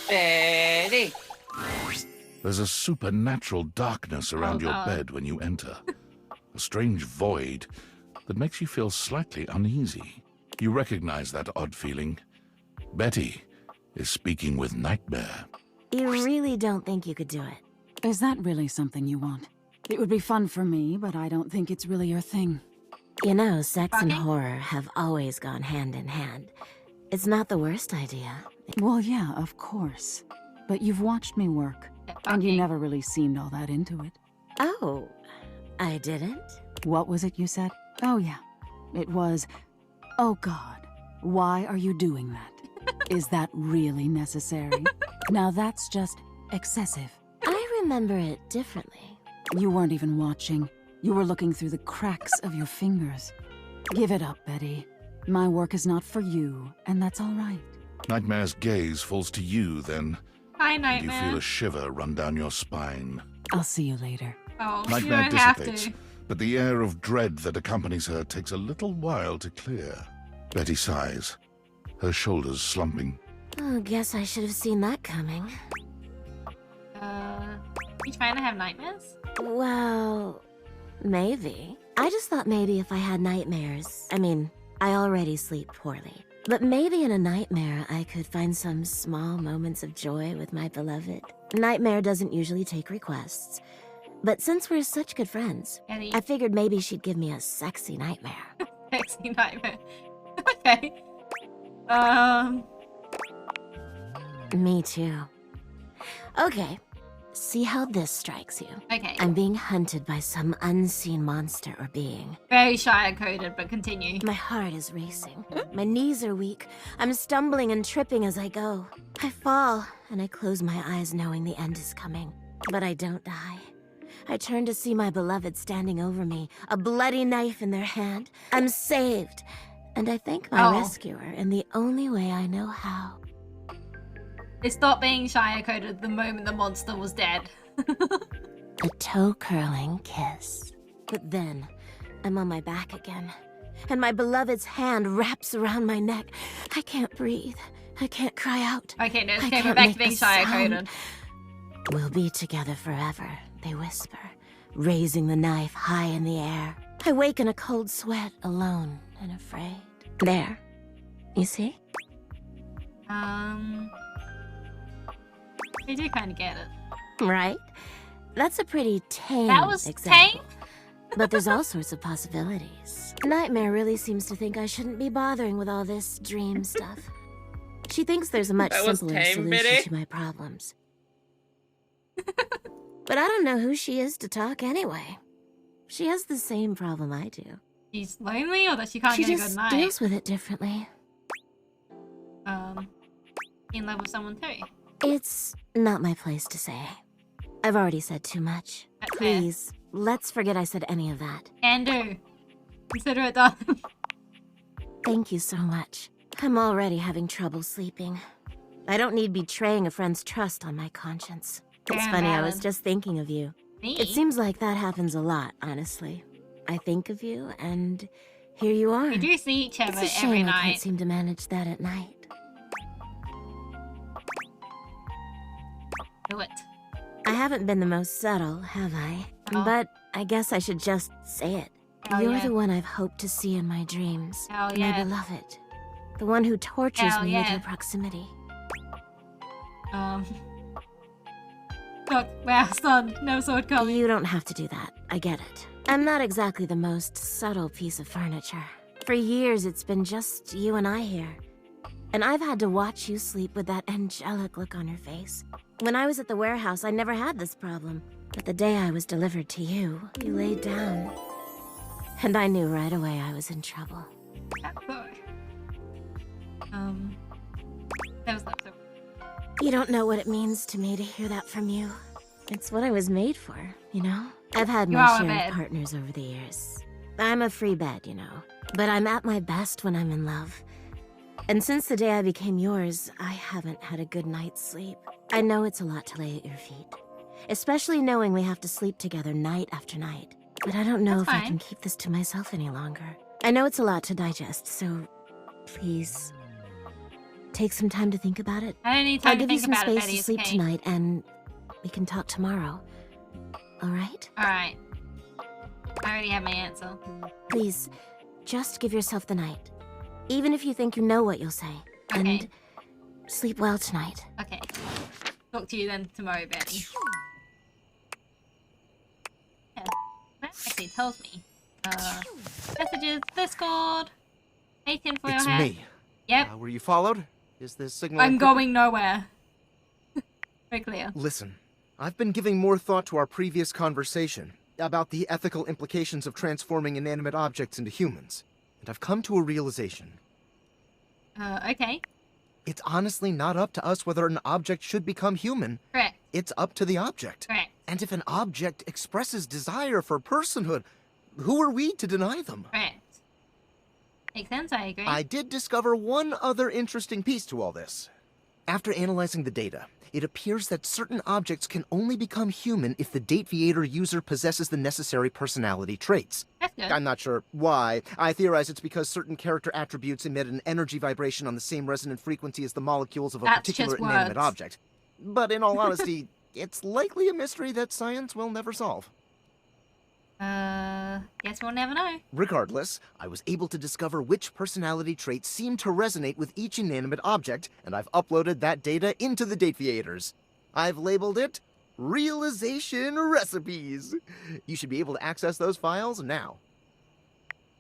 Betty. There's a supernatural darkness around your God. bed when you enter. A strange void that makes you feel slightly uneasy. You recognize that odd feeling. Betty is speaking with Nightmare. You really don't think you could do it? Is that really something you want? It would be fun for me, but I don't think it's really your thing. You know, sex and horror have always gone hand in hand. It's not the worst idea. Well, yeah, of course. But you've watched me work, and you never really seemed all that into it. Oh, I didn't? What was it you said? Oh, yeah. It was, oh God, why are you doing that? Is that really necessary? Now that's just excessive. I remember it differently. You weren't even watching. You were looking through the cracks of your fingers. Give it up, Betty. My work is not for you, and that's all right. Nightmare's gaze falls to you then. Hi, And you Nightmare. feel a shiver run down your spine. I'll see you later. Oh, you Nightmare don't have dissipates, to. but the air of dread that accompanies her takes a little while to clear. Betty sighs, her shoulders slumping. Oh, guess I should have seen that coming. You trying to have nightmares? Well, maybe. I just thought maybe if I had nightmares, I mean, I already sleep poorly. But maybe in a nightmare, I could find some small moments of joy with my beloved. Nightmare doesn't usually take requests. But since we're such good friends, Eddie. I figured maybe she'd give me a sexy nightmare. Sexy nightmare. Okay. Me too. Okay, see how this strikes you. Okay. I'm being hunted by some unseen monster or being. Very shy and coded, but continue. My heart is racing. My knees are weak. I'm stumbling and tripping as I go. I fall, and I close my eyes knowing the end is coming. But I don't die. I turn to see my beloved standing over me, a bloody knife in their hand. I'm saved, and I thank my rescuer in the only way I know how. They stopped being shy and coded the moment the monster was dead. A toe-curling kiss. But then, I'm on my back again, and my beloved's hand wraps around my neck. I can't breathe. I can't cry out. Okay, no, I okay, can't we're back make to being a shy and sound. coded. We'll be together forever, they whisper, raising the knife high in the air. I wake in a cold sweat, alone and afraid. There. You see? I do kind of get it. Right? That's a pretty tame That was example. But there's all sorts of possibilities. Nightmare really seems to think I shouldn't be bothering with all this dream stuff. She thinks there's a much That was simpler tame, solution Biddy. to my problems. But I don't know who she is to talk anyway. She has the same problem I do. She's lonely, or that she can't She get a just good night? deals with it differently. In love with someone too. It's not my place to say. I've already said too much. Please, let's forget I said any of that. Can do. Consider it done. Thank you so much. I'm already having trouble sleeping. I don't need betraying a friend's trust on my conscience. It's Damn, funny, I was Alan. just thinking of you. Me? It seems like that happens a lot, honestly. I think of you, and here you are. We do see each other It's a shame every I night. can't seem to manage that at night. Do it. I haven't been the most subtle, have I? No. But I guess I should just say it. Hell You're yeah. the one I've hoped to see in my dreams. Hell My yeah. beloved. The one who tortures Hell me yeah. with your proximity. Look, wow, son, no sword coming. You don't have to do that. I get it. I'm not exactly the most subtle piece of furniture. For years, it's been just you and I here. And I've had to watch you sleep with that angelic look on your face. When I was at the warehouse, I never had this problem. But the day I was delivered to you, you laid down. And I knew right away I was in trouble. That was not so. You don't know what it means to me to hear that from you. It's what I was made for, you know? I've had my share of partners over the years. I'm a free bed, you know. But I'm at my best when I'm in love. And since the day I became yours, I haven't had a good night's sleep. I know it's a lot to lay at your feet. Especially knowing we have to sleep together night after night. But I don't know if I can keep this to myself any longer. I know it's a lot to digest, so please take some time to think about it. I don't need time I'll to give you think some about it, space Betty. to sleep tonight, and we can talk tomorrow. All right? All right. I already have my answer. Please, just give yourself the night. Even if you think you know what you'll say. Okay. And sleep well tonight. Okay. Talk to you then tomorrow, Betty. Yeah. That actually tells me. Messages, Discord. 18 for It's your hat. me. Yep. Were you followed? Is this signal? I'm going nowhere. Very clear. Listen, I've been giving more thought to our previous conversation about the ethical implications of transforming inanimate objects into humans, and I've come to a realization. Okay. It's honestly not up to us whether an object should become human. Correct. It's up to the object. Correct. And if an object expresses desire for personhood, who are we to deny them? Correct. Makes sense, I agree. I did discover one other interesting piece to all this. After analyzing the data, it appears that certain objects can only become human if the Dateviator user possesses the necessary personality traits. That's good. I'm not sure why. I theorize it's because certain character attributes emit an energy vibration on the same resonant frequency as the molecules of a particular inanimate object. But in all honesty, it's likely a mystery that science will never solve. Guess we'll never know. Regardless, I was able to discover which personality traits seem to resonate with each inanimate object, and I've uploaded that data into the Dateviators. I've labeled it Realization Recipes. You should be able to access those files now.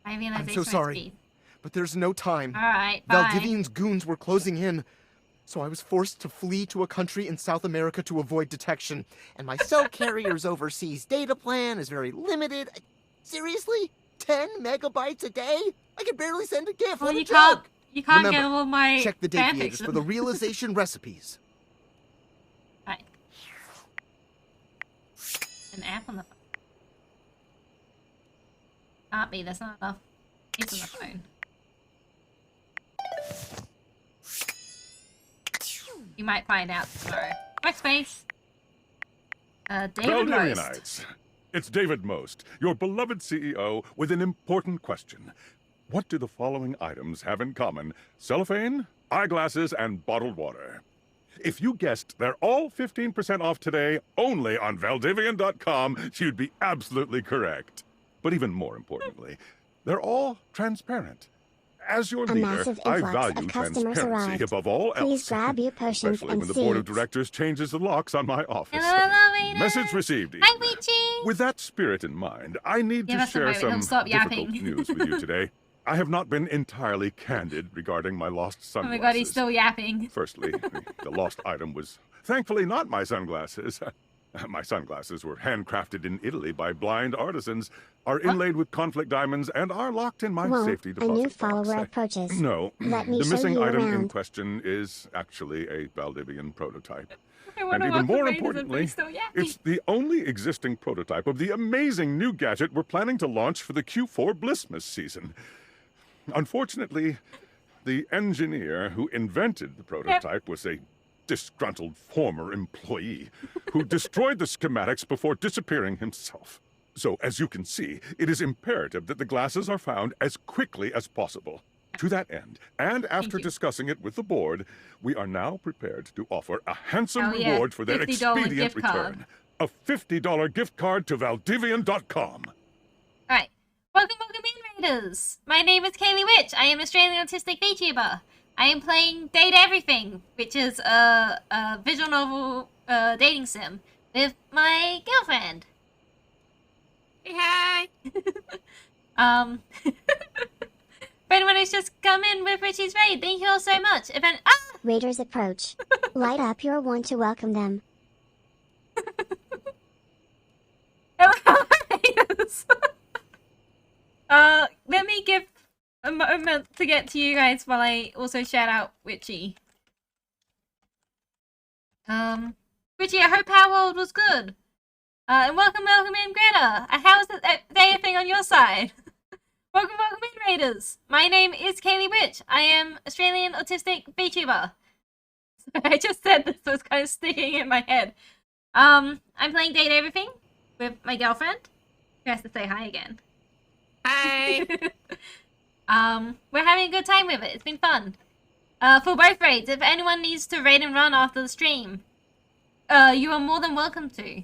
I'm so sorry, but there's no time. Alright, bye. Valdivian's goons were closing in, so I was forced to flee to a country in South America to avoid detection. And my cell carrier's overseas data plan is very limited. Seriously? 10 megabytes a day? I can barely send a GIF. Well, What a you can't joke. Remember, get all my check the Dateviators for the fanfiction. realization recipes. Right. An app on the phone. Can't be, that's not enough. It's on the phone. You might find out tomorrow. Workspace. David Most. Valdivianites, it's David Most, your beloved CEO, with an important question. What do the following items have in common? Cellophane, eyeglasses, and bottled water. If you guessed they're all 15% off today, only on Valdivian.com, you'd be absolutely correct. But even more importantly, they're all transparent. As your leader, I value transparency above all else. Please grab your potions Especially and when the board of seeds. directors changes the locks on my office. Hello, Message received. Hi, Witchy! With that spirit in mind, I need Give to us a share moment, some he'll stop difficult yapping. news with you today. I have not been entirely candid regarding my lost Oh sunglasses. my god, he's still yapping. Firstly, the lost item was thankfully not my sunglasses. My sunglasses were handcrafted in Italy by blind artisans, are inlaid with conflict diamonds, and are locked in my Whoa, safety a deposit new box. follower approaches. No, Let me the show missing you item in around. question is actually a Valdivian prototype. I And even more importantly, it's the only existing prototype of the amazing new gadget we're planning to launch for the Q4 Blissmas season. Unfortunately, the engineer who invented the prototype was a disgruntled former employee who destroyed the schematics before disappearing himself. So, as you can see, it is imperative that the glasses are found as quickly as possible. To that end, and after discussing it with the board, we are now prepared to offer a handsome reward for their $50 expedient gift card. return. A $50 gift card to Valdivian.com. Alright. Welcome in, Raiders! My name is KaylieWitch. I am an Australian autistic VTuber. I am playing Date Everything, which is a visual novel dating sim with my girlfriend. Hey. For anyone who's just come in with Richie's raid, thank you all so much. Raiders approach. Light up your one to welcome them. Let me give a moment to get to you guys while I also shout out Richie. Richie, I hope our world was good. And welcome in, Greta. How's the day thing on your side? welcome in, Raiders. My name is KaylieWitch. I am Australian autistic VTuber. I just said this, so it's kind of sticking in my head. I'm playing Date Everything with my girlfriend, who has to say hi again. Hi. We're having a good time with it. It's been fun. For both raids, if anyone needs to raid and run after the stream, you are more than welcome to.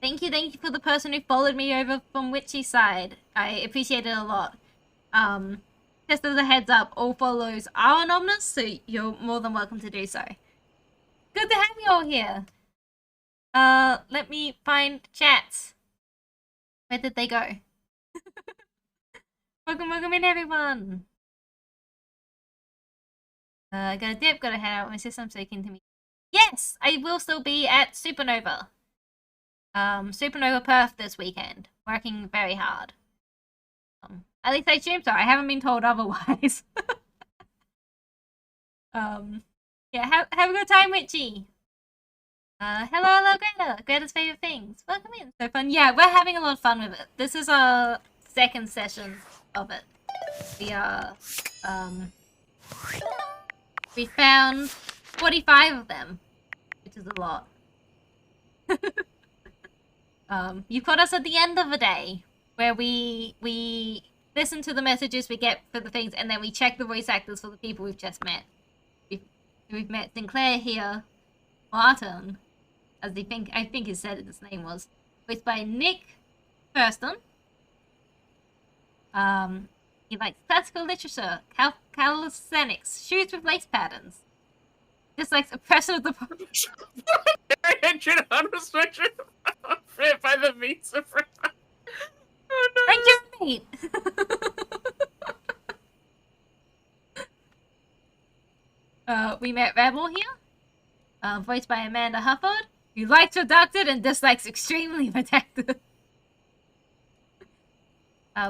Thank you for the person who followed me over from Witchy's side. I appreciate it a lot. Just as a heads up, all follows are anonymous, so you're more than welcome to do so. Good to have you all here. Let me find chats. Where did they go? welcome in, everyone. Gotta dip, gotta head out. My sister's speaking to me. Yes, I will still be at Supernova. Supernova Perth this weekend. Working very hard. At least I assume so. I haven't been told otherwise. Yeah, have a good time, Witchy. Hello, Greta. Greta's favorite things. Welcome in. So fun. Yeah, we're having a lot of fun with it. This is our second session of it. We found 45 of them, which is a lot. You caught us at the end of the day, where we listen to the messages we get for the things, and then we check the voice actors for the people we've just met. We've met Sinclair here, Martin, as I think he said his name was, voiced by Nick Thurston. He likes classical literature, calisthenics, shoes with lace patterns. Dislikes oppression of the Engine on restriction by the meats of Oh no. Thank you, mate. We met Rebel here, voiced by Amanda Hufford, who likes Redacted and dislikes Extremely Redacted.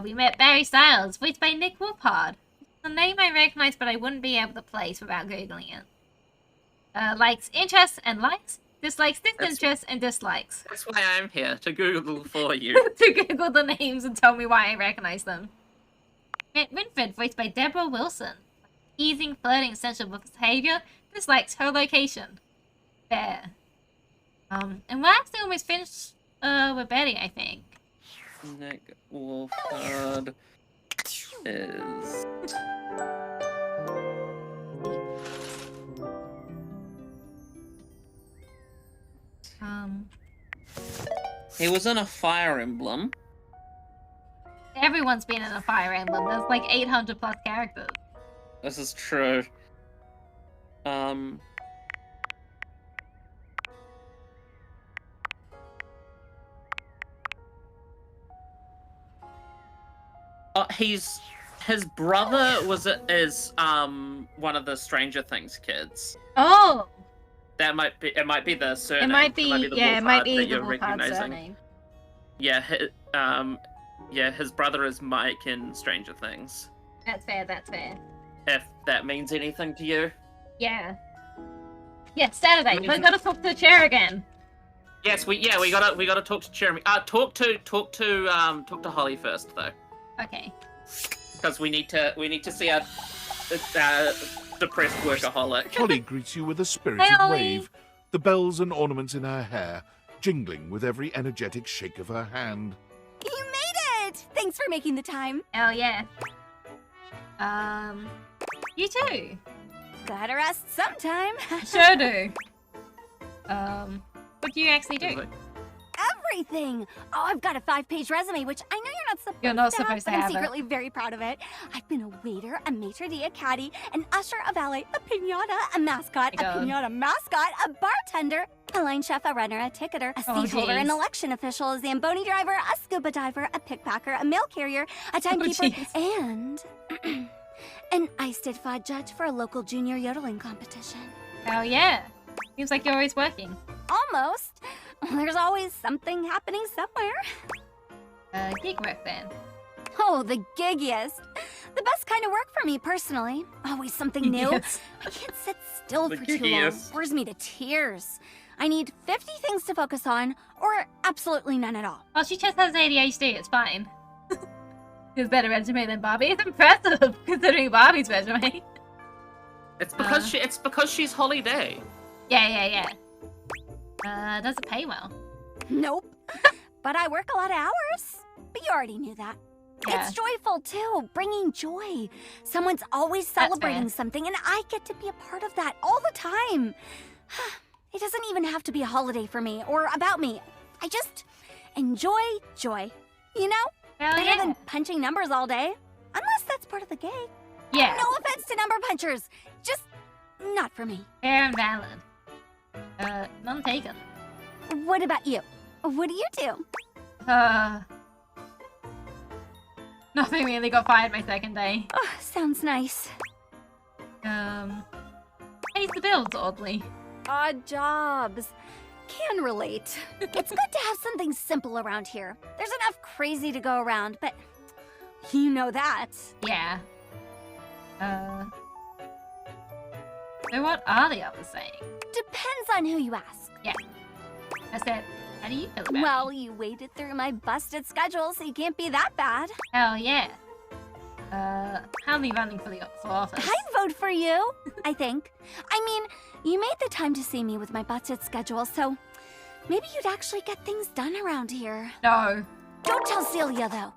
We met Barry Styles, voiced by Nick Wolfhard. A name I recognize, but I wouldn't be able to place without googling it. Likes interests and likes, dislikes disinterests and dislikes. That's why I'm here, to Google for you. To Google the names and tell me why I recognize them. Met Winfred, voiced by Deborah Wilson. Easing, flirting, essential behavior, dislikes her location. There. And we're actually almost finished with Betty, I think. Nick Wolfhard is... He was in a Fire Emblem. Everyone's been in a Fire Emblem. There's like 800 plus characters. This is true. His brother is one of the Stranger Things kids. Oh. It might be the surname. It might be the you're Wolfhard recognizing. surname. Yeah, his brother is Mike in Stranger Things. That's fair. If that means anything to you. Yeah. Yeah, Saturday. We gotta talk to the chair again. Yes, we gotta talk to Jeremy. Talk to Holly first though. Okay. Because we need to see our depressed workaholic. Holly greets you with a spirited wave, the bells and ornaments in her hair jingling with every energetic shake of her hand. You made it! Thanks for making the time. Oh yeah. You too. Gotta rest sometime. Sure do. What do you actually do? Everything! Oh, I've got a 5-page resume, which I know you're not supposed to have, have but I'm secretly very proud of it. I've been a waiter, a maitre d', a caddy, an usher, a valet, a piñata, a mascot, a piñata mascot, a bartender, A line chef, a runner, a ticketer, a seat holder, an election official, a Zamboni driver, a scuba diver, a pickpacker, a mail carrier, a timekeeper, and an ice-did-fod judge for a local junior yodeling competition. Oh yeah. Seems like you're always working. Almost. There's always something happening somewhere. Gig work then. Oh, the giggiest. The best kind of work for me, personally. Always something new. Yes. I can't sit still The for too long. giggiest. Bores me to tears. I need 50 things to focus on, or absolutely none at all. Well, she just has ADHD, it's fine. She has better resume than Barbie. It's impressive, considering Barbie's resume. It's because she's Holly Day. Yeah. Does it pay well? Nope. But I work a lot of hours. But you already knew that. Yeah. It's joyful, too. Bringing joy. Someone's always celebrating something, and I get to be a part of that all the time. It doesn't even have to be a holiday for me, or about me. I just enjoy joy. You know? Better than punching numbers all day. Unless that's part of the gig. Yeah. No offense to number punchers. Just not for me. Fair and valid. None taken. What about you? What do you do? Nothing really. Got fired my second day. Oh, sounds nice. Pays the bills, oddly. Odd jobs. Can relate. It's good to have something simple around here. There's enough crazy to go around, but you know that. Yeah. So what are the others saying? Depends on who you ask. Yeah. I said, how do you feel about Well, me? you waded through my busted schedule, so you can't be that bad. Hell yeah. How me running for office? I'd vote for you, I think. I mean, you made the time to see me with my busted schedule, so maybe you'd actually get things done around here. No. Don't tell Celia, though.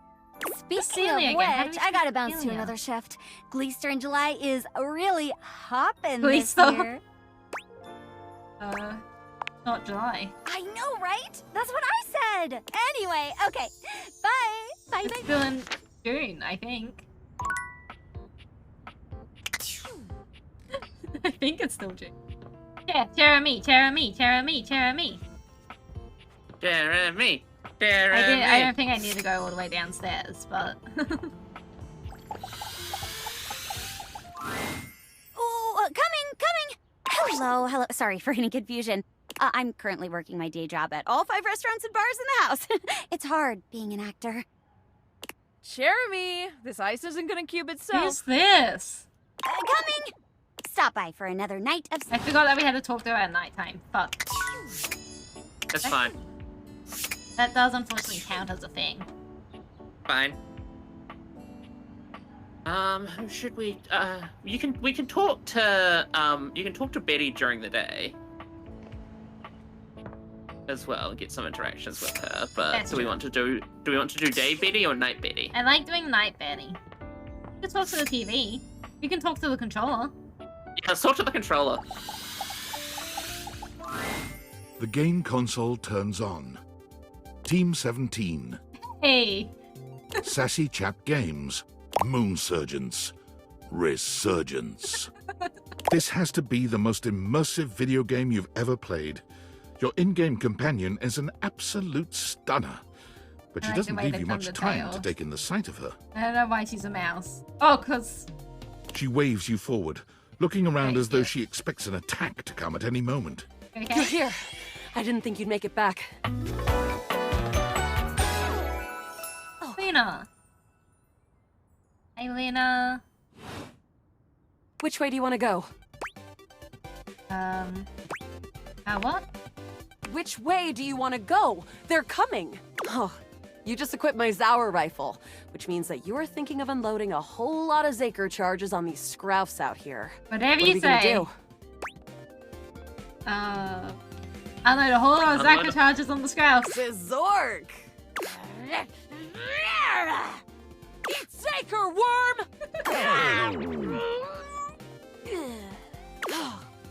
Speaking Celia of again. How do which, we I gotta speak bounce to Celia? another shift. Gleester in July is really hopping this Gleester? year. Not July. I know, right? That's what I said. Anyway, okay. Bye. Bye, It's bye. still in June, I think. I think it's still June. Yeah, Jeremy. Jeremy. I don't think I need to go all the way downstairs, but... Ooh, coming. Hello. Sorry for any confusion. I'm currently working my day job at all 5 restaurants and bars in the house. It's hard being an actor. Jeremy, this ice isn't gonna cube itself. Who's this? Coming! Stop by for another night of... I forgot that we had to talk to her at nighttime. Fuck. That's fine. That does unfortunately count as a thing. Fine. Who should we? We can talk to Betty during the day as well and get some interactions with her. But That's do we want to do day Betty or night Betty? I like doing night Betty. You can talk to the TV. You can talk to the controller. Yeah, let's talk to the controller. The game console turns on. Team 17. Hey. Sassy Chap Games. Moon Surgeons. Resurgence. This has to be the most immersive video game you've ever played. Your in-game companion is an absolute stunner. But she I like doesn't the way leave they you come much to time to tails. take in the sight of her. I don't know why she's a mouse. Oh, because... She waves you forward, looking around as though she expects an attack to come at any moment. Okay. You're here. I didn't think you'd make it back. Lena. Hey, Lena. Which way do you want to go? What? Which way do you want to go? They're coming. Oh, you just equipped my Zauer rifle, which means that you're thinking of unloading a whole lot of Zaker charges on these scroufs out here. Whatever What you are we gonna say. do? Unload a whole lot of Zaker charges on the Scrouse. Zork! Eat Zaker, worm!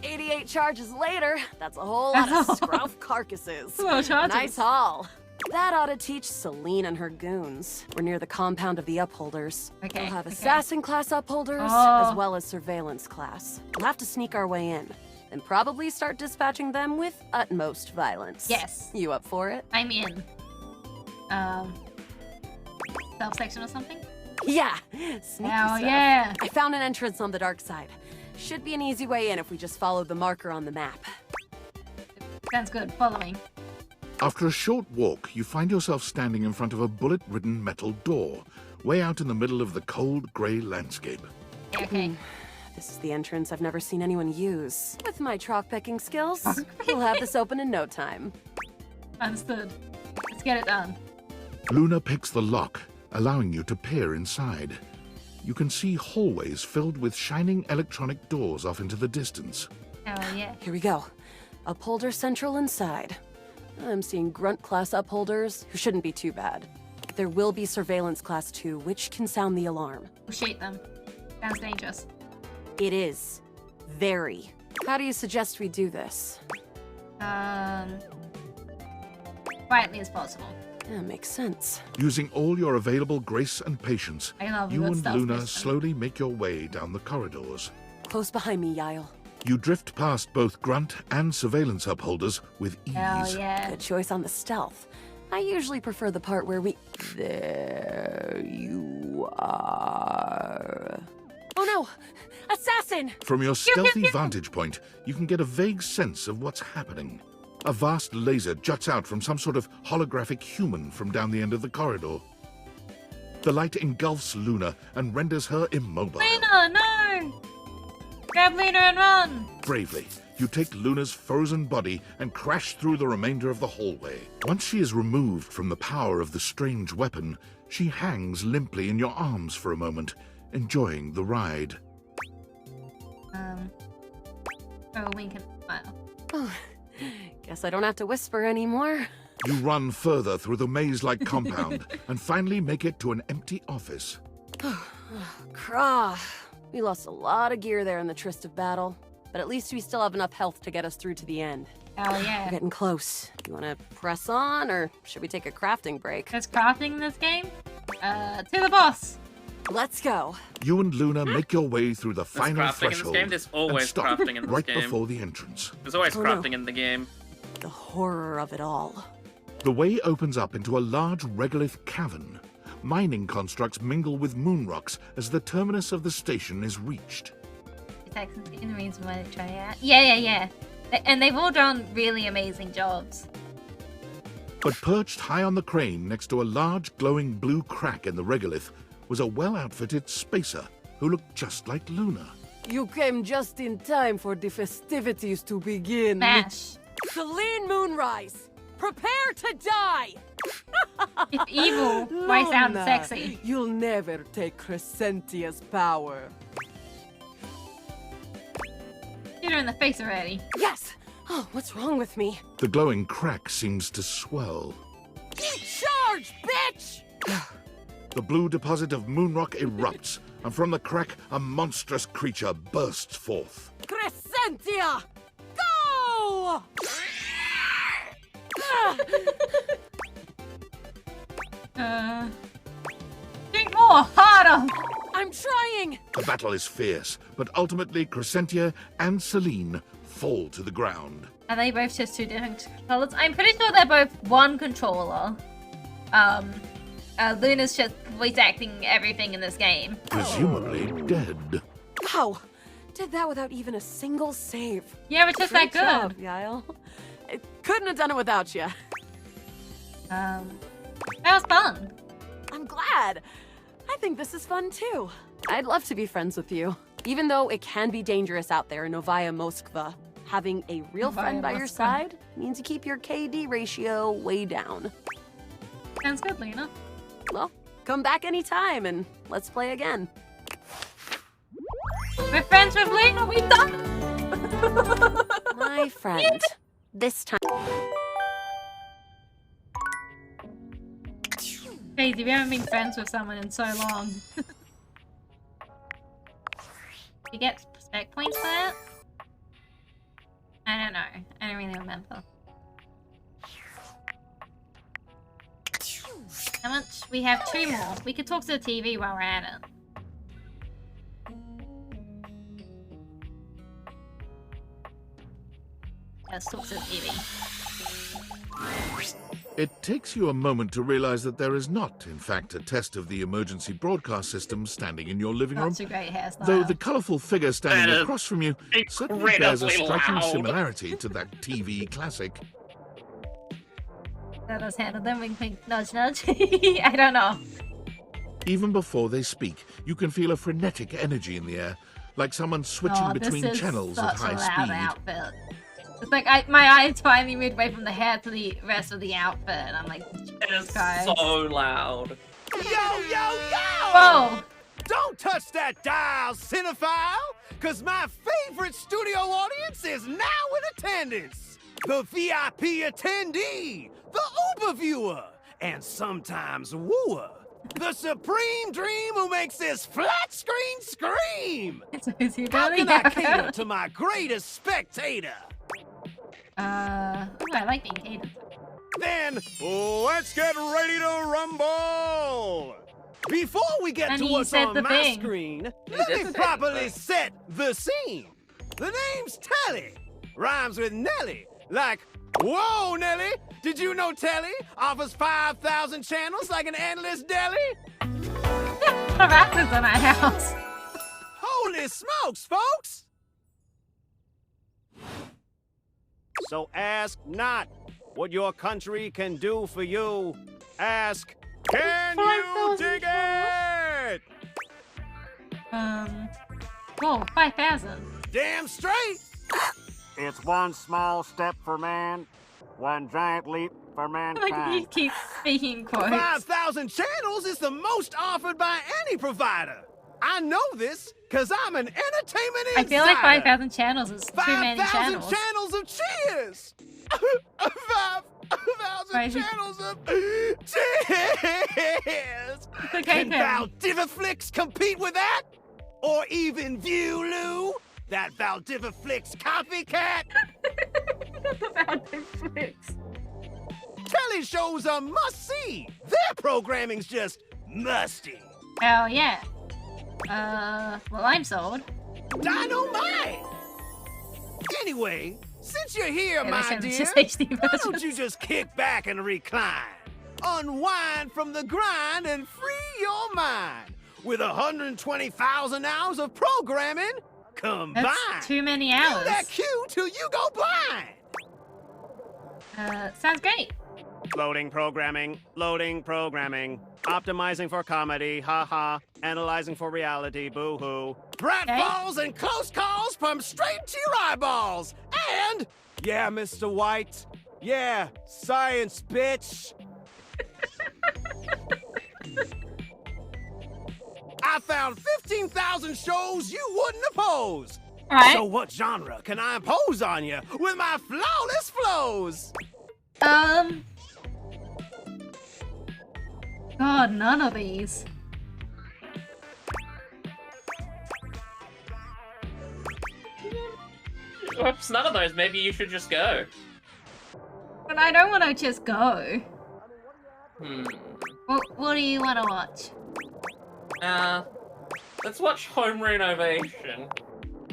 88 charges later, that's a whole lot of scruff carcasses. A lot of charges. Nice haul. That ought to teach Celine and her goons. We're near the compound of the Upholders. Okay, We'll have okay. assassin class Upholders, Oh. as well as surveillance class. We'll have to sneak our way in. and probably start dispatching them with utmost violence. Yes. You up for it? I'm in. Self-section or something? Yeah! Sneaky Hell stuff. yeah! I found an entrance on the dark side. Should be an easy way in if we just follow the marker on the map. Sounds good. Following. After a short walk, you find yourself standing in front of a bullet-ridden metal door, way out in the middle of the cold, grey landscape. Okay. This is the entrance I've never seen anyone use. With my chalk picking skills, we'll have this open in no time. Understood. Let's get it done. Luna picks the lock, allowing you to peer inside. You can see hallways filled with shining electronic doors off into the distance. Oh, yeah. Here we go. Upholder central inside. I'm seeing grunt class upholders, who shouldn't be too bad. There will be surveillance class 2, which can sound the alarm. We'll shoot them. Sounds dangerous. It is. Very. How do you suggest we do this? Quietly as possible. Yeah, makes sense. Using all your available grace and patience, I love you good and stealth Luna mission. slowly make your way down the corridors. Close behind me, Yael. You drift past both grunt and surveillance upholders with ease. Hell yeah. Good choice on the stealth. I usually prefer the part where we... There you are. Oh no! Assassin! From your stealthy vantage point, you can get a vague sense of what's happening. A vast laser juts out from some sort of holographic human from down the end of the corridor. The light engulfs Luna and renders her immobile. Luna, no! Grab Luna and run! Bravely, you take Luna's frozen body and crash through the remainder of the hallway. Once she is removed from the power of the strange weapon, she hangs limply in your arms for a moment, enjoying the ride. Oh, wink and smile. Oh, guess I don't have to whisper anymore. You run further through the maze-like compound and finally make it to an empty office. Krah. We lost a lot of gear there in the tryst of battle, but at least we still have enough health to get us through to the end. Hell yeah. We're getting close. You want to press on, or should we take a crafting break? There's crafting in this game? To the boss! Let's go. You and Luna make your way through the There's final crafting in this threshold game. There's and always stop crafting in this right game. before the entrance. There's always Oh, no. crafting in the game. The horror of it all. The way opens up into a large regolith cavern. Mining constructs mingle with moon rocks as the terminus of the station is reached. Texans in the reason why they try it out. Yeah. And they've all done really amazing jobs. But perched high on the crane next to a large glowing blue crack in the regolith was a well-outfitted spacer who looked just like Luna. You came just in time for the festivities to begin. Smash. Celine Moonrise, prepare to die! If evil, why sound Luna, sexy? You'll never take Crescentia's power. Shoot her in the face already. Yes! Oh, what's wrong with me? The glowing crack seems to swell. Charge, bitch! The blue deposit of moonrock erupts, and from the crack, a monstrous creature bursts forth. Crescentia! Go! Drink more, harder! I'm trying! The battle is fierce, but ultimately Crescentia and Celine fall to the ground. Are they both just two different controllers? I'm pretty sure they're both one controller. Luna's just voice acting everything in this game. Presumably dead. Wow! Did that without even a single save. Yeah, but just that Great job, good. Yael. I couldn't have done it without you. That was fun. I'm glad. I think this is fun too. I'd love to be friends with you. Even though it can be dangerous out there in Novaya Moskva, having a real Novaya friend by your Moskva. side means you keep your KD ratio way down. Sounds good, Luna. Well, come back anytime and let's play again. We're friends with Luna, we've done it! My friend. This time. Crazy, we haven't been friends with someone in so long. You get spec points for that? I don't know. I don't really remember. How much? We have 2 more. We could talk to the TV while we're at it. Let's talk to the TV. It takes you a moment to realize that there is not, in fact, a test of the emergency broadcast system standing in your living room. That's a great hairstyle. Though the colourful figure standing across from you certainly bears a striking loud. similarity to that TV classic. Let us handle them. Wink, wink, nudge, nudge. I don't know. Even before they speak, you can feel a frenetic energy in the air, like someone switching between channels at high speed. Outfit. It's like my eyes finally moved away from the hair to the rest of the outfit, and I'm like, it is so loud. Yo, yo, yo! Whoa! Don't touch that dial, cinephile, because my favorite studio audience is now in attendance. The VIP attendee, the Uber viewer, and sometimes wooer. The supreme dream who makes this flat screen scream. How can I cater to my greatest spectator? I like being catered. Then let's get ready to rumble. Before we get to what's on my screen, let me properly set the scene. The name's Telly. Rhymes with Nelly. Like, whoa, Nelly, did you know Telly offers 5,000 channels like an endless deli? What happens in our house? Holy smokes, folks! So ask not what your country can do for you. Ask, can you dig it? Whoa, 5,000. Damn straight! It's one small step for man, one giant leap for mankind. Like he keeps speaking quotes. 5,000 channels is the most offered by any provider. I know this because I'm an entertainment insider. I feel like 5,000 channels is too many 5,000 channels. channels of cheers. 5,000 channels of cheers. Okay, Can Valdiviflix compete with that? Or even Viewloo? That Valdiviflix copycat? The Valdiviflix. Telly shows are must-see. Their programming's just musty. Hell yeah. Well, I'm sold. Dynamite! Anyway, since you're here, my dear, why don't you just kick back and recline? Unwind from the grind and free your mind with 120,000 hours of programming combined. That's too many hours. Do that cue till you go blind. Sounds great. Loading programming, optimizing for comedy, haha, analyzing for reality, boo-hoo. Pratfalls and close calls from straight to your eyeballs. And, yeah, Mr. White, yeah, science, bitch. I found 15,000 shows you wouldn't oppose. All right. So what genre can I impose on you with my flawless flows? God, none of these. Oops, none of those. Maybe you should just go. But I don't want to just go. Hmm. What do you want to watch? Let's watch Home Renovation.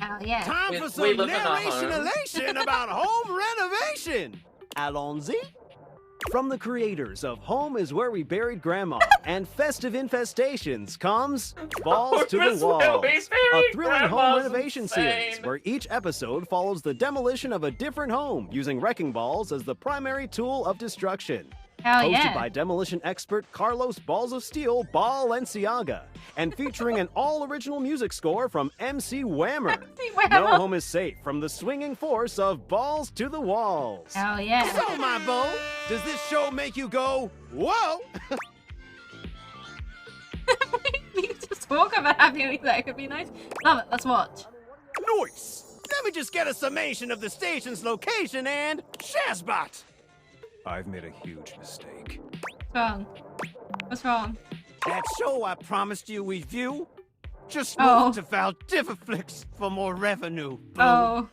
Oh, yeah. Time for some narration elation about home renovation. Allons-y. From the creators of Home is Where We Buried Grandma and Festive Infestations comes Balls to the Walls, a thrilling home renovation series where each episode follows the demolition of a different home using wrecking balls as the primary tool of destruction. Hell Hosted by demolition expert Carlos Balls of Steel Balenciaga, and featuring an all-original music score from MC Whammer. No home is safe from the swinging force of Balls to the Walls. Hell yeah. So, my beau, does this show make you go, whoa? We just talk about having that could be nice. Love it, let's watch. Nice! Let me just get a summation of the station's location and Shazbot. I've made a huge mistake. What's wrong? What's wrong? That show I promised you we'd view? Just moved to Valdiviflix for more revenue, boo. Oh.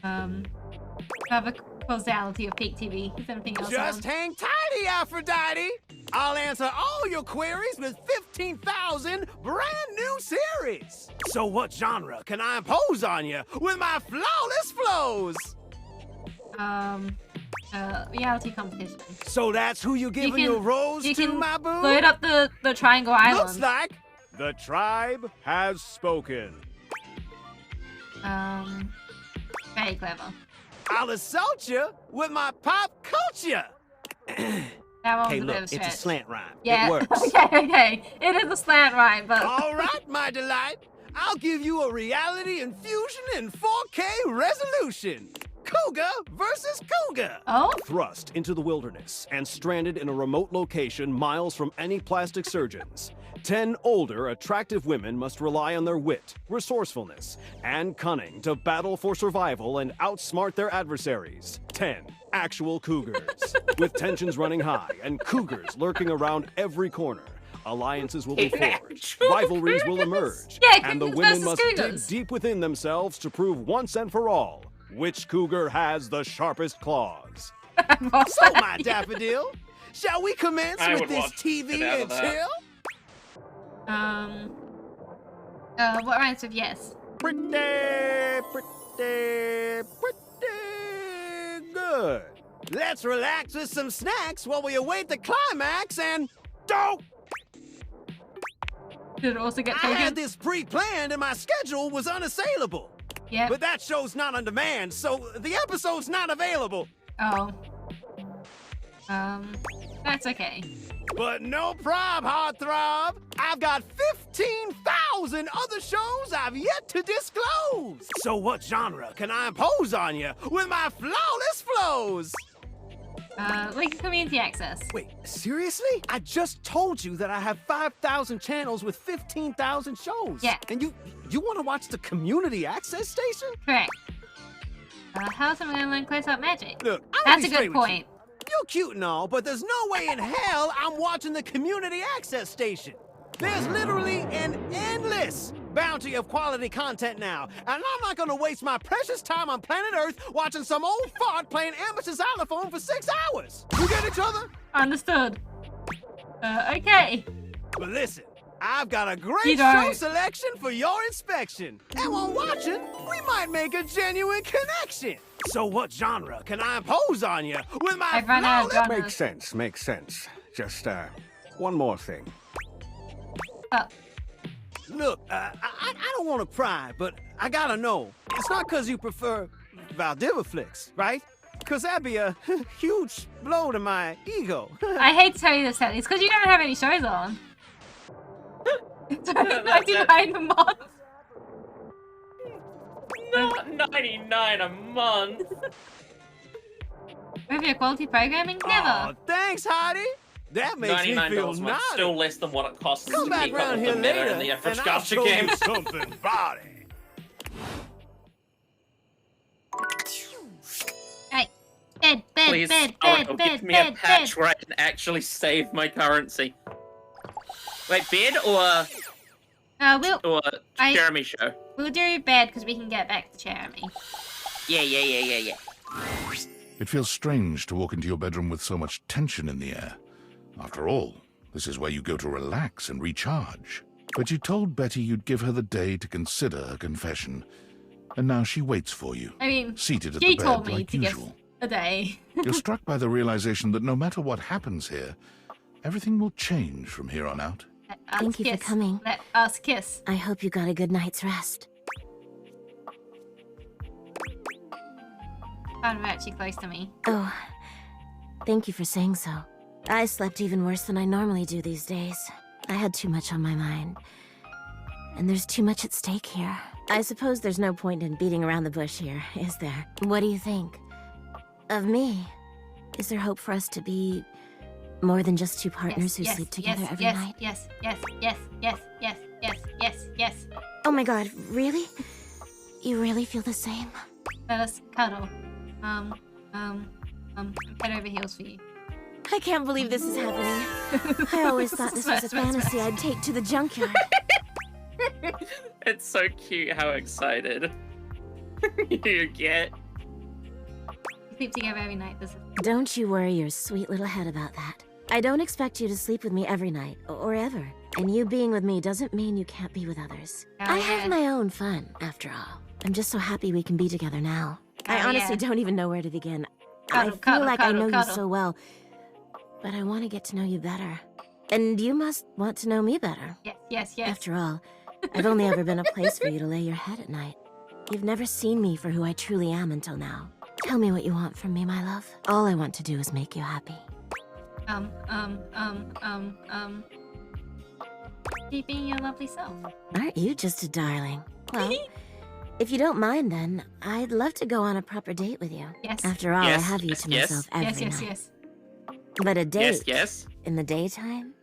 Have a causality of peak TV. Is anything else Just hang tidy, Aphrodite! I'll answer all your queries with 15,000 brand new series. So what genre can I impose on you with my flawless flows? Reality competition. So that's who you giving your rose to, my boo? Load up the Triangle Island. Looks like the tribe has spoken. Very clever. I'll assault you with my pop culture. That one was Hey, a bit look, of a it's a stretch. slant rhyme. Yeah. It works. Okay. It is a slant rhyme, but. All right, my delight. I'll give you a reality infusion in 4K resolution. Cougar versus Cougar. Oh? Thrust into the wilderness and stranded in a remote location miles from any plastic surgeons. 10 older, attractive women must rely on their wit, resourcefulness, and cunning to battle for survival and outsmart their adversaries. 10 actual cougars. With tensions running high and cougars lurking around every corner, alliances will be forged, rivalries will emerge, and the women must dig deep within themselves to prove once and for all which cougar has the sharpest claws. So, my daffodil, shall we commence with this TV and chill? What rhymes with yes? Pretty good. Let's relax with some snacks while we await the climax and don't. Did it also get I taken? had this pre-planned and my schedule was unassailable. Yeah. But that show's not on demand, so the episode's not available. Oh. That's okay. But no prob, heartthrob. I've got 15,000 other shows I've yet to disclose. So what genre can I impose on you with my flawless flows? Like community access. Wait, seriously? I just told you that I have 5,000 channels with 15,000 shows. Yeah. And you want to watch the community access station? Correct. How else am I going to learn close-up magic? Look, That's a good point. You're cute and all, but there's no way in hell I'm watching the community access station. There's literally an endless bounty of quality content now, and I'm not gonna waste my precious time on planet Earth watching some old fart playing amateur xylophone for 6 hours. You get each other? Understood. Okay. But listen, I've got a great show selection for your inspection. And while watching, we might make a genuine connection. So what genre can I impose on you with my flawless... Makes sense. Just, one more thing. Look, I don't want to pry, but I gotta know. It's not because you prefer Valdiviflix, right? Because that'd be a huge blow to my ego. I hate to tell you this, Sally. It's because you don't have any shows on. It's only 99 a month. Not 99 a month. With your quality programming? Never. Oh, thanks, Heidi. That makes me feel $99 naughty. still less than what it costs Come to back keep up round with the here meta later, in the and I'll infrastructure show game. you something body. Right. Bed, Please, give me a patch where I can actually save my currency. Wait, bed or Jeremy show? We'll do bed because we can get back to Jeremy. Yeah. It feels strange to walk into your bedroom with so much tension in the air. After all, this is where you go to relax and recharge. But you told Betty you'd give her the day to consider her confession. And now she waits for you, I mean, seated at she the told bed me like to usual. give a day. You're struck by the realization that no matter what happens here, everything will change from here on out. Thank you for coming. Let us kiss. I hope you got a good night's rest. Found her actually close to me. Oh, thank you for saying so. I slept even worse than I normally do these days. I had too much on my mind. And there's too much at stake here. I suppose there's no point in beating around the bush here, is there? What do you think? Of me? Is there hope for us to be more than just two partners who sleep together every night? Yes. Oh my god, really? You really feel the same? Let us cuddle. Head over heels for you. I can't believe this is happening. I always thought this was a fantasy I'd take to the junkyard. It's so cute how excited you get. We sleep together every night. This is... Don't you worry your sweet little head about that. I don't expect you to sleep with me every night, or ever. And you being with me doesn't mean you can't be with others. I have my own fun, after all. I'm just so happy we can be together now. I honestly don't even know where to begin. I feel like I know you so well, but I want to get to know you better. And you must want to know me better. Yes. After all, I've only ever been a place for you to lay your head at night. You've never seen me for who I truly am until now. Tell me what you want from me, my love. All I want to do is make you happy. Keep being your lovely self. Aren't you just a darling? Well, if you don't mind, then I'd love to go on a proper date with you. Yes. After all, I have you to myself every night. Yes. But a date Yes. in the daytime,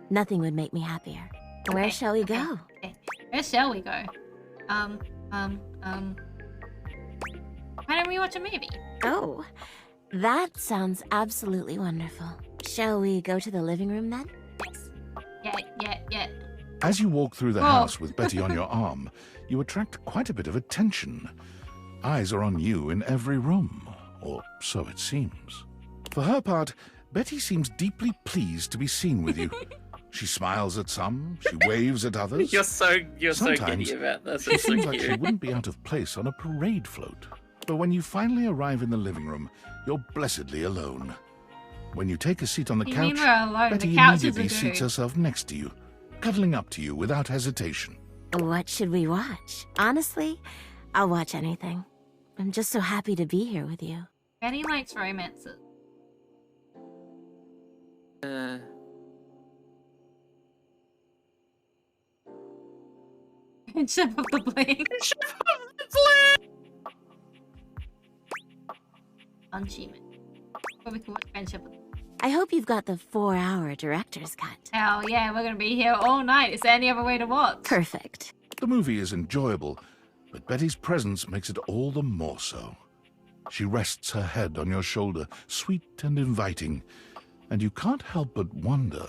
nothing would make me happier. Where shall we go? Okay. Where shall we go? Why don't we watch a movie? Oh, that sounds absolutely wonderful. Shall we go to the living room then? Yeah. As you walk through the house with Betty on your arm, you attract quite a bit of attention. Eyes are on you in every room, or so it seems. For her part, Betty seems deeply pleased to be seen with you. She smiles at some, she waves at others. You're so giddy about this. She seems like she wouldn't be out of place on a parade float. But when you finally arrive in the living room, you're blessedly alone. When you take a seat on the couch, Betty immediately seats herself next to you, cuddling up to you without hesitation. What should we watch? Honestly, I'll watch anything. I'm just so happy to be here with you. Betty likes romances. Ship of the Blade. Unhuman. Or we can watch Friendship of the Blade. I hope you've got the 4-hour director's cut. Hell yeah, we're gonna be here all night. Is there any other way to watch? Perfect. The movie is enjoyable, but Betty's presence makes it all the more so. She rests her head on your shoulder, sweet and inviting, and you can't help but wonder.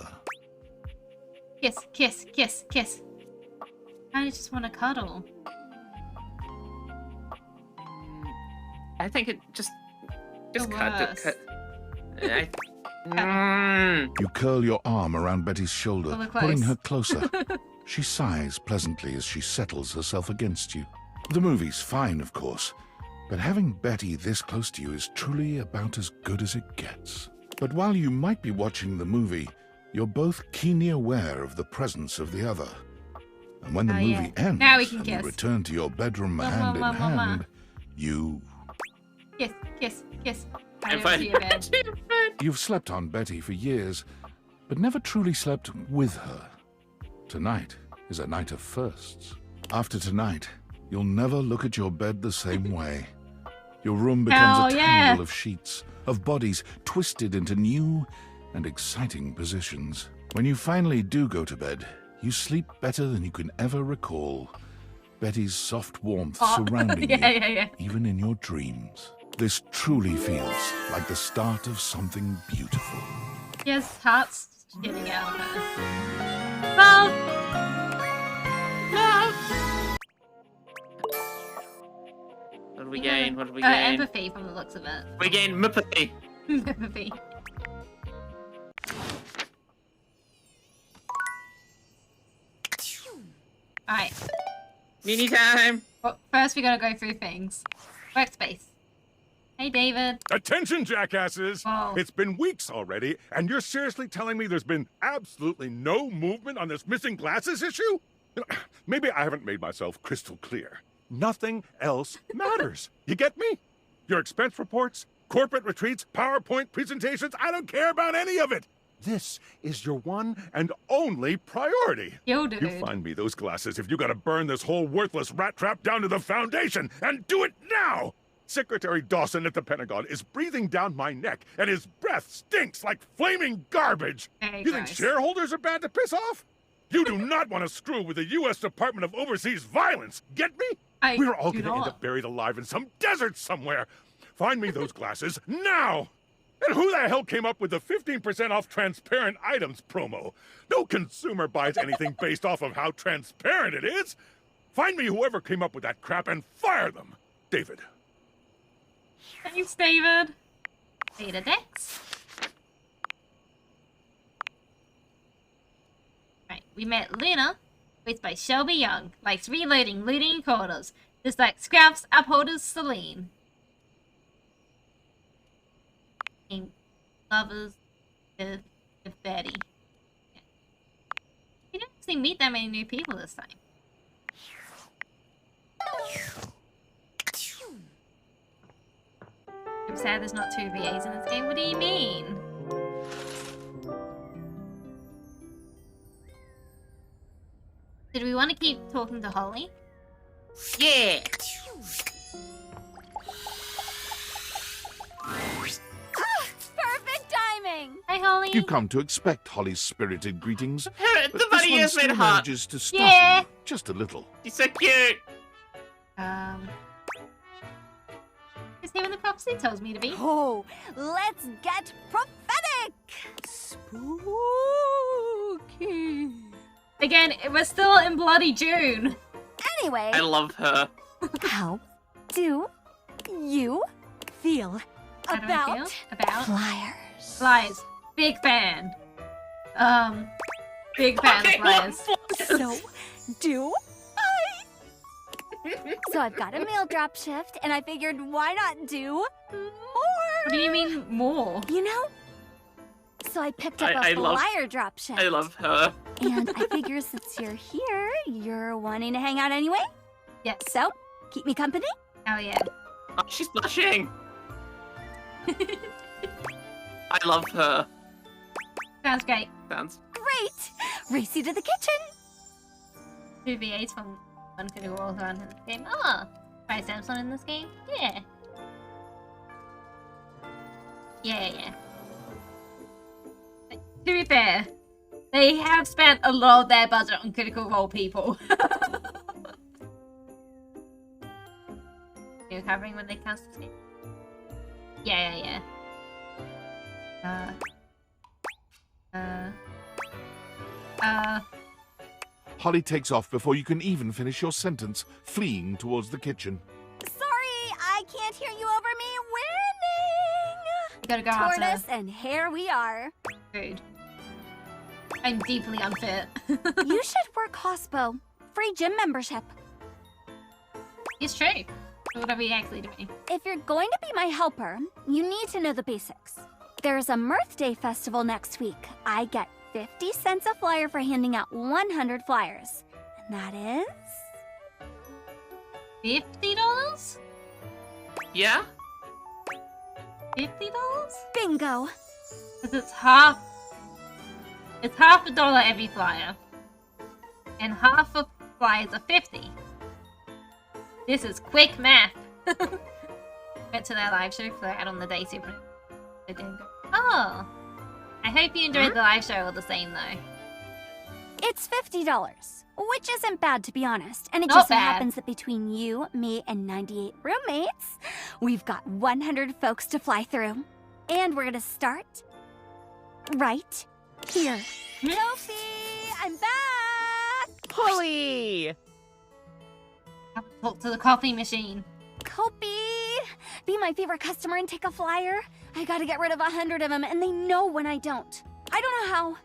Kiss. I just want to cuddle. I think it just cut. You curl your arm around Betty's shoulder, pulling her closer. She sighs pleasantly as she settles herself against you. The movie's fine, of course, but having Betty this close to you is truly about as good as it gets. But while you might be watching the movie, you're both keenly aware of the presence of the other. And when the movie ends now we can and kiss. you return to your bedroom hand in hand, you... Kiss. I'm fine. You've slept on Betty for years, but never truly slept with her. Tonight is a night of firsts. After tonight, you'll never look at your bed the same way. Your room becomes a tangle of sheets, of bodies twisted into new and exciting positions. When you finally do go to bed, you sleep better than you can ever recall. Betty's soft warmth surrounding you, even in your dreams. This truly feels like the start of something beautiful. Yes, heart's getting out of her. Love! What do we gain? Empathy from the looks of it. We gain empathy. Empathy. Alright. Mini time! Well, first we gotta go through things. Workspace. Hey, David. Attention, jackasses! Whoa. It's been weeks already, and you're seriously telling me there's been absolutely no movement on this missing glasses issue? Maybe I haven't made myself crystal clear. Nothing else matters. You get me? Your expense reports, corporate retreats, PowerPoint presentations, I don't care about any of it. This is your one and only priority. Yo, dude. You find me those glasses if you gotta burn this whole worthless rat trap down to the foundation, and do it now! Secretary Dawson at the Pentagon is breathing down my neck, and his breath stinks like flaming garbage. Hey, you think shareholders are bad to piss off? You do not want to screw with the U.S. Department of Overseas Violence, get me? We're all gonna end up buried alive in some desert somewhere. Find me those glasses now! And who the hell came up with the 15% off transparent items promo? No consumer buys anything based off of how transparent it is. Find me whoever came up with that crap and fire them. David. Thanks, David. Data Dex. We met Luna, voiced by Shelby Young, likes reloading, looting in corridors, just like Scraps, Upholders, Celine. Lovers with Betty. Yeah. We didn't actually meet that many new people this time. I'm sad there's not 2 VAs in this game. What do you mean? Did we want to keep talking to Holly? Yeah! Perfect timing! Hi, Holly. You come to expect Holly's spirited greetings, but The this bunny one has made still hot. manages to stop Yeah. you just a little. He's so cute! Is he when the prophecy tells me to be? Oh, let's get prophetic! Spooky. Again, we're still in bloody June. Anyway. I love her. How do you feel How do I about feel? About flyers? Flyers. Big fan. Big fan of flyers. So do So I've got a mail drop shift, and I figured why not do more? What do you mean more? You know? So I picked up I a love- flyer drop shift. I love her. And I figure since you're here, you're wanting to hang out anyway? Yes. So, keep me company? Oh yeah. Oh, she's blushing! I love her. Sounds great. Sounds. Great! Race you to the kitchen! 2 VAs from one could do all around in this game. Oh! Try Samson in this game? Yeah. Yeah. But to be fair, they have spent a lot of their budget on Critical Role people. You're covering when they cast this game? Yeah. Holly takes off before you can even finish your sentence, fleeing towards the kitchen. Sorry, I can't hear you over me. Winning! You gotta go after Tortoise, and here we are. Rude. I'm deeply unfit. You should work hospo. Free gym membership. It's true. So what are we actually doing? If you're going to be my helper, you need to know the basics. There's a Mirth Day festival next week. I get 50 cents a flyer for handing out 100 flyers. And that is... $50? Yeah? $50? Bingo! Because it's half $1 every flyer. And half of flyers are 50. This is quick math. Went to their live show for out on the day super. I didn't go. Oh! I hope you enjoyed the live show all the same though. It's $50, which isn't bad to be honest. And it Not just so bad. happens that between you, me, and 98 roommates, we've got 100 folks to fly through. And we're gonna start right here. Sophie, I'm back! Holly! Talk to the coffee machine. Kopi, be my favorite customer and take a flyer. I gotta get rid of 100 of them, and they know when I don't. I don't know how,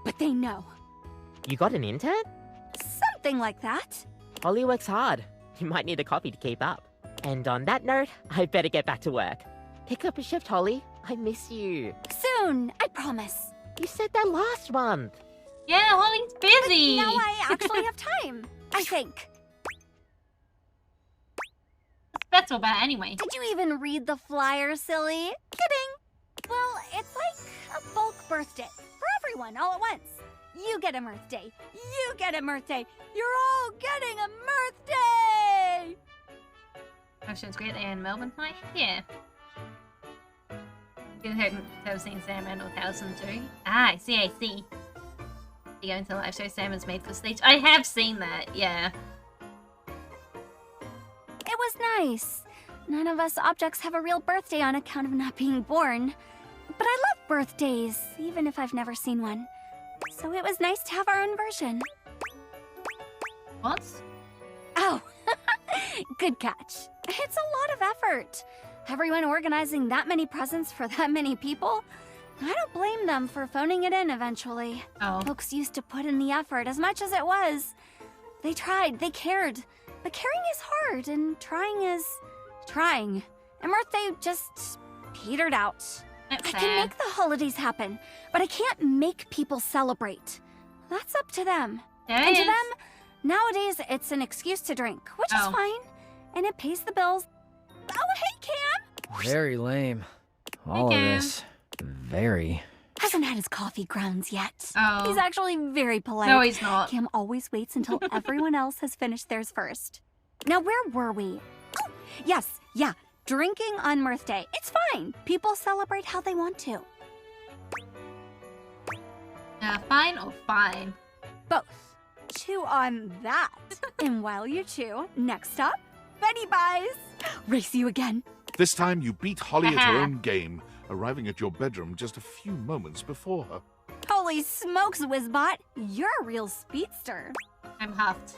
but they know. You got an intern? Something like that. Holly works hard. You might need a copy to keep up. And on that note, I better get back to work. Pick up a shift, Holly. I miss you. Soon, I promise. You said that last month. Yeah, Holly's busy. But now I actually have time, I think. That's all bad anyway. Did you even read the flyer, silly? Kidding. Well, it's like a bulk birthday for everyone all at once. You get a Mirth Day. You get a Mirth Day. You're all getting a Mirth Day. Oh, so it's great they're in Melbourne tonight? Yeah. Good hope to have seen Sam and or Towson too. Ah, I see. You go into the live show Sam is made for stage. I have seen that, yeah. It was nice. None of us objects have a real birthday on account of not being born. But I love birthdays, even if I've never seen one. So it was nice to have our own version. What? Oh, good catch. It's a lot of effort. Everyone organizing that many presents for that many people. I don't blame them for phoning it in eventually. Folks used to put in the effort as much as it was. They tried, they cared. But caring is hard, and trying is trying. And Birthday just petered out. I can make the holidays happen, but I can't make people celebrate. That's up to them. And to them, nowadays it's an excuse to drink, which is fine. And it pays the bills. Oh, hey, Cam! Very lame. All of this. Very. Hasn't had his coffee grounds yet. Oh. He's actually very polite. No, he's not. Cam always waits until everyone else has finished theirs first. Now, where were we? Oh, yes, yeah. Drinking on Mirth Day. It's fine. People celebrate how they want to. Fine or fine? Both. Chew on that. And while you chew, next up, Betty buys. Race you again. This time you beat Holly at her own game, arriving at your bedroom just a few moments before her. Holy smokes, Wizbot. You're a real speedster. I'm huffed.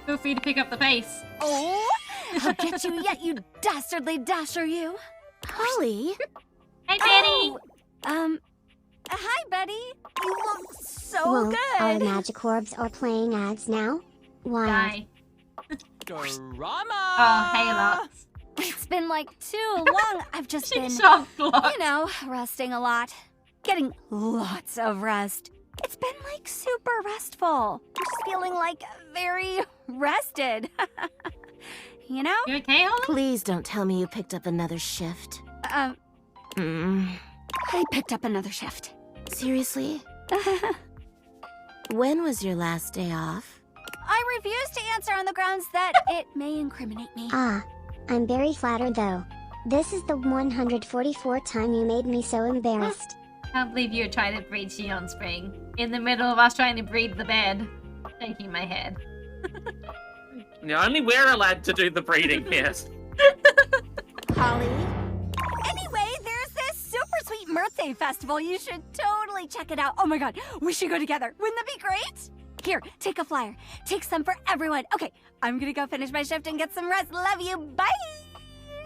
Feel free to pick up the pace. Oh, I'll get you yet, you dastardly dasher, you. Holly? Hi, Betty. Hi, Betty. You look so Whoa, good. our magic orbs are playing ads now? Why? Drama! Oh, hey, lots. It's been like too long. I've just been, resting a lot. Getting lots of rest. It's been like super restful. I'm just feeling like very rested. You know? You okay, Holly? Please don't tell me you picked up another shift. I picked up another shift. Seriously? When was your last day off? I refuse to answer on the grounds that it may incriminate me. Ah, I'm very flattered though. This is the 144th time you made me so embarrassed. Can't believe you were trying to breed Shion Spring. In the middle of us trying to breed the bed. Shaking my head. Yeah, only we're allowed to do the breeding, yes. Holly? Anyway, there's this super sweet Mirth Day festival. You should totally check it out. Oh my god, we should go together. Wouldn't that be great? Here, take a flyer. Take some for everyone. Okay, I'm gonna go finish my shift and get some rest. Love you. Bye!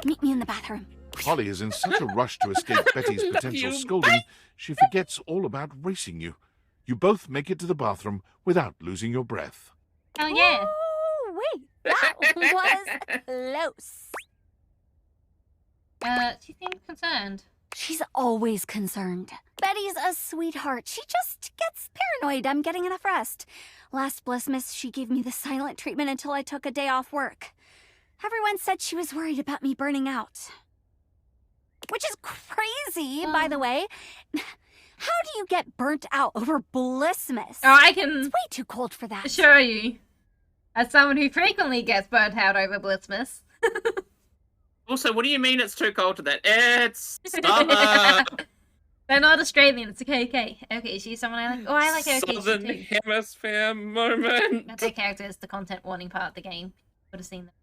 Meet me in the bathroom. Holly is in such a rush to escape Betty's potential scolding, she forgets all about racing you. You both make it to the bathroom without losing your breath. Hell yeah. Oh, wait, that was close. She seems concerned. She's always concerned. Betty's a sweetheart. She just gets paranoid I'm getting enough rest. Last Blissmas, she gave me the silent treatment until I took a day off work. Everyone said she was worried about me burning out. Which is crazy, by the way. How do you get burnt out over Blissmas? Oh, I can... It's way too cold for that. Assure you. As someone who frequently gets burnt out over Blissmas. Also, what do you mean it's too cold to that? It's summer! They're not Australian, it's okay. Okay, she's someone I like. Oh, I like her Southern too. Hemisphere moment! That's their character is the content warning part of the game. Would have seen that.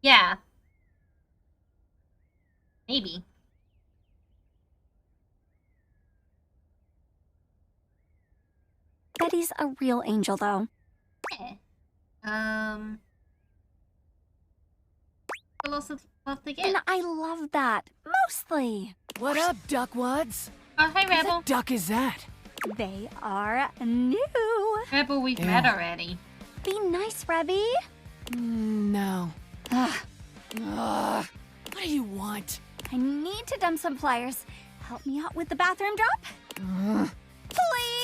Yeah. Maybe. Betty's a real angel, though. Yeah. Lots of love to get. And I love that. Mostly. What up, duckwads? Oh, hey, Rebel. What the duck is that? They are new. Rebel, we've met already. Be nice, Rebby. No. Ugh. What do you want? I need to dump some flyers. Help me out with the bathroom drop? Please!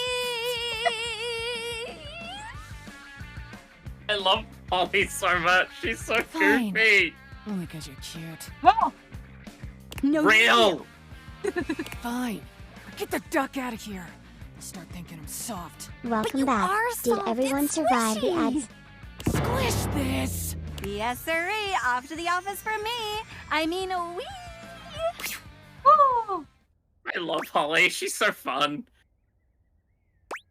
I love Holly so much. She's so Fine. goofy. Only because you're cute. Whoa! No. Real! Fine. Get the duck out of here. Start thinking I'm soft. Welcome back. Did everyone survive the ads? Squish this! Yes, sirree. Off to the office for me. I mean, wee. Woo! I love Holly. She's so fun.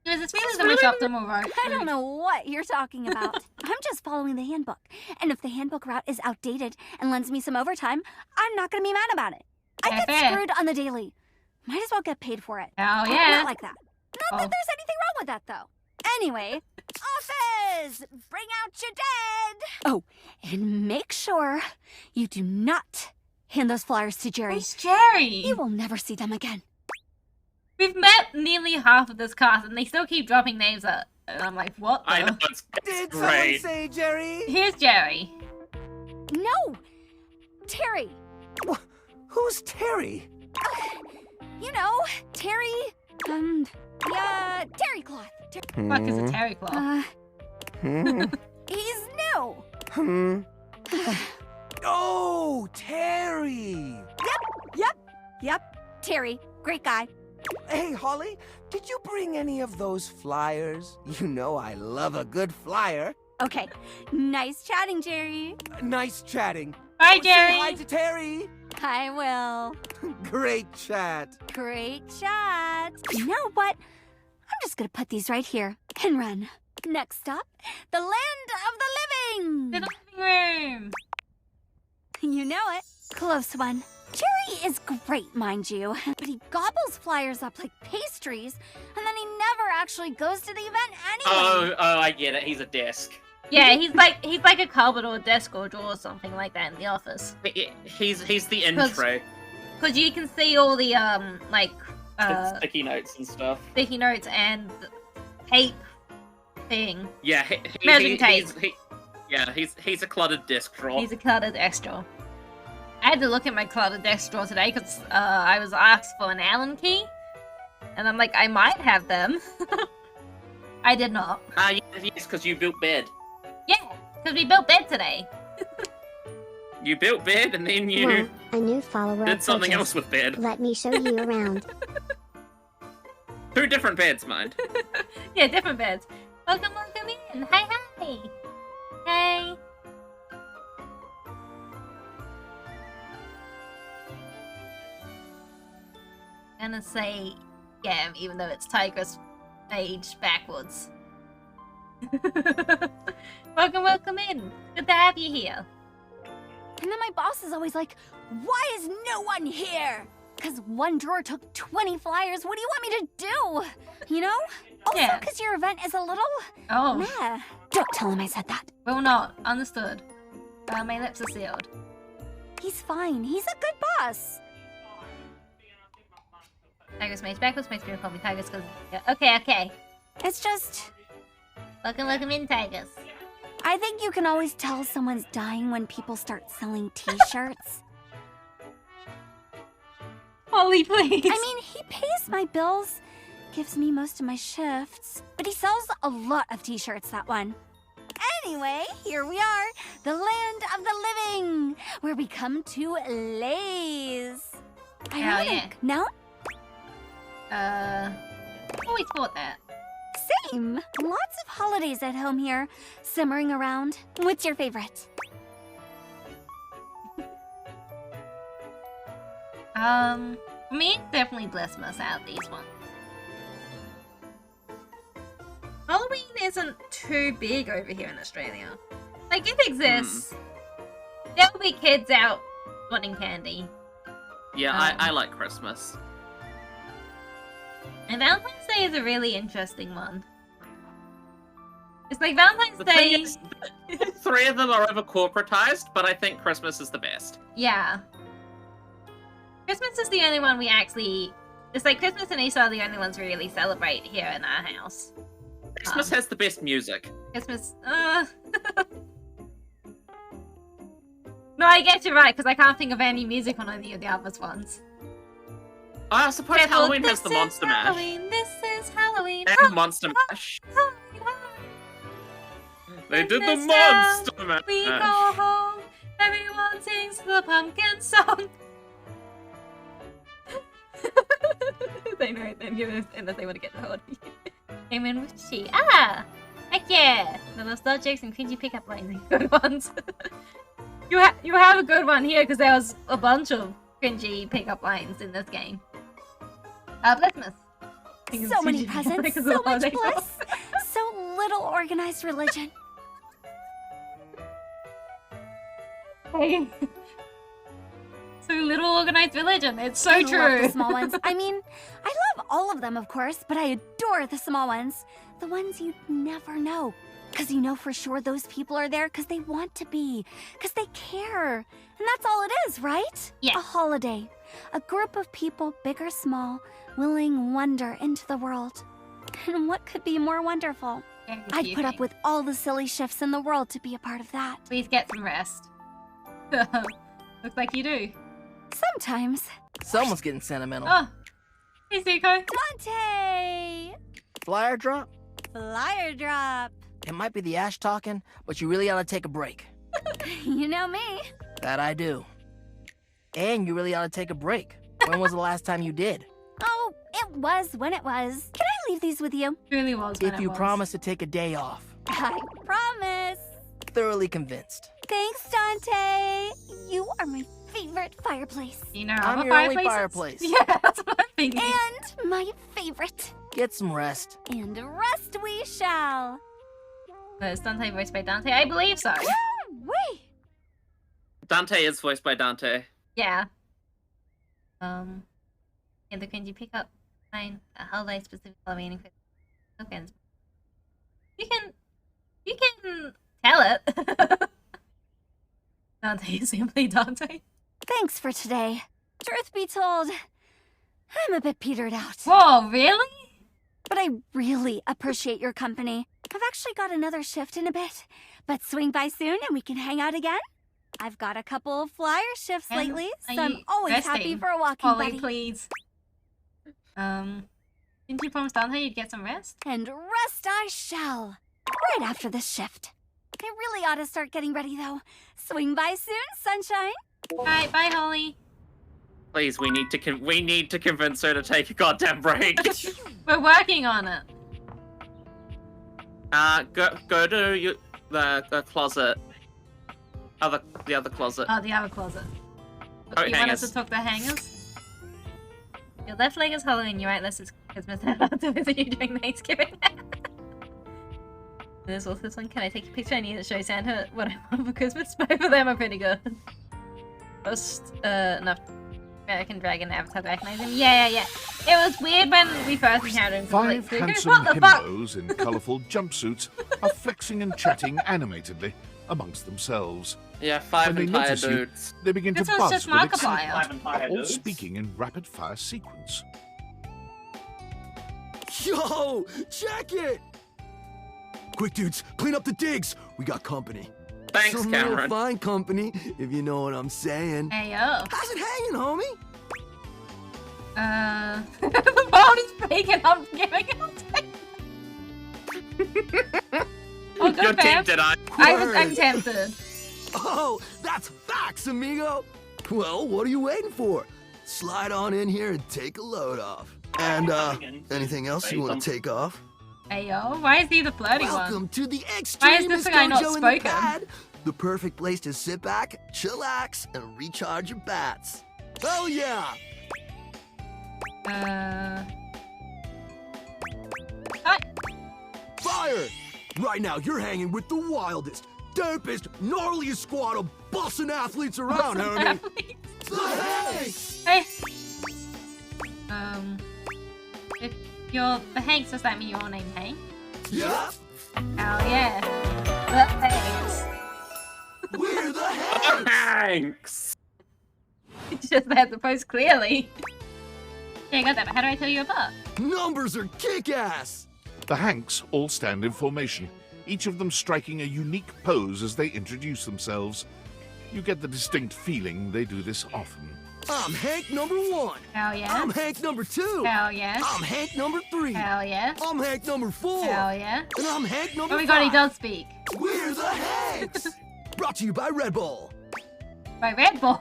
There's this feeling the most optimal route. I don't know what you're talking about. I'm just following the handbook. And if the handbook route is outdated and lends me some overtime, I'm not going to be mad about it. I get screwed on the daily. Might as well get paid for it. Oh, yeah. Not like that. Not that there's anything wrong with that, though. Anyway, office! Bring out your dead! Oh, and make sure you do not Hand those flyers to Jerry. Who's Jerry? You will never see them again. We've met nearly half of this cast, and they still keep dropping names out. And I'm like, what the? I know, it's Did great. someone say Jerry? Here's Jerry. No! Terry! Who's Terry? You know, Terry... yeah, terry cloth. Fuck is a terry cloth? He's new! Oh, Terry! Yep, Terry. Great guy. Hey, Holly, did you bring any of those flyers? You know I love a good flyer. Okay, nice chatting, Jerry. Nice chatting. Bye, Jerry. Say hi to Terry. I will. Great chat. Great chat. You know what? I'm just gonna put these right here and run. Next stop, the land of the living. The living room. You know it. Close one. Jerry is great, mind you, but he gobbles flyers up like pastries, and then he never actually goes to the event anyway. Oh, I get it. He's a desk. Yeah, he's like a cupboard or a desk or a drawer or something like that in the office. He's the intro. Because you can see all the sticky notes and stuff. Sticky notes and tape thing. Yeah, measuring tape. He's a cluttered desk drawer. He's a cluttered desk drawer. I had to look at my cluttered desk drawer today because I was asked for an Allen key, and I'm like, I might have them. I did not. Yes, because you built bed. Yeah, because we built bed today. You built bed and then you Well, a new follower did something purchased. else with bed. Let me show you around. 2 different beds, mind. Yeah, different beds. Welcome in. Hi. Hey. I'm gonna say yeah, even though it's Tigress aged backwards. Welcome in. Good to have you here. And then my boss is always like, why is no one here? Because one drawer took 20 flyers. What do you want me to do? You know? Also, because your event is a little... meh. Don't tell him I said that. Will not. Understood. My lips are sealed. He's fine. He's a good boss. Tigress mage backwards makes me call me Tigress because... Yeah. Okay. It's just... Welcome in, Tigress. I think you can always tell someone's dying when people start selling t-shirts. Holly, please. I mean, he pays my bills, gives me most of my shifts, but he sells a lot of t-shirts, that one. Anyway, here we are, the land of the living, where we come to laze. Ironic, no? Always thought that. Same. Lots of holidays at home here, simmering around. What's your favorite? For me, definitely Blissmas out of these ones. Halloween isn't too big over here in Australia. Like, it exists. There will be kids out wanting candy. Yeah, I like Christmas. And Valentine's Day is a really interesting one. It's like Valentine's The Day... thing is, 3 of them are over corporatized, but I think Christmas is the best. Yeah. Christmas is the only one we actually... It's like Christmas and Easter are the only ones we really celebrate here in our house. Christmas has the best music. Christmas... No, I guess you're right, because I can't think of any music on any of the other ones. I suppose Halloween has the Monster Mash. Halloween, this is Halloween. And Monster Mash. They did the Monster Mash. We go home, everyone sings the pumpkin song. They know it, then give us, unless they want to get the whole Amen with she. Heck yeah! The nostalgics and cringy pickup lines are good ones. You have a good one here because there was a bunch of cringy pickup lines in this game. Blissmas. So many presents, so much bliss, so little organized religion. Hey. So little organized religion. It's so I true. love the small ones. I mean, I love all of them, of course, but I adore the small ones. The ones you'd never know. Because you know for sure those people are there because they want to be, because they care. And that's all it is, right? Yeah. A holiday. A group of people, big or small, willing wonder into the world. And what could be more wonderful? I'd put up with all the silly shifts in the world to be a part of that. Please get some rest. Looks like you do. Sometimes. Someone's getting sentimental. Oh. Hey, Zuko. Dante! Flyer drop? Flyer drop. It might be the ash talking, but you really ought to take a break. You know me. That I do. And you really ought to take a break. When was the last time you did? Oh, it was when it was. Can I leave these with you? Really was when If you promise to take a day off. I promise. Thoroughly convinced. Thanks, Dante. You are my favorite fireplace. You know, I'm your only fireplace. Yeah, that's what I'm thinking. And my favorite. Get some rest. And rest we shall. Is Dante voiced by Dante? I believe so. Wait. Dante is voiced by Dante. Yeah. And the can you pick up line a holiday specific Halloween and Christmas tokens? You can tell it. Dante is simply Dante. Thanks for today. Truth be told, I'm a bit petered out. Whoa, really? But I really appreciate your company. I've actually got another shift in a bit, but swing by soon and we can hang out again. I've got a couple of flyer shifts lately, so I'm always happy for a walking Holly, buddy. please. Didn't you promise Dante you'd get some rest? And rest I shall. Right after this shift. I really ought to start getting ready, though. Swing by soon, sunshine. Alright, bye, Holly. Please, we need to convince her to take a goddamn break. We're working on it. Go to the closet. The other closet. Oh, the other closet. Oh, you want us to talk to hangers? Your left leg is Halloween, your right leg is Christmas. I'm about to visit you during Thanksgiving. There's also this one. Can I take a picture? I need to show Santa what I want for Christmas. Both of them are pretty good. Most enough American Dragon Avatar to recognize him. Yeah. It was weird when we first encountered him. Five handsome himbos in colourful jumpsuits are flexing and chatting animatedly amongst themselves. Yeah, five when they entire notice dudes. You, they begin This to was buzz just with Markiplier. excitement, all speaking in rapid-fire sequence. Yo, check it! Quick, dudes, clean up the digs. We got company. Thanks, Some Cameron. real fine company, if you know what I'm saying. Hey, yo. How's it hanging, homie? The phone is fake and I'm giving it. Oh, good, Your team fam. did I. I'm tempted. Oh, that's facts, amigo. Well, what are you waiting for? Slide on in here and take a load off. And, anything else you want to take off? Hey, yo. Why is he the flirty one? Welcome to the Why is this extremist guy not dojo in the spoken? pad. The perfect place to sit back, chillax, and recharge your bats. Oh yeah! Fire! Right now, you're hanging with the wildest, dopest, gnarliest squad of bussin' athletes around, homie. The Hanks! Hey. If you're the Hanks, does that mean you're named Hank? Yeah. Oh yeah. The Hanks. We're the Hanks! Hanks! It's just they had the post clearly. Yeah, I got that, but how do I tell you apart? Numbers are kick-ass! The Hanks all stand in formation, each of them striking a unique pose as they introduce themselves. You get the distinct feeling they do this often. I'm Hank number 1. Hell yeah. I'm Hank number 2. Hell yeah. I'm Hank number 3. Hell yeah. I'm Hank number 4. Hell yeah. And I'm Hank number 5. Oh my god, he does speak. We're the Hanks! Brought to you by Red Bull. By Red Bull?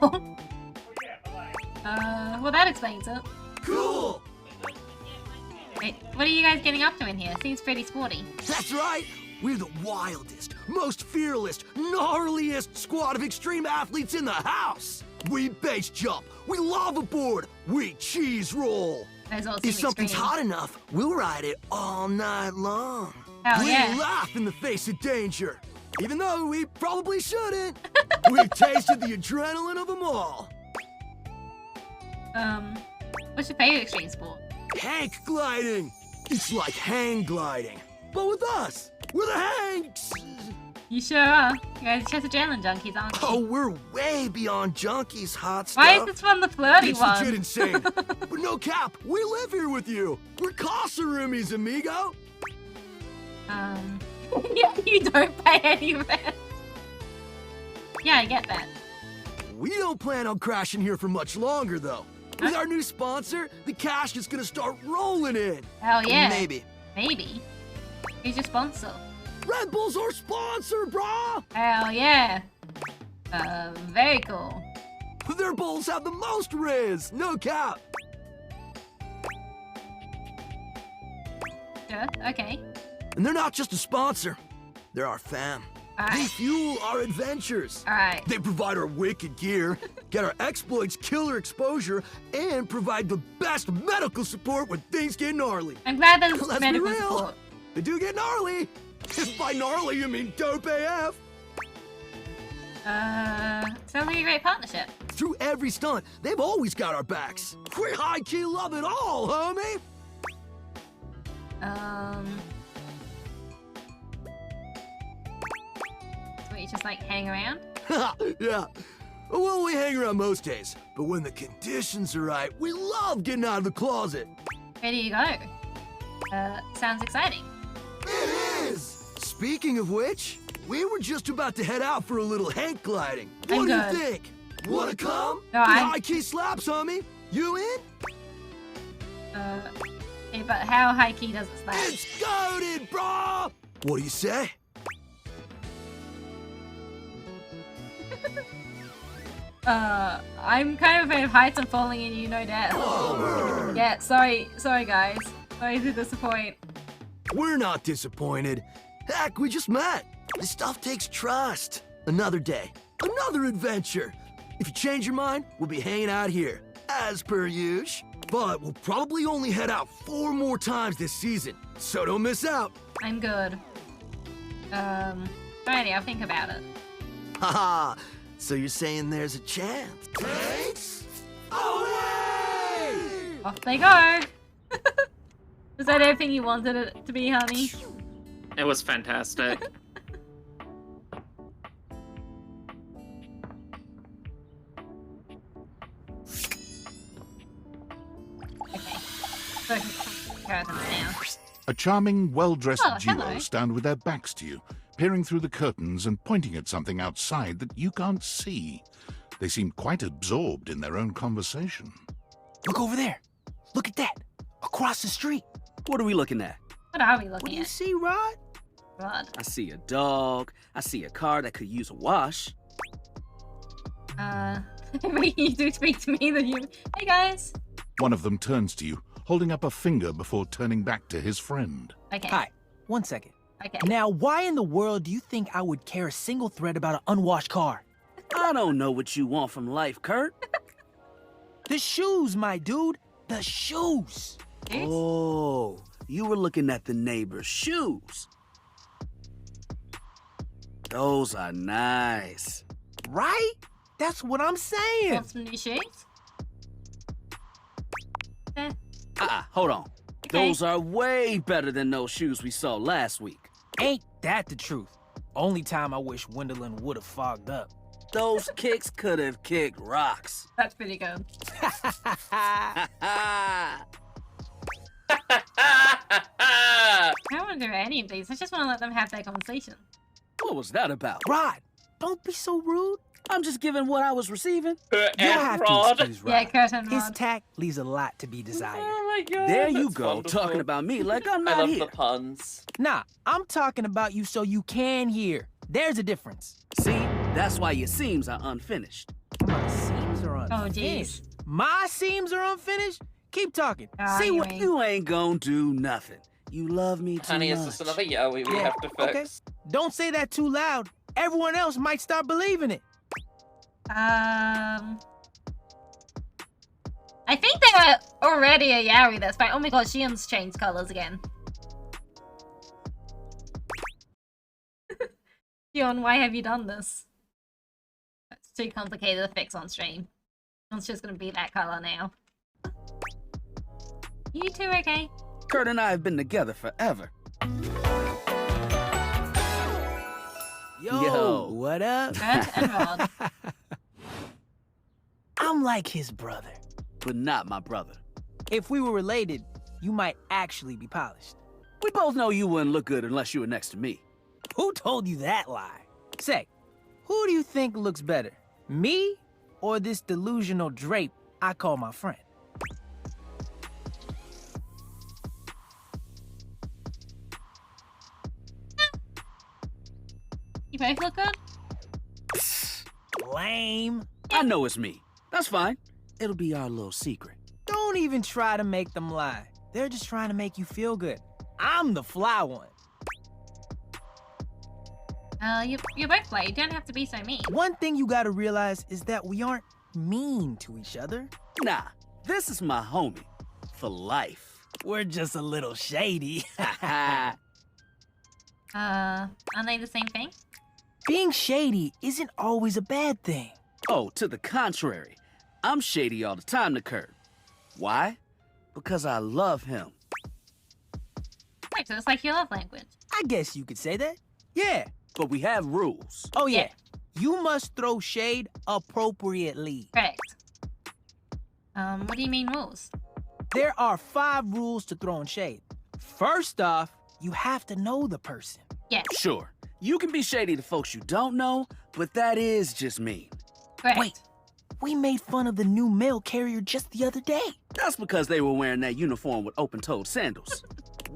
Well that explains it. Cool! Wait, what are you guys getting up to in here? Seems pretty sporty. That's right! We're the wildest, most fearless, gnarliest squad of extreme athletes in the house! We base jump, we lava board, we cheese roll! If something's hot enough, we'll ride it all night long. Hell we yeah. laugh in the face of danger, even though we probably shouldn't. We've tasted the adrenaline of them all. What's your favorite extreme sport? Hank gliding! It's like hang gliding, but with us! We're the Hanks! You sure are. You guys are just adrenaline junkies, aren't you? Oh, we're way beyond junkies, hot stuff. Why is this one the flirty it's one? It's legit insane. But no cap, we live here with you. We're casa roomies, amigo. Yeah, you don't pay any rent. Yeah, I get that. We don't plan on crashing here for much longer, though. With our new sponsor, the cash is gonna start rolling in. Hell yeah. Maybe. Maybe. Who's your sponsor? Red Bull's our sponsor, brah! Hell yeah. Very cool. Their bowls have the most riz, no cap. Sure, okay. And they're not just a sponsor, they're our fam. They fuel our adventures. Alright. They provide our wicked gear, get our exploits killer exposure, and provide the best medical support when things get gnarly. I'm glad there's Let's medical be real. support. They do get gnarly. If by gnarly you mean dope AF. Sounds like a great partnership. Through every stunt, they've always got our backs. We high-key love it all, homie. So you just like hang around? Yeah. Well, we hang around most days, but when the conditions are right, we love getting out of the closet. Where do you go? Sounds exciting. It is! Speaking of which, we were just about to head out for a little hang gliding. What do you think? Wanna come? No, I'm... High-key slaps, homie. You in? Hey, but how high key does it slap? It's goated, brah! What do you say? I'm kind of afraid of heights and falling in you, no doubt. Yeah, sorry guys. Sorry to disappoint. We're not disappointed. Heck, we just met. This stuff takes trust. Another day, another adventure. If you change your mind, we'll be hanging out here, as per usual. But we'll probably only head out 4 more times this season, so don't miss out. I'm good. Alrighty, I'll think about it. Haha, so you're saying there's a chance? Thanks. Away! Off they go! Was that everything you wanted it to be, honey? It was fantastic. A charming, well-dressed Oh, duo hello. stand with their backs to you, peering through the curtains and pointing at something outside that you can't see. They seem quite absorbed in their own conversation. Look over there. Look at that. Across the street. What are we looking at? What are we looking What do you at? see, Rod? Rod. I see a dog. I see a car that could use a wash. Wait, you do speak to me, then you... Hey, guys. One of them turns to you, holding up a finger before turning back to his friend. Okay. Hi. 1 second. Okay. Now, why in the world do you think I would care a single thread about an unwashed car? I don't know what you want from life, Kurt. The shoes, my dude. The shoes. Oh, you were looking at the neighbor's shoes. Those are nice. Right? That's what I'm saying. Want some new shoes? Hold on. Okay. Those are way better than those shoes we saw last week. Ain't that the truth? Only time I wish Wendelin would have fogged up. Those kicks could have kicked rocks. That's pretty good. Ah. I don't want to do any of these. I just want to let them have their conversation. What was that about? Rod, don't be so rude. I'm just giving what I was receiving. You have to excuse Rod. Yeah, Kurt and His Rod. tact leaves a lot to be desired. Oh my god. There you that's go, wonderful. talking about me like I'm I not love here. the puns. Nah, I'm talking about you so you can hear. There's a difference. See, that's why your seams are unfinished. My seams are unfinished. jeez. My seams are unfinished? Keep talking. See what You ain't gonna do nothing. You love me too Honey, much. is this another Yowie we have to fix? Okay. Don't say that too loud. Everyone else might start believing it. I think they were already a Yaoi that's fine. Oh my god, Shion's changed colors again. Shion, why have you done this? It's too complicated to fix on stream. It's just gonna be that color now. You two okay? Kurt and I have been together forever. Yo, what up? Bert and Rod. I'm like his brother. But not my brother. If we were related, you might actually be polished. We both know you wouldn't look good unless you were next to me. Who told you that lie? Say, who do you think looks better? Me or this delusional drape I call my friend? You both look good? Lame. I know it's me. That's fine. It'll be our little secret. Don't even try to make them lie. They're just trying to make you feel good. I'm the fly one. You're both fly. You don't have to be so mean. One thing you gotta realize is that we aren't mean to each other. Nah, this is my homie. For life. We're just a little shady. Aren't they the same thing? Being shady isn't always a bad thing. Oh, to the contrary. I'm shady all the time to Kurt. Why? Because I love him. Wait, so it's like your love language. I guess you could say that. Yeah. But we have rules. Oh, yeah. You must throw shade appropriately. Correct. What do you mean rules? There are 5 rules to throwing shade. First off, you have to know the person. Yes. Sure. You can be shady to folks you don't know, but that is just mean. Correct. Wait, we made fun of the new mail carrier just the other day. That's because they were wearing that uniform with open-toed sandals.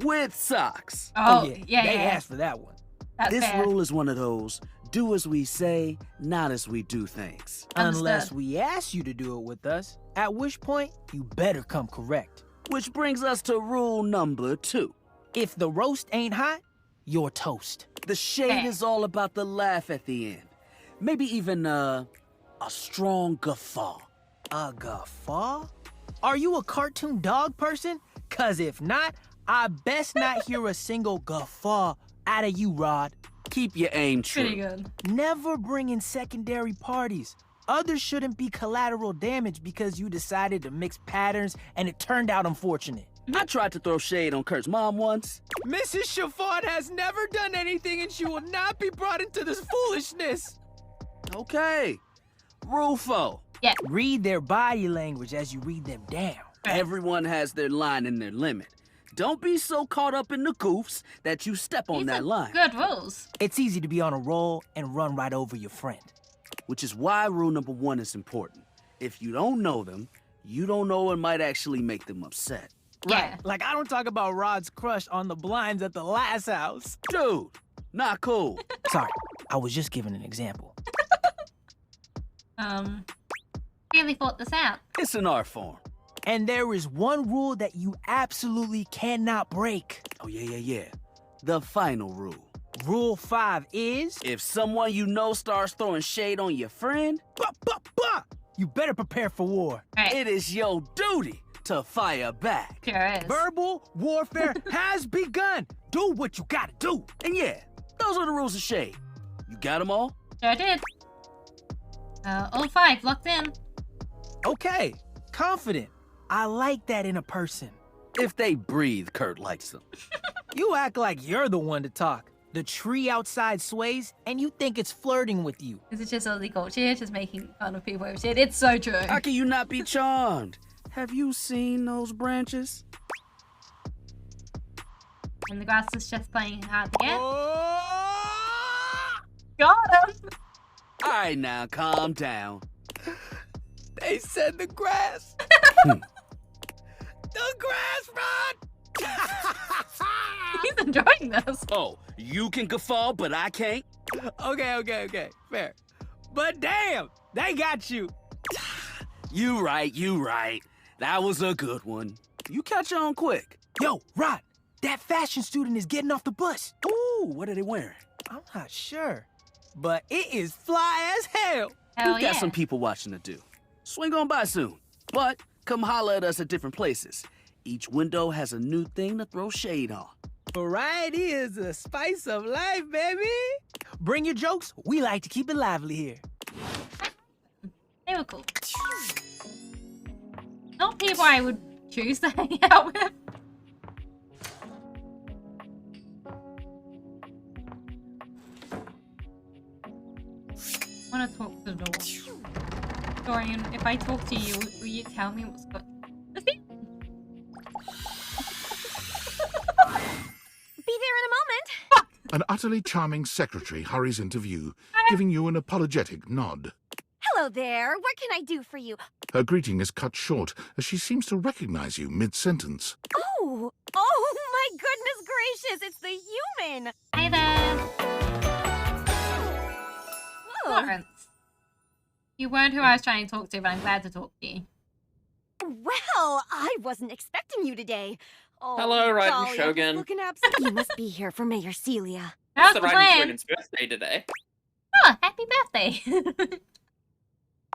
With socks. Oh, They yeah. asked for that one. That's This fair. rule is one of those, do as we say, not as we do things. Unless we ask you to do it with us, at which point you better come correct. Which brings us to rule number 2. If the roast ain't hot, you're toast. The shade is all about the laugh at the end. Maybe even a strong guffaw. A guffaw? Are you a cartoon dog person? 'Cause if not, I best not hear a single guffaw out of you, Rod. Keep your aim true. Pretty good. Never bring in secondary parties. Others shouldn't be collateral damage because you decided to mix patterns and it turned out unfortunate. I tried to throw shade on Kurt's mom once. Mrs. Chiffon has never done anything and she will not be brought into this foolishness. Okay. Rule 4. Yeah. Read their body language as you read them down. Everyone has their line and their limit. Don't be so caught up in the goofs that you step on that line. Good rules. It's easy to be on a roll and run right over your friend. Which is why rule number 1 is important. If you don't know them, you don't know what might actually make them upset. Yeah. Right, like I don't talk about Rod's crush on the blinds at the last house. Dude, not cool. Sorry, I was just giving an example. Really thought this out. It's an art form. And there is one rule that you absolutely cannot break. Oh, yeah. The final rule. Rule 5 is... If someone you know starts throwing shade on your friend... You better prepare for war. Right. It is your duty to fire back. Sure is. Verbal warfare has begun. Do what you gotta do. And yeah, those are the rules of shade. You got them all? Sure did. All 5 locked in. Okay, confident. I like that in a person. If they breathe, Kurt likes them. You act like you're the one to talk. The tree outside sways, and you think it's flirting with you. This is just Aussie culture, just making fun of people with shit. It's so true. How can you not be charmed? Have you seen those branches? And the grass is just playing hard to get. Oh! Got him! All right, now, calm down. They said the grass. The grass, Rod! He's enjoying this. Oh, you can guffaw, but I can't? Okay. Fair. But damn, they got you. You right. That was a good one. You catch on quick. Yo, Rod, that fashion student is getting off the bus. Ooh, what are they wearing? I'm not sure, but it is fly as hell. We've got some people watching to do. Swing on by soon. But come holler at us at different places. Each window has a new thing to throw shade on. Variety is the spice of life, baby. Bring your jokes. We like to keep it lively here. They were cool. Not people I would choose to hang out with. I want to talk to the door. Dorian, if I talk to you, will you tell me what's good? Be there in a moment. An utterly charming secretary hurries into view, giving you an apologetic nod. Hello there. What can I do for you? Her greeting is cut short as she seems to recognize you mid-sentence. Oh my goodness gracious! It's the human. Hi there. Whoa. Florence. You weren't who I was trying to talk to, but I'm glad to talk to you. Well, I wasn't expecting you today. Oh, Hello, Raiden golly, I'm Shogun. just looking absent. You must be here for Mayor Celia. That's It's the the Raiden plan. Shogun's birthday today. Oh, happy birthday.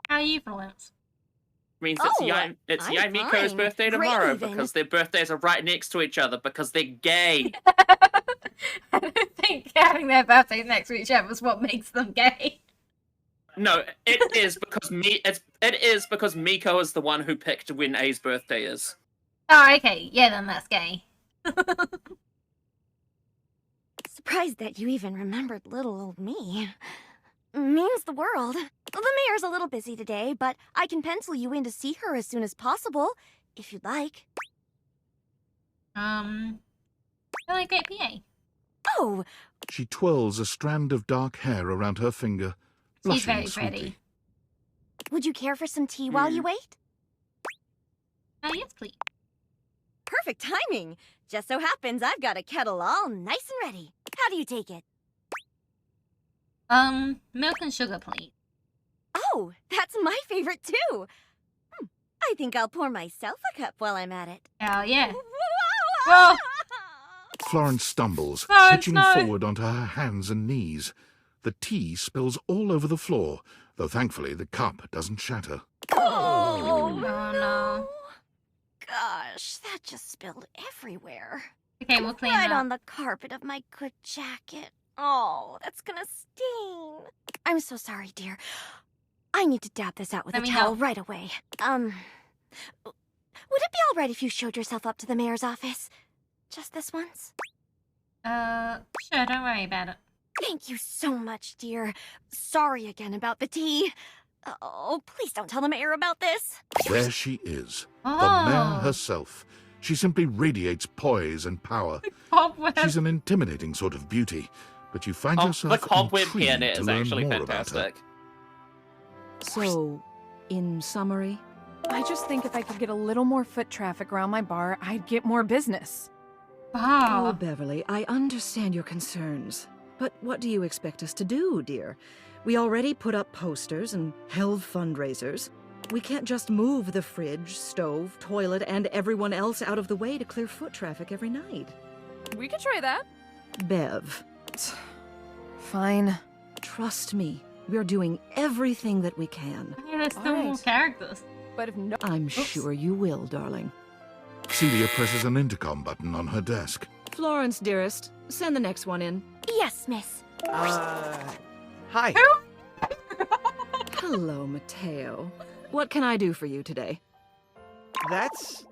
How are you, Florence? Means Oh, it's I'm Yamiko's fine. birthday Great tomorrow even. because their birthdays are right next to each other because they're gay. I don't think having their birthdays next to each other is what makes them gay. No, it is because Miko is the one who picked when A's birthday is. Oh, okay. Yeah, then that's gay. Surprised that you even remembered little old me. Means the world. The mayor's a little busy today, but I can pencil you in to see her as soon as possible, if you'd like. Really great PA. Oh, She twirls a strand of dark hair around her finger, She's blushing very sweetly. pretty. would you care for some tea while you wait? Yes, please. Perfect timing. Just so happens I've got a kettle all nice and ready. How do you take it? Milk and sugar, please. Oh, that's my favorite too. I think I'll pour myself a cup while I'm at it. Hell yeah. Whoa! Florence stumbles, Florence, pitching no. forward onto her hands and knees. The tea spills all over the floor, though thankfully the cup doesn't shatter. Oh, no. Gosh, that just spilled everywhere. Okay, we'll clean Right it up. on the carpet of my good jacket. Oh, that's gonna stain. I'm so sorry, dear. I need to dab this out with Let a me towel help. right away. Would it be all right if you showed yourself up to the mayor's office? Just this once? Sure, don't worry about it. Thank you so much, dear. Sorry again about the tea. Oh, please don't tell the mayor about this. There she is, the Oh. mare herself. She simply radiates poise and power. Cobweb. She's an intimidating sort of beauty, but you find Oh, yourself the cobweb intrigued piano to is learn actually more about her. fantastic. So, in summary, I just think if I could get a little more foot traffic around my bar, I'd get more business. Wow. Oh, Beverly, I understand your concerns. But what do you expect us to do, dear? We already put up posters and held fundraisers. We can't just move the fridge, stove, toilet, and everyone else out of the way to clear foot traffic every night. We could try that. Bev. Fine. Trust me, we're doing everything that we can. Yeah, there's still more Alright. characters. But if no... I'm sure you will, darling. Celia presses an intercom button on her desk. Florence, dearest, send the next one in. Yes, miss. Hi. Hello, Mateo. What can I do for you today? That's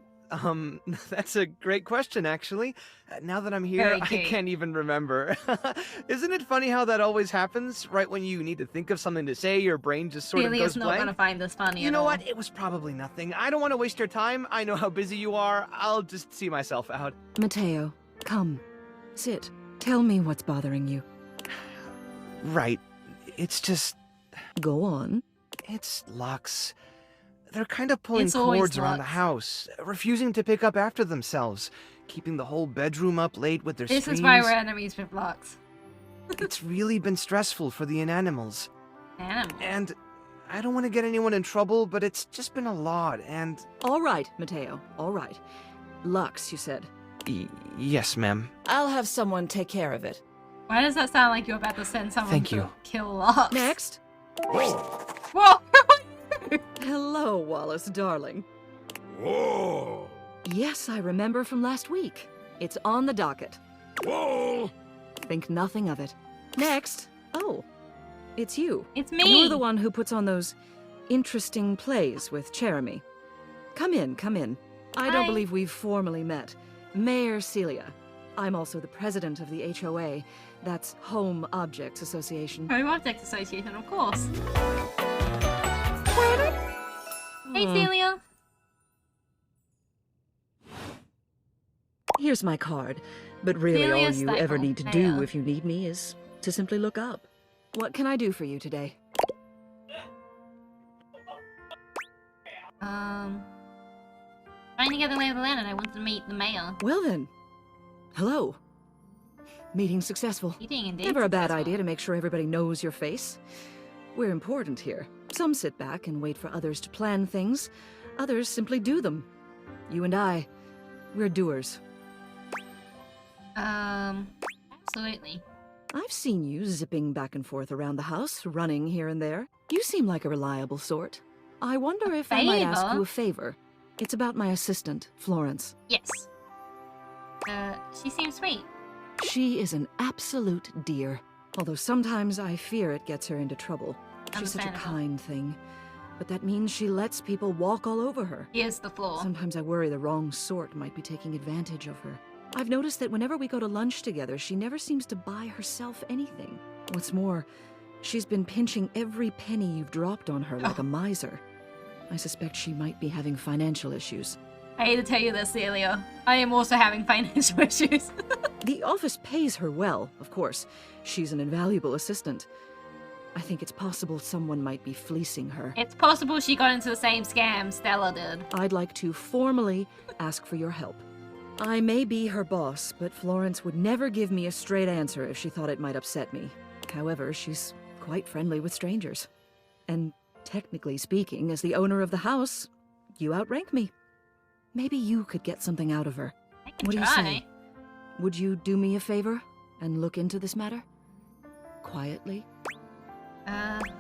a great question, actually. Now that I'm here, Very I cute. can't even remember. Isn't it funny how that always happens? Right when you need to think of something to say, your brain just sort of Celia's goes not blank. gonna find this funny You at know all. what? It was probably nothing. I don't want to waste your time. I know how busy you are. I'll just see myself out. Mateo, come. Sit. Tell me what's bothering you. Right. It's just... Go on. It's Lux. They're kind of pulling It's always cords around the Lux. house, refusing to pick up after themselves, keeping the whole bedroom up late with their This screams. is why we're enemies with Lux. It's really been stressful for the inanimals. Animals. And I don't want to get anyone in trouble, but it's just been a lot, and... All right, Mateo. All right. Lux, you said. Yes, ma'am. I'll have someone take care of it. Why does that sound like you're about to send someone Thank to you. kill Lux? Next. Whoa! Hello, Wallace, darling. Whoa! Yes, I remember from last week. It's on the docket. Whoa! Think nothing of it. Next. Oh, it's you. It's me. You're the one who puts on those interesting plays with Jeremy. Come in, come in. I don't Hi. believe we've formally met. Mayor Celia. I'm also the president of the HOA. That's Home Objects Association. Home Objects Association, of course. Hey, Celia. Here's my card. But really, Celia all you ever Stiefel. need to do if you need me is to simply look up. What can I do for you today? Trying to get the lay of the land and I wanted to meet the mayor. Well then. Hello. Meeting successful. Meeting indeed Never a bad successful. idea to make sure everybody knows your face. We're important here. Some sit back and wait for others to plan things. Others simply do them. You and I, we're doers. Absolutely. I've seen you zipping back and forth around the house, running here and there. You seem like a reliable sort. I wonder if I might ask you a favor. It's about my assistant, Florence. Yes. She seems sweet. She is an absolute dear. Although sometimes I fear it gets her into trouble. She's such a kind thing. But that means she lets people walk all over her. Here's the floor. Sometimes I worry the wrong sort might be taking advantage of her. I've noticed that whenever we go to lunch together, she never seems to buy herself anything. What's more, she's been pinching every penny you've dropped on her like a miser. I suspect she might be having financial issues. I hate to tell you this, Celia. I am also having financial issues. The office pays her well, of course. She's an invaluable assistant. I think it's possible someone might be fleecing her. It's possible she got into the same scam Stella did. I'd like to formally ask for your help. I may be her boss, but Florence would never give me a straight answer if she thought it might upset me. However, she's quite friendly with strangers. And technically speaking, as the owner of the house, you outrank me. Maybe you could get something out of her. What do you say? Would you do me a favor and look into this matter? Quietly?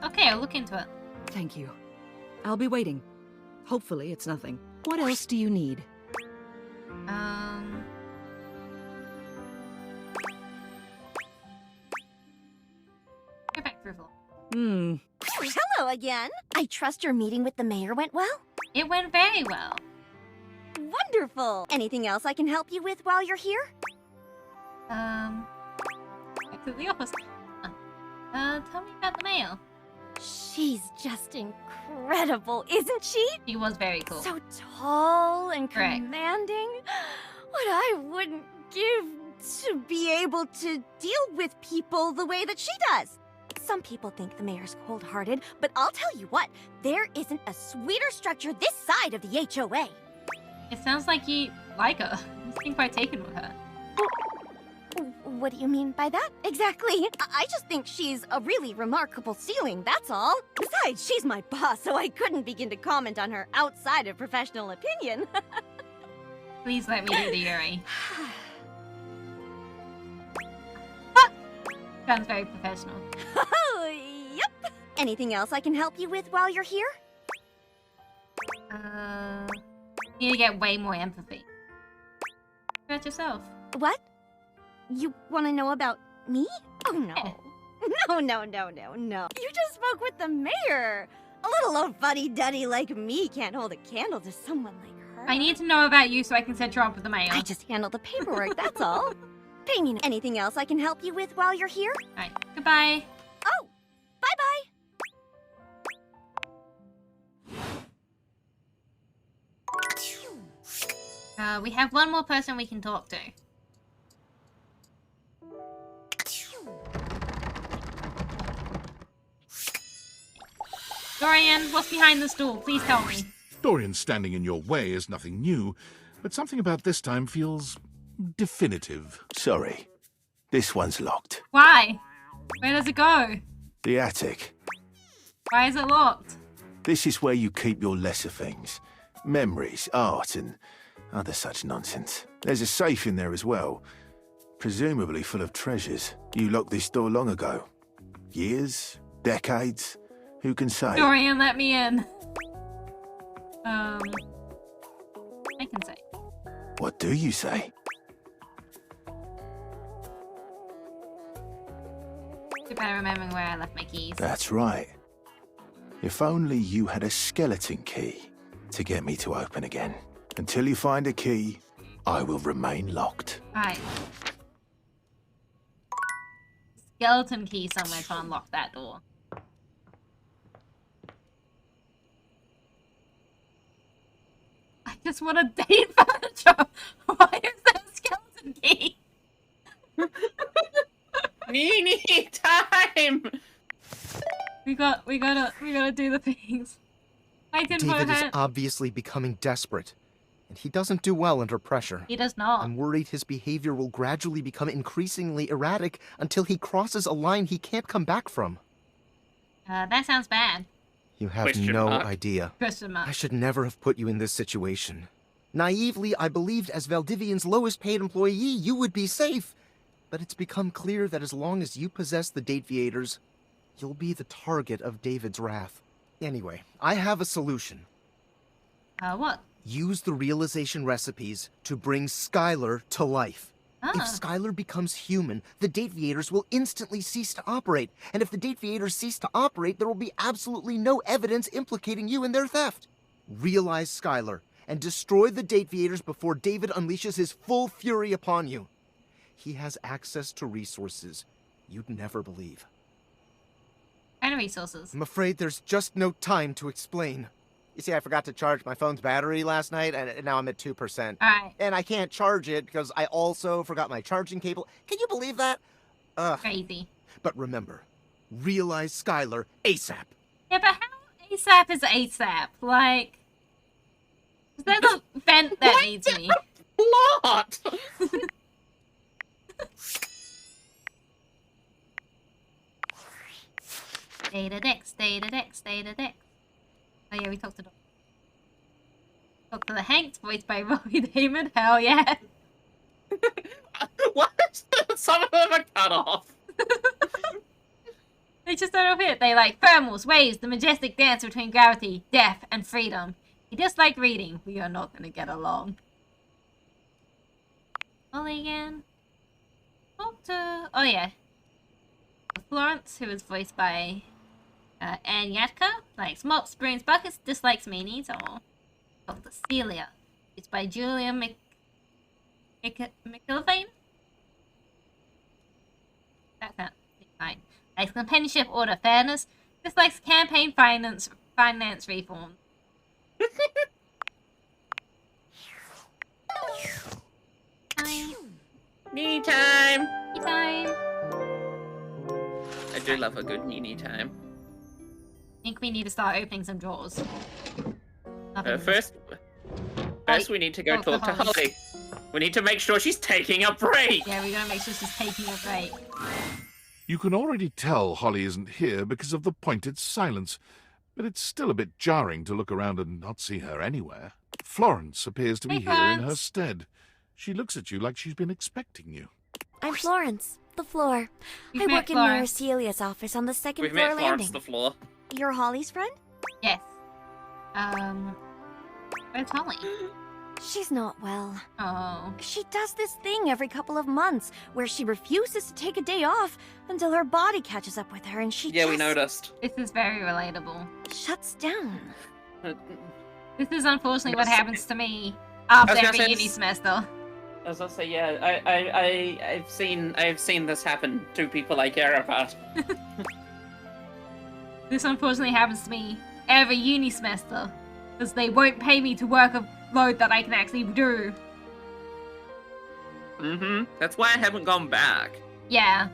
Okay, I'll look into it. Thank you. I'll be waiting. Hopefully it's nothing. What else do you need? Go back through the floor. Hello again. I trust your meeting with the mayor went well? It went very well. Wonderful. Anything else I can help you with while you're here? Back to the office. Tell me about the mayor. She's just incredible, isn't she? She was very cool. So tall and Correct. commanding. What I wouldn't give to be able to deal with people the way that she does. Some people think the mayor's cold-hearted, but I'll tell you what, there isn't a sweeter structure this side of the HOA. It sounds like you like her. You seem quite taken with her. What do you mean by that? Exactly. I just think she's a really remarkable ceiling, that's all. Besides, she's my boss, so I couldn't begin to comment on her outside of professional opinion. Please let me do the Yuri. Sounds very professional. Oh, yep. Anything else I can help you with while you're here? You need to get way more empathy. About yourself. What? You want to know about me? Oh, no. No. You just spoke with the mayor. A little old fuddy-duddy like me can't hold a candle to someone like her. I need to know about you so I can set you up with the mayor. I just handle the paperwork, that's all. Pay me. Anything else I can help you with while you're here? Alright, goodbye. Oh, bye-bye. We have one more person we can talk to. Dorian, what's behind the stool? Please tell me. Dorian standing in your way is nothing new, but something about this time feels definitive. Sorry. This one's locked. Why? Where does it go? The attic. Why is it locked? This is where you keep your lesser things. Memories, art, and other such nonsense. There's a safe in there as well. Presumably full of treasures. You locked this door long ago. Years? Decades? Who can say? Dorian, let me in. I can say. What do you say? Too bad remembering where I left my keys. That's right. If only you had a skeleton key to get me to open again. Until you find a key, I will remain locked. Alright. Skeleton key somewhere to unlock that door. I just want to date furniture. Why is there a skeleton key? Need time. We gotta do the things. I didn't David is hand. obviously becoming desperate, and he doesn't do well under pressure. He does not. I'm worried his behavior will gradually become increasingly erratic until he crosses a line he can't come back from. That sounds bad. You have Question no mark. idea. Question mark. I should never have put you in this situation. Naively, I believed as Valdivian's lowest paid employee, you would be safe. But it's become clear that as long as you possess the Dateviators, you'll be the target of David's wrath. Anyway, I have a solution. What? Use the realization recipes to bring Skylar to life. If Ah. Skylar becomes human, the Dateviators will instantly cease to operate. And if the Dateviators cease to operate, there will be absolutely no evidence implicating you in their theft. Realize Skylar and destroy the Dateviators before David unleashes his full fury upon you. He has access to resources you'd never believe. And resources. I'm afraid there's just no time to explain. You see, I forgot to charge my phone's battery last night, and now I'm at 2%. Alright. And I can't charge it because I also forgot my charging cable. Can you believe that? Crazy. But remember, realize Skylar ASAP. Yeah, but how ASAP is ASAP? Like, there's a vent that needs me. Plot. Data Dex, Data Dex, Data Dex. Oh yeah, we talked to Dr. Hanks, voiced by Robbie Damon. Hell yeah. What? Some of them are cut off. They just don't fit. They like thermals, waves, the majestic dance between gravity, death, and freedom. He disliked reading. We are not gonna get along. Ollie again. Doctor. Oh yeah. Florence, who is voiced by Anne Yatka, likes mops, spoons, buckets, dislikes meanies, or Dr. Celia, it's by Julia McIlvaine. That's not fine. Likes companionship, order, fairness, dislikes campaign finance reform. Me time. Me time. I do love a good Nini time. I think we need to start opening some drawers. First we need to go talk to Holly. We need to make sure she's taking a break. Yeah, we gotta make sure she's taking a break. You can already tell Holly isn't here because of the pointed silence, but it's still a bit jarring to look around and not see her anywhere. Florence appears to be here in her stead. She looks at you like she's been expecting you. I'm Florence, the floor. We've I met work in Florence. Celia's office on the second We've floor met Florence landing. the floor. You're Holly's friend? Yes. Where's Holly? She's not well. Oh. She does this thing every couple of months where she refuses to take a day off until her body catches up with her and she Yeah, just we noticed. This is very relatable. shuts down. This is unfortunately what happens to me after gonna every say uni this- semester. As I say, yeah, I've seen this happen to people I care about. This unfortunately happens to me every uni semester. Because they won't pay me to work a load that I can actually do. Mm-hmm. That's why I haven't gone back. Yeah.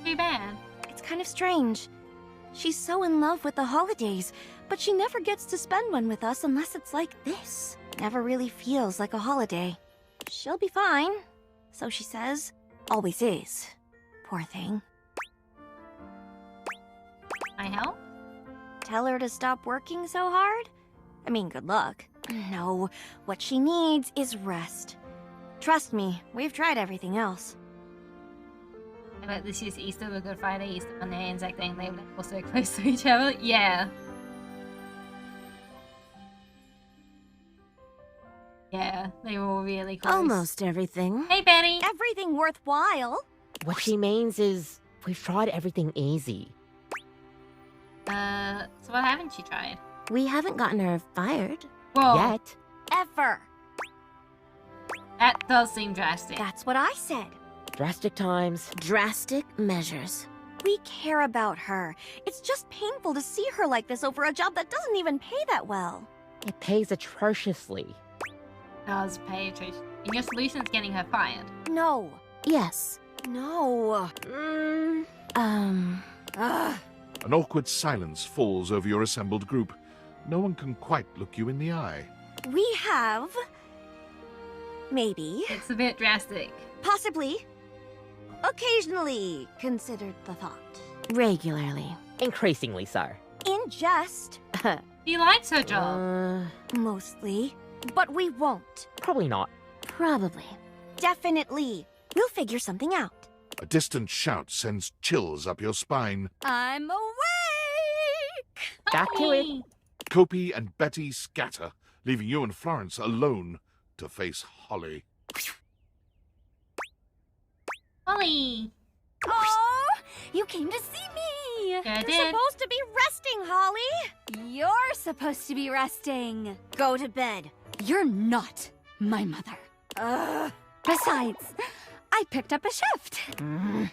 Too bad. It's kind of strange. She's so in love with the holidays, but she never gets to spend one with us unless it's like this. Never really feels like a holiday. She'll be fine, so she says. Always is. Poor thing. I help? Tell her to stop working so hard? I mean, good luck. No, what she needs is rest. Trust me, we've tried everything else. I bet this is Easter, the Good Friday, Easter Monday, and Zack Day, they were also close to each other. Yeah. Yeah, they were all really close. Almost everything. Hey, Benny! Everything worthwhile? What she means is, we've tried everything easy. So what haven't you tried? We haven't gotten her fired. Whoa. Yet. ever. That does seem drastic. That's what I said. Drastic times. Drastic measures. We care about her. It's just painful to see her like this over a job that doesn't even pay that well. It pays atrociously. Does pay attention. And your solution is getting her fired. No. Yes. No. An awkward silence falls over your assembled group. No one can quite look you in the eye. We have... maybe... It's a bit drastic. Possibly. Occasionally considered the thought. Regularly. Increasingly so. In jest. She likes her job. Mostly. But we won't. Probably not. Probably. Definitely. We'll figure something out. A distant shout sends chills up your spine. I'm awake! Back to it. Kopi and Betty scatter, leaving you and Florence alone to face Holly. Holly! Oh, you came to see me! Yeah, I You're did. supposed to be resting, Holly! You're supposed to be resting. Go to bed. You're not my mother. Besides, I picked up a shift. I'm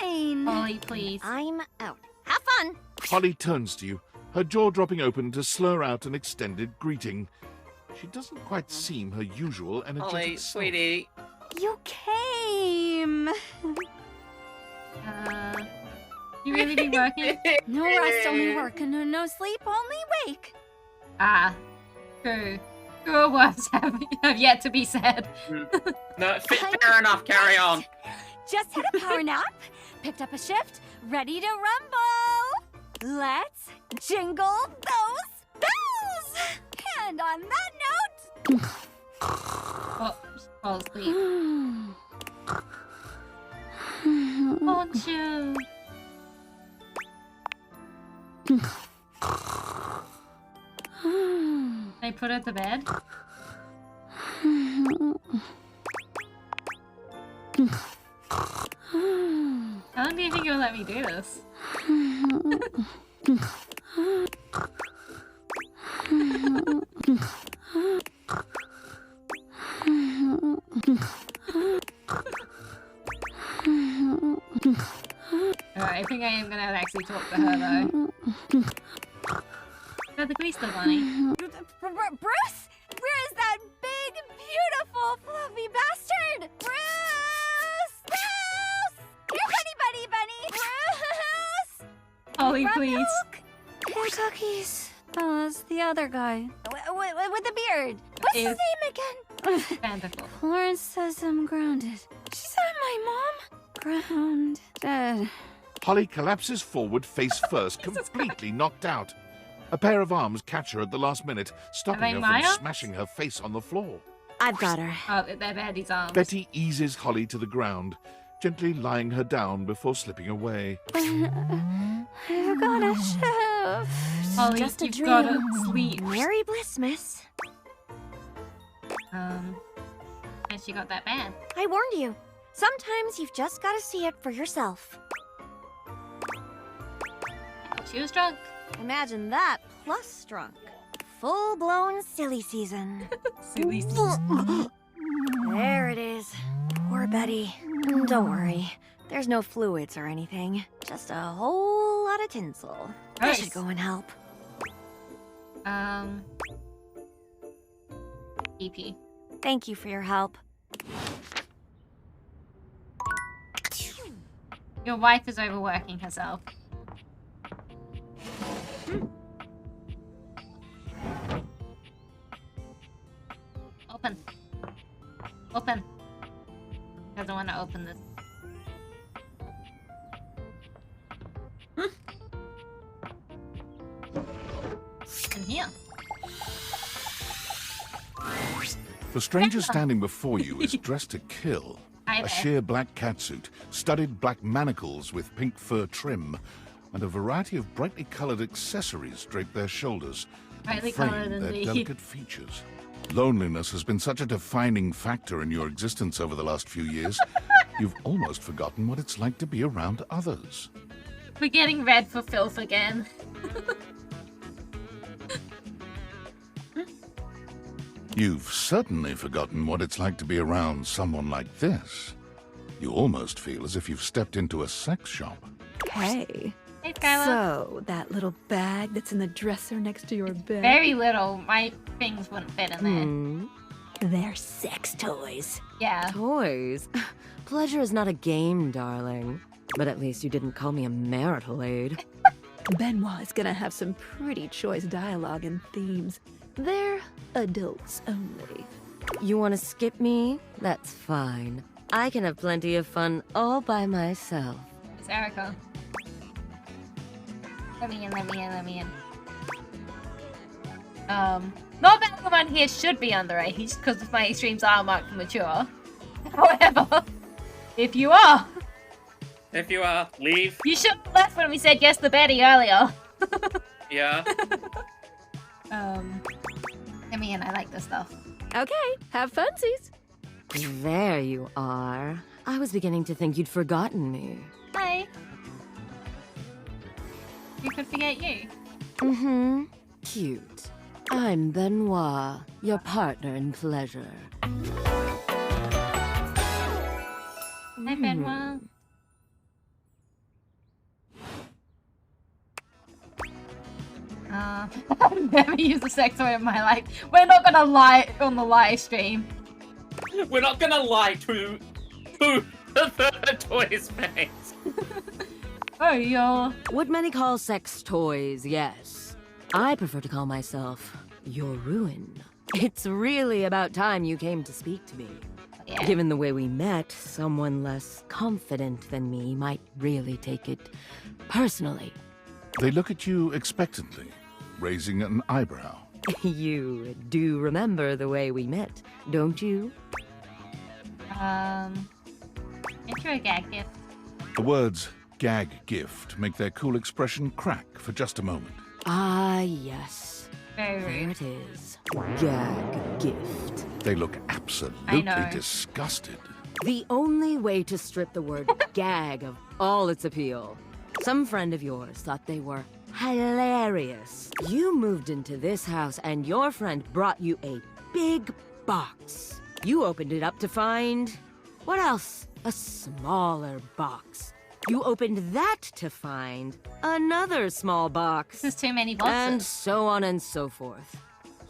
fine. Holly, please. I'm out. Have fun. Holly turns to you, her jaw dropping open to slur out an extended greeting. She doesn't quite seem her usual energetic Holly, self. sweetie. You came. You really be working? No rest, only work. No sleep, only wake. Ah, true. Truer words have yet to be said. No, fair enough, carry on. Just had a power nap, picked up a shift, ready to rumble. Let's jingle those bells. And on that note... Fall asleep. Won't you? I put her to bed. How long do you think you'll let me do this? Alright, I think I am gonna actually talk to her though. Got the grease still bunny. Bruce! Where is that big, beautiful, fluffy bastard? Bruce! Bruce! Here's Bunny Bunny! Bruce! Holly, Rum please. milk? Here's cookies. Oh, that's the other guy. With the beard. What's his name again? Wonderful. Florence says I'm grounded. She said my mom? Grounded. Holly collapses forward face first, completely knocked out. A pair of arms catch her at the last minute, stopping her from Miles? smashing her face on the floor. I've got her. Oh, they're Betty's arms. Betty eases Holly to the ground, gently lying her down before slipping away. I've got a shift. Holly, Just a you've dream. gotta sleep. Merry bliss, miss. And she got that bad. I warned you. Sometimes you've just got to see it for yourself. She was drunk. Imagine that plus drunk. Full-blown silly season. Silly season. There it is. Poor Betty. Don't worry. There's no fluids or anything. Just a whole lot of tinsel. I Nice. should go and help. EP. Thank you for your help. Your wife is overworking herself. Open. Open. Doesn't want to open this. In here. The stranger standing before you is dressed to kill. Hi A there. sheer black catsuit, studded black manacles with pink fur trim, and a variety of brightly colored accessories drape their shoulders Brightly and frame coloured their indeed. delicate features. Loneliness has been such a defining factor in your existence over the last few years, you've almost forgotten what it's like to be around others. We're getting red for filth again. You've certainly forgotten what it's like to be around someone like this. You almost feel as if you've stepped into a sex shop. Hey. Hey, Skylar. So, that little bag that's in the dresser next to your bed. Very little. My things wouldn't fit in there. They're sex toys. Yeah. Toys? Pleasure is not a game, darling. But at least you didn't call me a marital aid. Benoit is gonna have some pretty choice dialogue and themes. They're adults only. You want to skip me? That's fine. I can have plenty of fun all by myself. It's Erica. Let me in. Not that everyone here should be underage, because my streams are marked for mature. However, if you are, leave. You should have left when we said yes to Betty earlier. Yeah. Let me in, I like this stuff. Okay, have funsies. There you are. I was beginning to think you'd forgotten me. Hi. Who could forget you? Mm-hmm. Cute. I'm Benoit, your partner in pleasure. Hi, Benoit. I've never used a sex toy in my life. We're not gonna lie on the live stream. We're not gonna lie to the toy's face. Oh, yo. What many call sex toys, yes. I prefer to call myself your ruin. It's really about time you came to speak to me. Yeah. Given the way we met, someone less confident than me might really take it personally. They look at you expectantly, raising an eyebrow. You do remember the way we met, don't you? Intro gag gift. The words gag gift make their cool expression crack for just a moment. Ah, yes. Very There rude. it is. Gag gift. They look I absolutely know. disgusted. The only way to strip the word gag of all its appeal. Some friend of yours thought they were hilarious. You moved into this house and your friend brought you a big box. You opened it up to find... what else? A smaller box. You opened that to find another small box. This is too many boxes. And so on and so forth.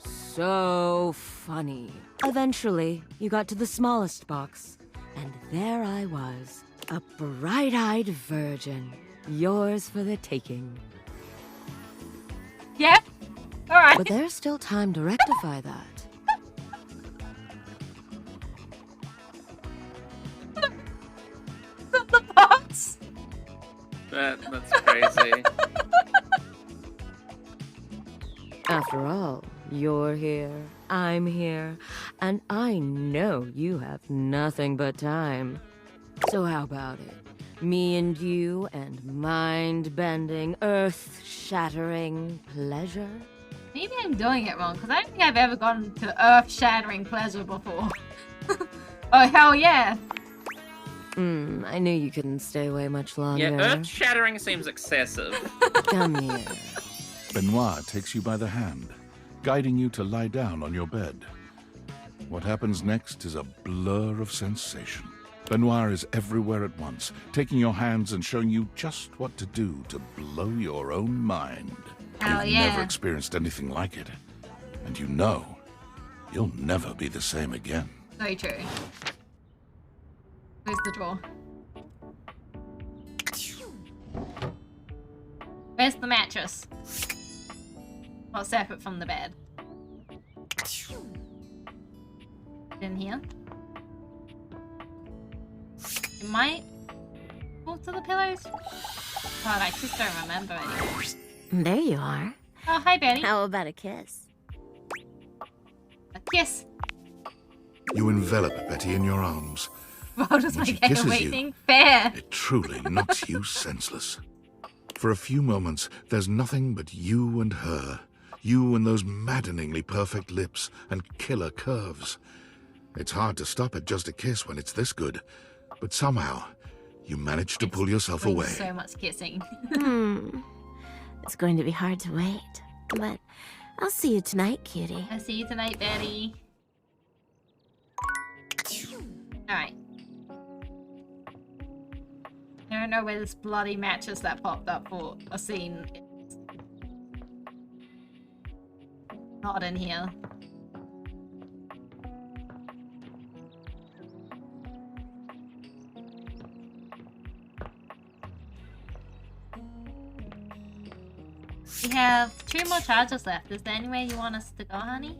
So funny. Eventually, you got to the smallest box. And there I was, a bright-eyed virgin. Yours for the taking. Yeah? Alright. But there's still time to rectify that. The box? That's crazy. After all, you're here, I'm here, and I know you have nothing but time. So how about it? Me and you and mind-bending, earth-shattering pleasure? Maybe I'm doing it wrong, because I don't think I've ever gone to earth-shattering pleasure before. Oh, hell yeah. I knew you couldn't stay away much longer. Yeah, earth-shattering seems excessive. Come here. Benoit takes you by the hand, guiding you to lie down on your bed. What happens next is a blur of sensation. Benoit is everywhere at once, taking your hands and showing you just what to do to blow your own mind. Hell You've yeah. never experienced anything like it, and you know you'll never be the same again. So true. Where's the drawer? Where's the mattress? Well, separate from the bed. In here. It might fall to the pillows. God, I just don't remember anymore. There you are. Oh, hi, Betty. How about a kiss? A kiss. You envelop Betty in your arms. Well, does When my she kisses you, waiting fair? It truly knocks you senseless. For a few moments, there's nothing but you and her. You and those maddeningly perfect lips and killer curves. It's hard to stop at just a kiss when it's this good. But somehow, you manage to pull yourself away. So much kissing. It's going to be hard to wait. But I'll see you tonight, cutie. I'll see you tonight, Betty. Alright. I don't know where this bloody mattress that popped up for a scene is. Not in here. We have 2 more charges left. Is there anywhere you want us to go, honey?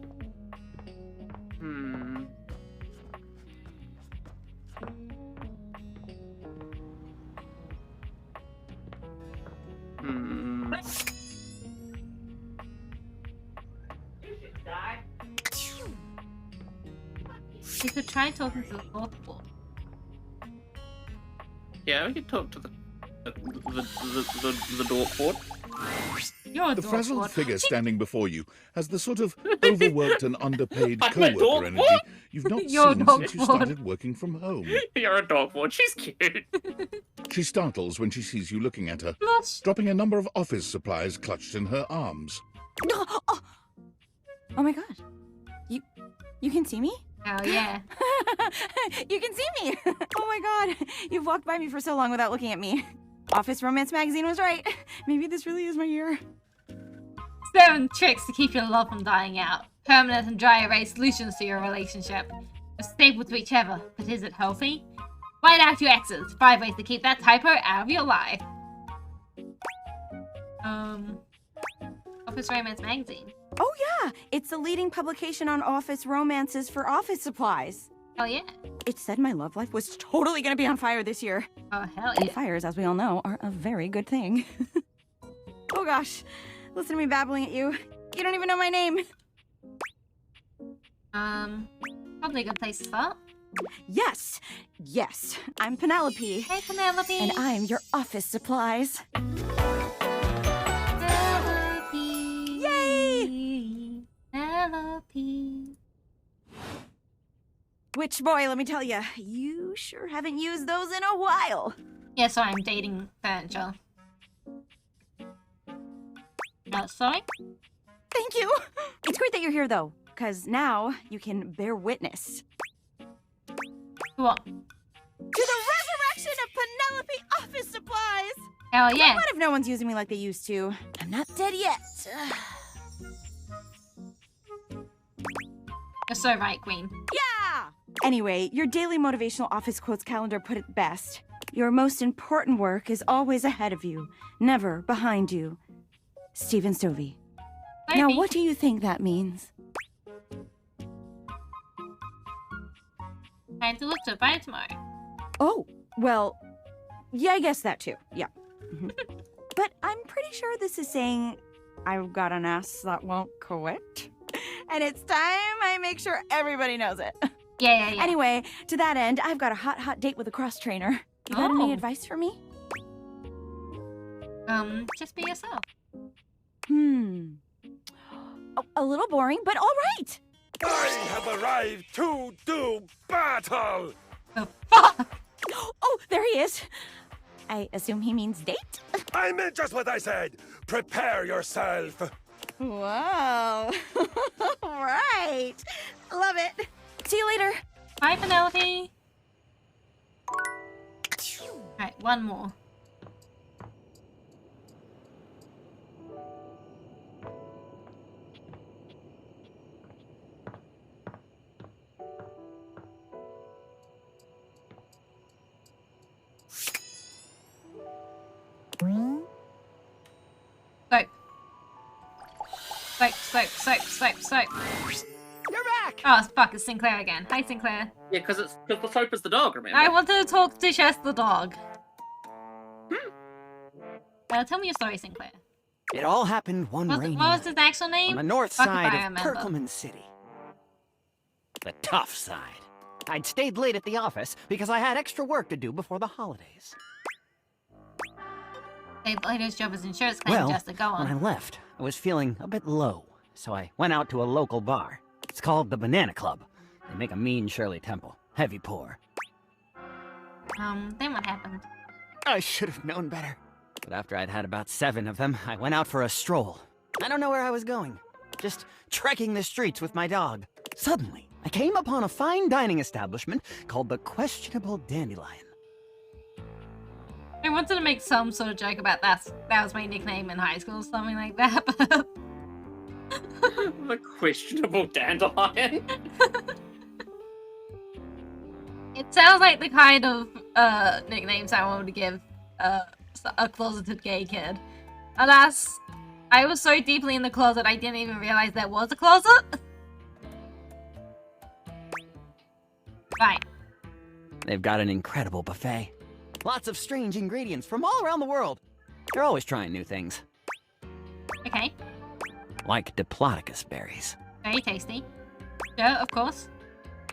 You could try talking to the fourth floor. Yeah, we could talk to the door port. The frazzled figure standing before you has the sort of overworked and underpaid co-worker energy you've not seen since you started working from home. You're a dog board. She's cute. She startles when she sees you looking at her, dropping a number of office supplies clutched in her arms. Oh my god. You can see me? Oh yeah. You can see me! Oh my god. You've walked by me for so long without looking at me. Office Romance Magazine was right. Maybe this really is my year. 7 tricks to keep your love from dying out. Permanent and dry erase solutions to your relationship. You're stable to each other, but is it healthy? White out your exes. 5 ways to keep that typo out of your life. Office Romance Magazine. Oh yeah! It's the leading publication on office romances for office supplies. Oh yeah. It said my love life was totally gonna be on fire this year. Oh hell yeah. And fires, as we all know, are a very good thing. Oh gosh. Listen to me babbling at you. You don't even know my name. Probably a good place to start. Yes. Yes. I'm Penelope. Hey Penelope. And I'm your office supplies. Penelope. Yay! Penelope. Which boy, let me tell you, you sure haven't used those in a while. Yeah, so I'm dating furniture. Sorry? Thank you. It's great that you're here, though, because now you can bear witness. What? To the resurrection of Penelope office supplies! Hell yeah. What if no one's using me like they used to? I'm not dead yet. You're so right, Queen. Yeah! Anyway, your daily motivational office quotes calendar put it best. Your most important work is always ahead of you, never behind you. Stephen Stovey. Now, what do you think that means? Time to look to buy tomorrow. Oh, well, yeah, I guess that too. Yeah. But I'm pretty sure this is saying I've got an ass that won't quit. And it's time I make sure everybody knows it. Yeah. Anyway, to that end, I've got a hot date with a cross trainer. You got any advice for me? Just be yourself. A little boring, but all right. I have arrived to do battle! The fuck? Oh, there he is. I assume he means date? I meant just what I said. Prepare yourself. Wow. Right. Love it. See you later. Bye, Penelope. Alright, one more. Soap. You're back! Oh, fuck, it's Sinclair again. Hi, Sinclair. Yeah, because the soap is the dog, remember? I wanted to talk to Chess the dog. Tell me your story, Sinclair. It all happened one rainy What was his actual name? on the north Fuck side if I of remember. Perkleman City. The tough side. I'd stayed late at the office because I had extra work to do before the holidays. They laid his job as insurance claim just to go on. When I left, I was feeling a bit low, so I went out to a local bar. It's called the Banana Club. They make a mean Shirley Temple. Heavy pour. Then what happened? I should have known better. But after I'd had about 7 of them, I went out for a stroll. I don't know where I was going. Just trekking the streets with my dog. Suddenly, I came upon a fine dining establishment called the Questionable Dandelion. I wanted to make some sort of joke about that was my nickname in high school, something like that, but... The Questionable Dandelion? It sounds like the kind of nicknames I wanted to give a closeted gay kid. Alas, I was so deeply in the closet I didn't even realize there was a closet. Right. They've got an incredible buffet. Lots of strange ingredients from all around the world. They're always trying new things. Okay. Like Diplodocus berries. Very tasty. Yeah, of course.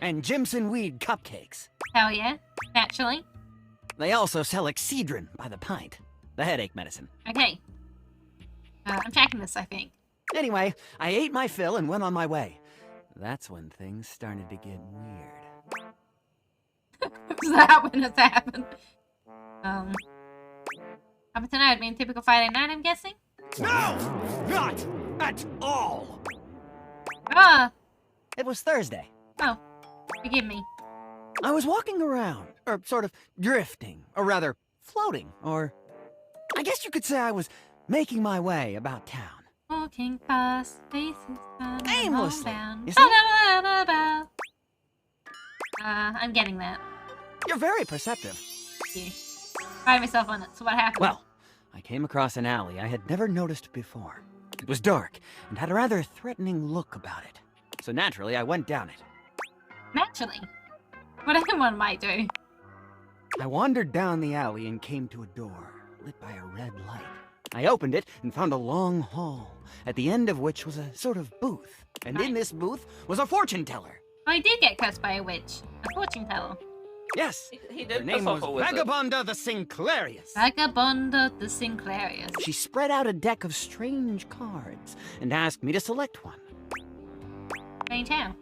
And Jimson weed cupcakes. Hell yeah. Naturally. They also sell Excedrin by the pint. The headache medicine. Okay. I'm tracking this, I think. Anyway, I ate my fill and went on my way. That's when things started to get weird. Was that when it happened? Happened tonight would mean typical Friday night, I'm guessing? No! Not at all! Ah! It was Thursday. Oh. Forgive me. I was walking around, or sort of drifting, or rather, floating, or... I guess you could say I was making my way about town. Walking past faces aimlessly. You see? I'm getting that. You're very perceptive. Thank you. Pride myself on it, so what happened? Well, I came across an alley I had never noticed before. It was dark, and had a rather threatening look about it. So naturally, I went down it. Naturally. What anyone might do. I wandered down the alley and came to a door, lit by a red light. I opened it and found a long hall, at the end of which was a sort of booth. And in this booth was a fortune teller. I did get cursed by a witch. A fortune teller. Yes. He did. Her name was Vagabonda the Sinclairius. Vagabonda the Sinclairius. She spread out a deck of strange cards and asked me to select one. Strange how?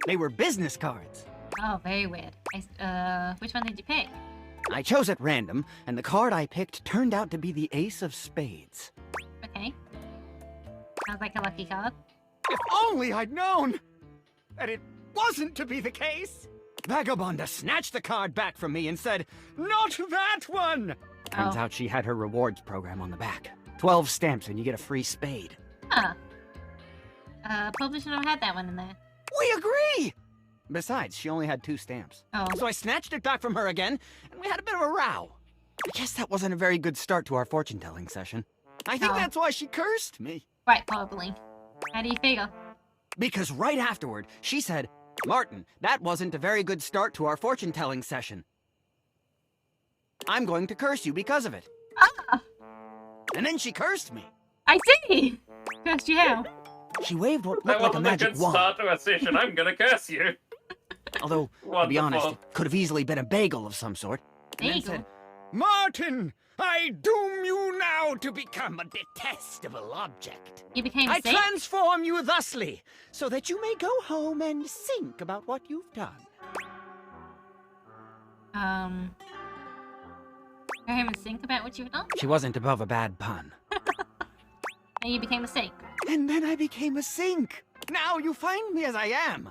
They were business cards. Oh, very weird. Which one did you pick? I chose at random, and the card I picked turned out to be the Ace of Spades. Okay. Sounds like a lucky card. If only I'd known that it wasn't to be the case. Vagabonda snatched the card back from me and said, "Not that one!" Turns out she had her rewards program on the back. 12 stamps and you get a free spade. Huh. Probably should have had that one in there. We agree! Besides, she only had 2 stamps. Oh. So I snatched it back from her again, and we had a bit of a row. I guess that wasn't a very good start to our fortune-telling session. I think that's why she cursed me. Right, probably. How do you figure? Because right afterward, she said, "Martin, that wasn't a very good start to our fortune-telling session. I'm going to curse you because of it." Ah! And then she cursed me. I see! Cursed you how? She waved what looked like a magic good wand. start to a session. I'm gonna curse you. Although, to be honest, it could have easily been a bagel of some sort. And then said, "Martin, I doom you now to become a detestable object. You became I sick? transform you thusly, so that you may go home and think about what you've done." Go home and think about what you've done? She wasn't above a bad pun. And you became a sink. And then I became a sink. Now you find me as I am,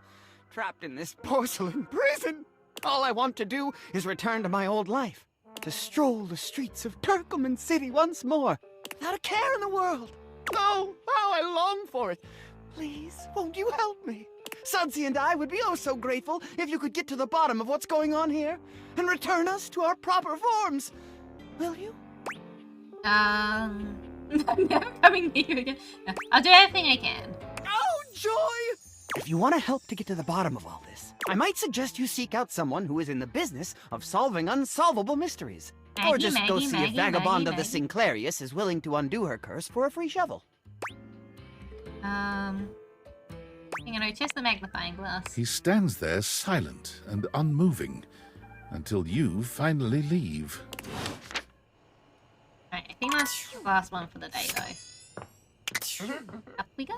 trapped in this porcelain prison. All I want to do is return to my old life, to stroll the streets of Turkleman City once more, without a care in the world. Oh, how I long for it. Please, won't you help me? Sudsy and I would be oh so grateful if you could get to the bottom of what's going on here, and return us to our proper forms. Will you? I'm never coming near you again. No, I'll do everything I can. Oh, joy! If you want to help to get to the bottom of all this, I might suggest you seek out someone who is in the business of solving unsolvable mysteries. Or just go see if Vagabonda the Sinclairius is willing to undo her curse for a free shovel. I'm gonna test the magnifying glass. He stands there silent and unmoving until you finally leave. Alright, I think that's the last one for the day, though. Up we go!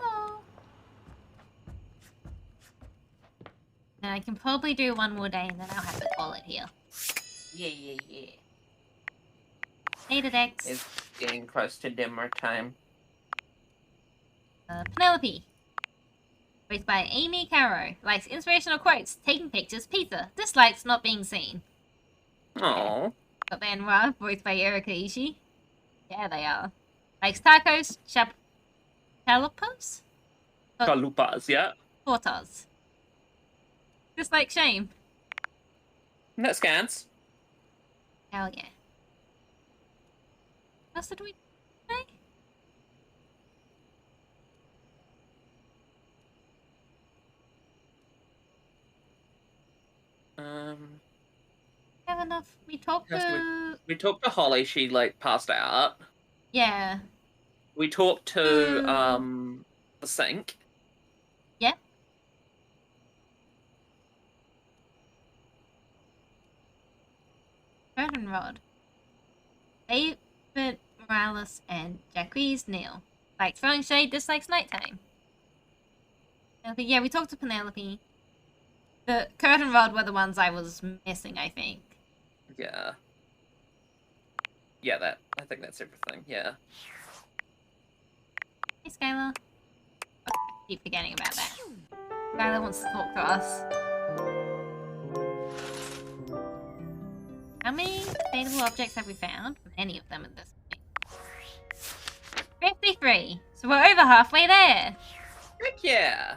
And I can probably do one more day and then I'll have to call it here. Yeah. Data decks. It's getting close to dinner time. Penelope. voiced by Amy Caro. Likes inspirational quotes, taking pictures, pizza. Dislikes not being seen. Aww. Got Banra, voiced by Erika Ishii. Yeah, they are. Likes tacos, chalupas? Chalupas, yeah. Tortas. Dislike shame. That scans. Hell yeah. What else did we say? Have enough. We talked to... We talked to Holly, she like passed out. Yeah. We talked to the sink. Yeah. Curtain Rod. David Morales and Jacquees Neal. Likes throwing shade, dislikes nighttime. Yeah, we talked to Penelope. The Curtain Rod were the ones I was missing, I think. Yeah. Yeah, I think that's everything, yeah. Hey, Skylar. I keep forgetting about that. Skylar wants to talk to us. How many dateable objects have we found? Many of them at this point. 53. So we're over halfway there. Heck yeah.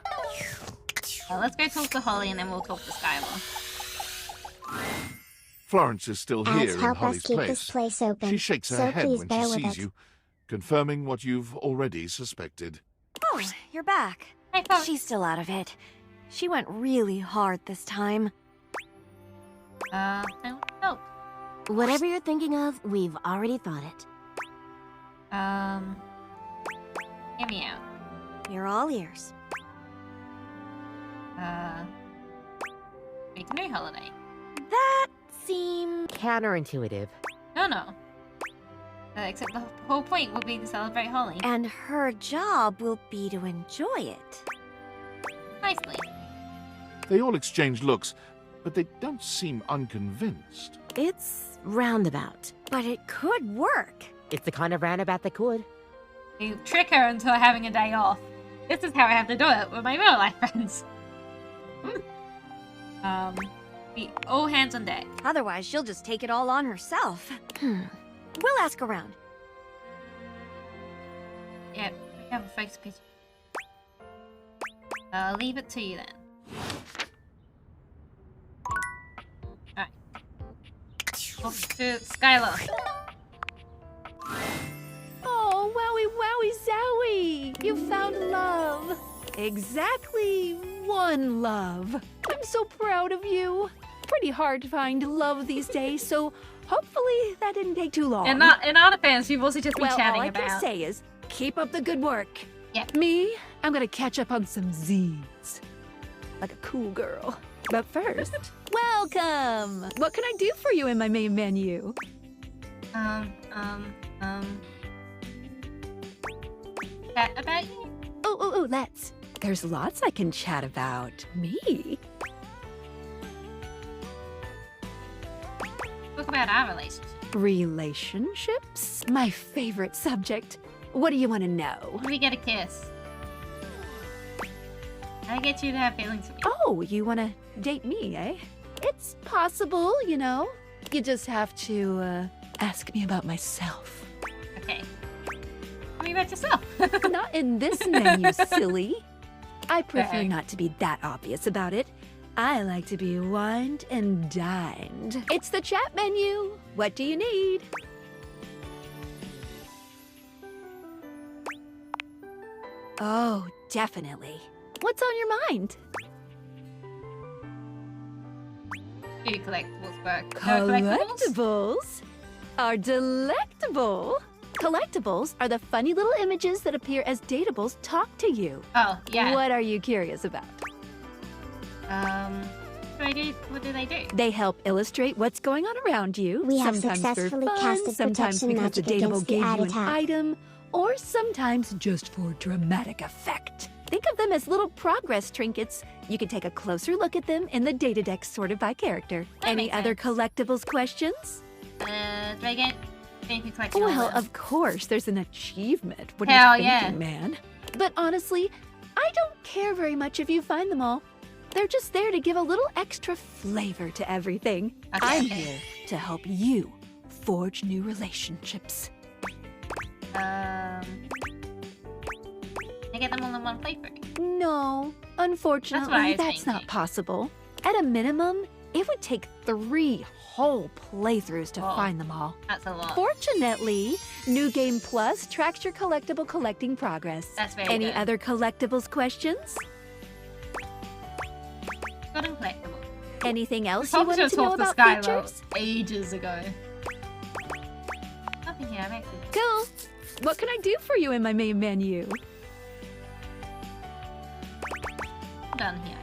Well, let's go talk to Holly and then we'll talk to Skylar. Florence is still Ads here in help us Holly's keep place. this place open, She shakes her so head please when bear she with sees us. you, confirming what you've already suspected. Oh, you're back. She's still out of it. She went really hard this time. I don't know. Whatever you're thinking of, we've already thought it. Hear me out. You're all ears. Make a new holiday. That seems counterintuitive. No. Except the whole point will be to celebrate Holly. And her job will be to enjoy it. Nicely. They all exchange looks, but they don't seem unconvinced. It's roundabout. But it could work. It's the kind of roundabout that could. You trick her into having a day off. This is how I have to do it with my real life friends. Be all hands on deck. Otherwise, she'll just take it all on herself. We'll ask around. Yep, we have a fake picture. I'll leave it to you then. Alright. Talk to Skylar. Oh, wowie, zowie! You found love. Exactly one love. I'm so proud of you. Pretty hard to find love these days, so hopefully that didn't take too long. And not in our defense, you've also just been chatting all I about. can say is keep up the good work. Yep. Me, I'm gonna catch up on some Z's. Like a cool girl. But first, welcome! What can I do for you in my main menu? Chat about you? Oh, let's. There's lots I can chat about. Me? Talk about our relationship. Relationships? My favorite subject. What do you want to know? We get a kiss. I get you to have feelings for me. Oh, you want to date me, eh? It's possible, you know. You just have to ask me about myself. Okay. Tell me about yourself. Not in this menu, silly. I prefer Okay. not to be that obvious about it. I like to be wined and dined. It's the chat menu. What do you need? Oh, definitely. What's on your mind? Do collectibles work? Collectibles are delectable. Collectibles are the funny little images that appear as dateables talk to you. Oh, yeah. What are you curious about? What do they do? They help illustrate what's going on around you. We have sometimes successfully for fun, casted sometimes protection because the magic dateable against the gave you ad an attack. item, or sometimes just for dramatic effect. Think of them as little progress trinkets. You can take a closer look at them in the data deck sorted by character. Any other collectibles questions? Do I get anything collectible? Well, of course, there's an achievement. What Hell are you yeah. thinking, man? But honestly, I I don't care very much if you find them all. They're just there to give a little extra flavor to everything. I'm here to help you forge new relationships. I get them all in one playthrough. No, unfortunately, that's not possible. At a minimum, it would take 3 whole playthroughs to find them all. That's a lot. Fortunately, New Game Plus tracks your collectible collecting progress. That's very Any good. other collectibles questions? Got them collectible. Anything else We you probably wanted to know talked to about Skylar features? ages ago. Nothing here, I'm actually. Cool. What can I do for you in my main menu? Done here.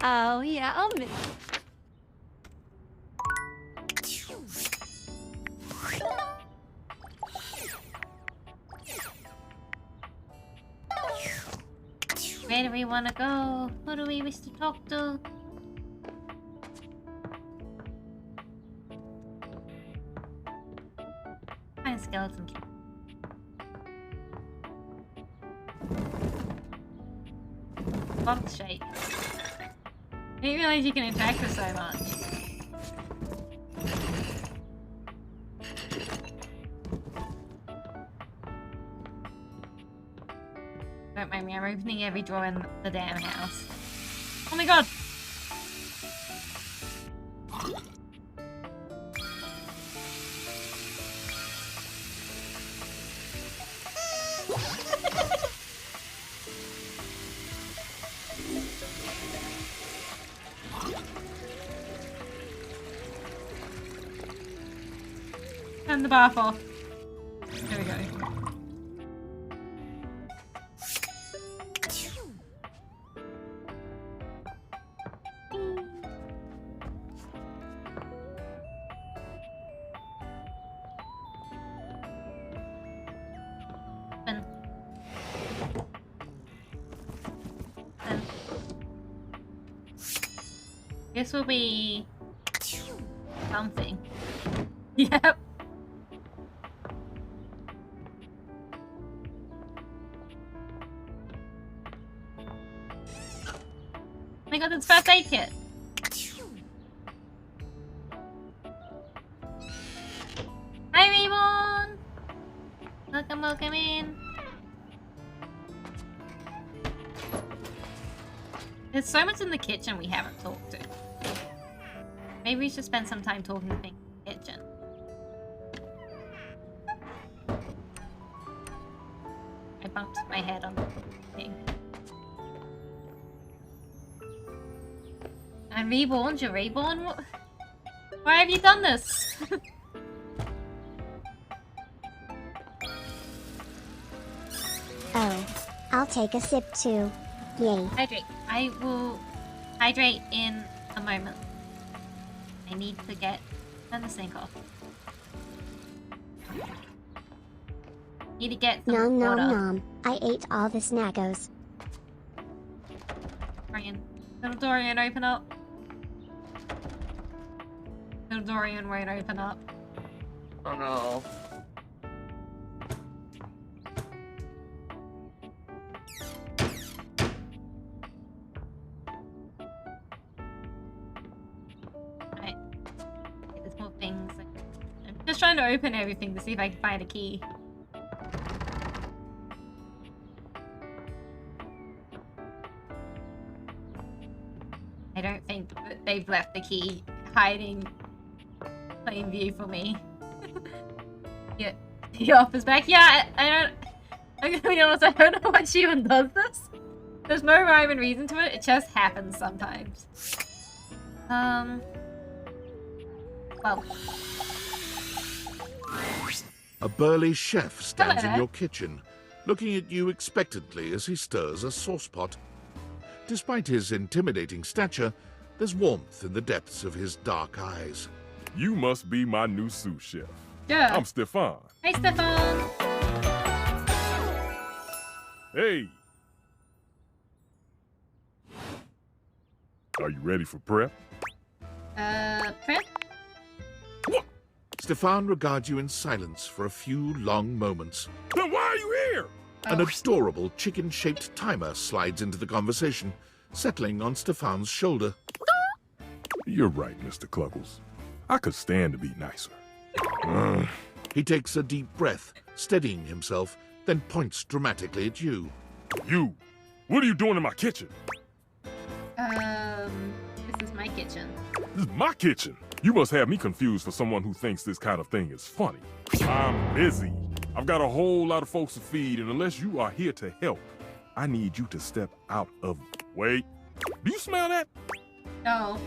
Oh, yeah, I'll miss. Where do we want to go? Who do we wish to talk to? Find a skeleton key. Box shake. I didn't realize you can interact with so much. Don't mind me, I'm opening every drawer in the damn house. Oh my god! Turn the bath off. There we go. This will be something. Yep. Oh my god, it's first aid kit. Hi, Reborn! Welcome in. There's so much in the kitchen we haven't talked to. Maybe we should spend some time talking to things in the kitchen. I bumped my head on the thing. I'm reborn? You're reborn? What? Why have you done this? Oh, I'll take a sip too. Yay. Hydrate. I will hydrate in a moment. I need to turn the sink off. Need to get some Nom nom water. nom. I ate all the snaggos. Dorian. Little Dorian, open up. Little Dorian won't open up. Oh no. Right. There's more things. I'm just trying to open everything to see if I can find a key. I don't think that they've left the key hiding plain view for me. Yeah, the offer's back. Yeah, I don't. I'm gonna be honest, I don't know why she even does this. There's no rhyme and reason to it. It just happens sometimes. Well. A burly chef stands Hello in there. your kitchen, looking at you expectantly as he stirs a saucepot. Despite his intimidating stature, there's warmth in the depths of his dark eyes. You must be my new sous chef. Yeah. I'm Stefan. Hey, Stefan. Hey. Are you ready for prep? Prep? Stefan regards you in silence for a few long moments. Then why are you here? An adorable chicken-shaped timer slides into the conversation, settling on Stefan's shoulder. You're right, Mr. Cluggles. I could stand to be nicer. He takes a deep breath, steadying himself, then points dramatically at you. You! What are you doing in my kitchen? This is my kitchen. This is my kitchen. You must have me confused for someone who thinks this kind of thing is funny. I'm busy. I've got a whole lot of folks to feed, and unless you are here to help, I need you to step out of... Wait. Do you smell that? No.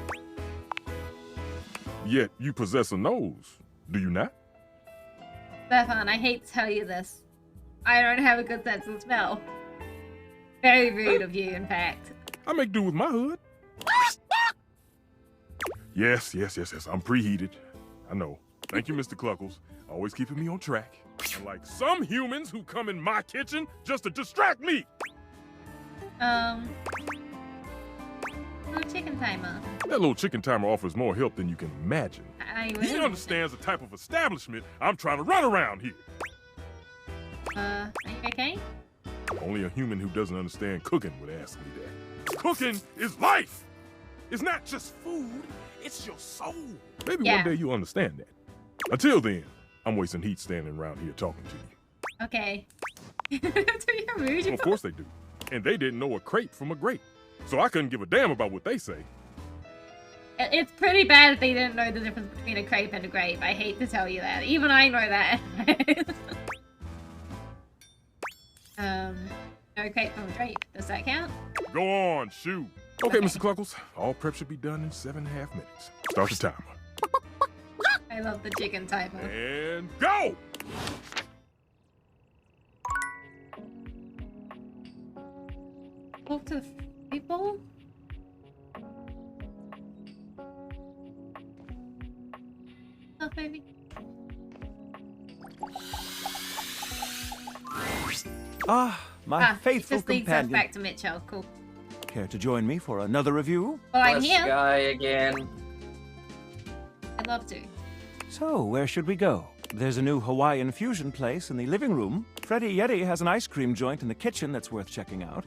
Yet you possess a nose, do you not? Stefan, I hate to tell you this. I don't have a good sense of smell. Very rude of you, in fact. I make do with my hood. Yes, I'm preheated. I know. Thank you, Mr. Cluckles. Always keeping me on track. Unlike some humans who come in my kitchen just to distract me. Little chicken timer. That little chicken timer offers more help than you can imagine. He really? understands the type of establishment I'm trying to run around here. Are you okay? Only a human who doesn't understand cooking would ask me that. Cooking is life! It's not just food, it's your soul. Maybe one day you'll understand that. Until then, I'm wasting heat standing around here talking to you. Okay. Do you rude? Of course they do. And they didn't know a crepe from a grape. So I couldn't give a damn about what they say. It's pretty bad if they didn't know the difference between a crepe and a grape. I hate to tell you that. Even I know that. No crepe from a grape. Does that count? Go on, shoot. Okay, Mr. Cluckles. All prep should be done in 7.5 minutes. Start the timer. I love the chicken timer. And go! Talk to the people? Oh, baby. My faithful just leads us companion. back to Mitchell. Cool. Care to join me for another review? Well, I'm here. Guy again. I'd love to. So, where should we go? There's a new Hawaiian fusion place in the living room. Freddy Yeti has an ice cream joint in the kitchen that's worth checking out.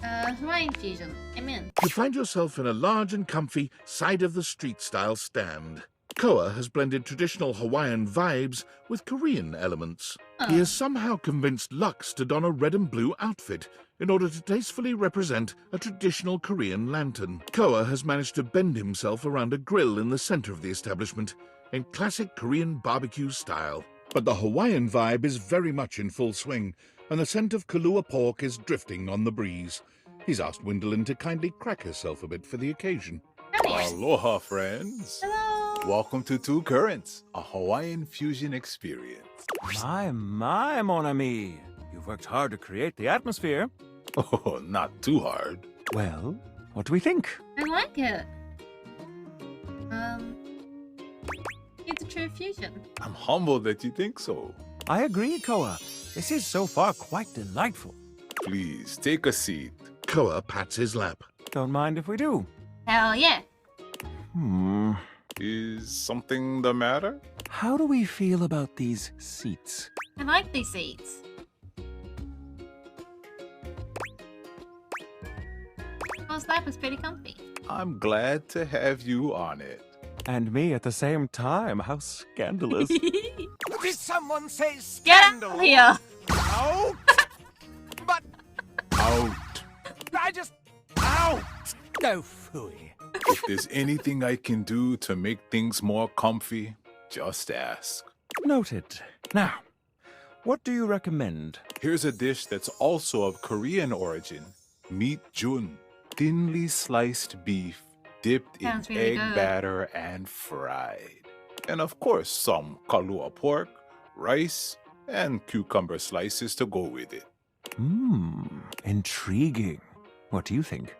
Hawaiian fusion. I'm in. You find yourself in a large and comfy side-of-the-street-style stand. Koa has blended traditional Hawaiian vibes with Korean elements. He has somehow convinced Lux to don a red and blue outfit in order to tastefully represent a traditional Korean lantern. Koa has managed to bend himself around a grill in the center of the establishment in classic Korean barbecue style. But the Hawaiian vibe is very much in full swing, and the scent of Kahlua pork is drifting on the breeze. He's asked Gwendolyn to kindly crack herself a bit for the occasion. Aloha, friends. Hello. Welcome to Two Currents, a Hawaiian fusion experience. My, mon ami. You've worked hard to create the atmosphere. Oh, not too hard. Well, what do we think? I like it. It's a true fusion. I'm humbled that you think so. I agree, Koa. This is so far quite delightful. Please, take a seat. Koa pats his lap. Don't mind if we do. Hell yeah. Is something the matter? How do we feel about these seats? I like these seats. Paul's lap is pretty comfy. I'm glad to have you on it. And me at the same time. How scandalous. Did someone say Get scandal? out here. Out? But Out. I just... Out! No phooey. If there's anything I can do to make things more comfy, just ask. Noted. Now, what do you recommend? Here's a dish that's also of Korean origin. Meat jun. Thinly sliced beef dipped Sounds in really egg good. batter and fried. And of course, some Kahlua pork, rice, and cucumber slices to go with it. Intriguing. What do you think?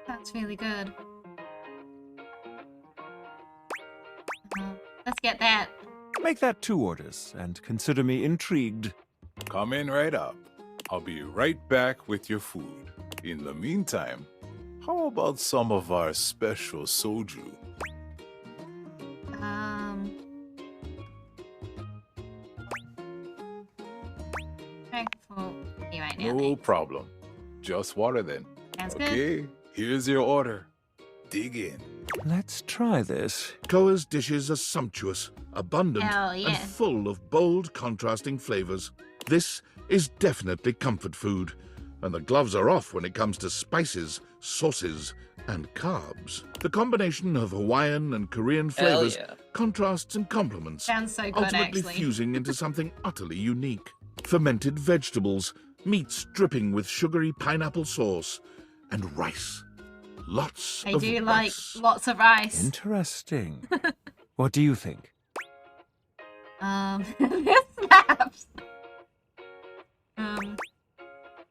That's really good. Let's get that. Make that 2 orders, and consider me intrigued. Come in right up. I'll be right back with your food. In the meantime, how about some of our special soju? Thankful. No problem. Just water then. Sounds good. Okay, here's your order. Dig in. Let's try this. Koa's dishes are sumptuous, abundant, Hell yeah. and full of bold, contrasting flavors. This is definitely comfort food, and the gloves are off when it comes to spices, sauces, and carbs. The combination of Hawaiian and Korean flavors contrasts and complements, Sounds so good, ultimately actually. fusing into something utterly unique. Fermented vegetables, meats dripping with sugary pineapple sauce, and rice. Lots I of do rice. like lots of rice. Interesting. What do you think? This slaps.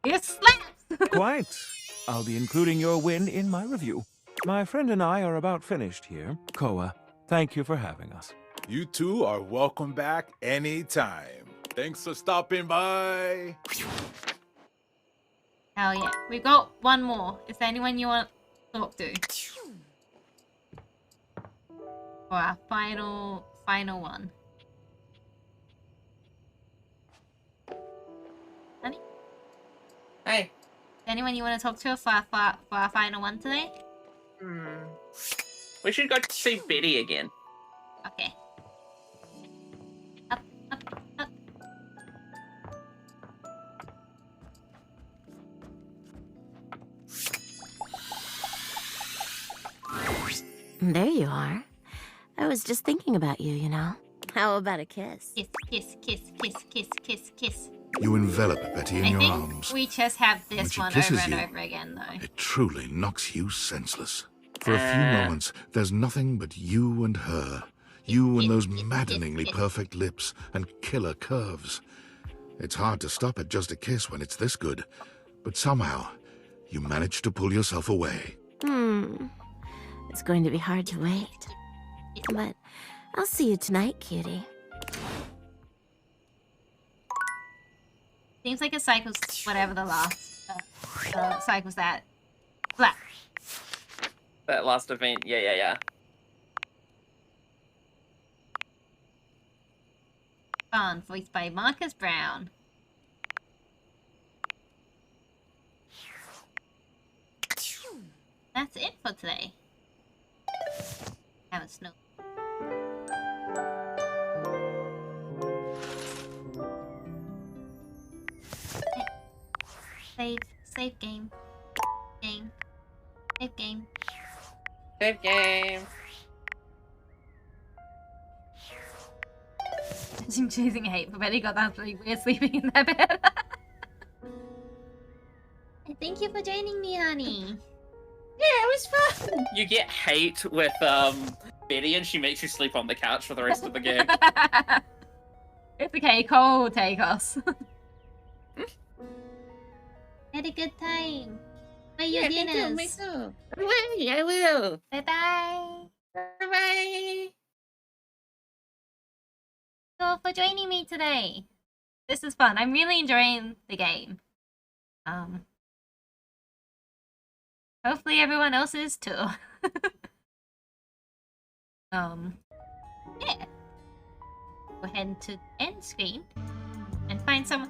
This slaps. Quite. I'll be including your win in my review. My friend and I are about finished here. Koa, thank you for having us. You two are welcome back anytime. Thanks for stopping by. Hell yeah. We've got one more. Is there anyone you want to talk to? For our final one. Honey? Hey. Is there anyone you want to talk to for our final one today? We should go see Betty again. Okay. Up, up, up. There you are. I was just thinking about you, you know. How about a kiss? Kiss, kiss, kiss, kiss, kiss, kiss, kiss. You envelop Betty in I your think arms. we just have When this she one over kisses and you, over again, though. It truly knocks you senseless. For a few moments, there's nothing but you and her. You and those maddeningly perfect lips and killer curves. It's hard to stop at just a kiss when it's this good. But somehow, you manage to pull yourself away. It's going to be hard to wait. But I'll see you tonight, cutie. Seems like it cycles whatever the last cycles that. Black. That last event, yeah. Fun, voiced by Marcus Brown. That's it for today. Have a snow. Save game. Save game. Save game. I'm choosing hate, but Betty got that really weird sleeping in their bed. Thank you for joining me, honey. Yeah, it was fun. You get hate with Betty, and she makes you sleep on the couch for the rest of the game. It's okay, Cole will take us. Had a good time. Buy your dinners. Me too. I will. Bye-bye. Bye-bye. Thank you all for joining me today. This is fun. I'm really enjoying the game. Hopefully everyone else is too. Yeah. Go ahead to end screen and find someone.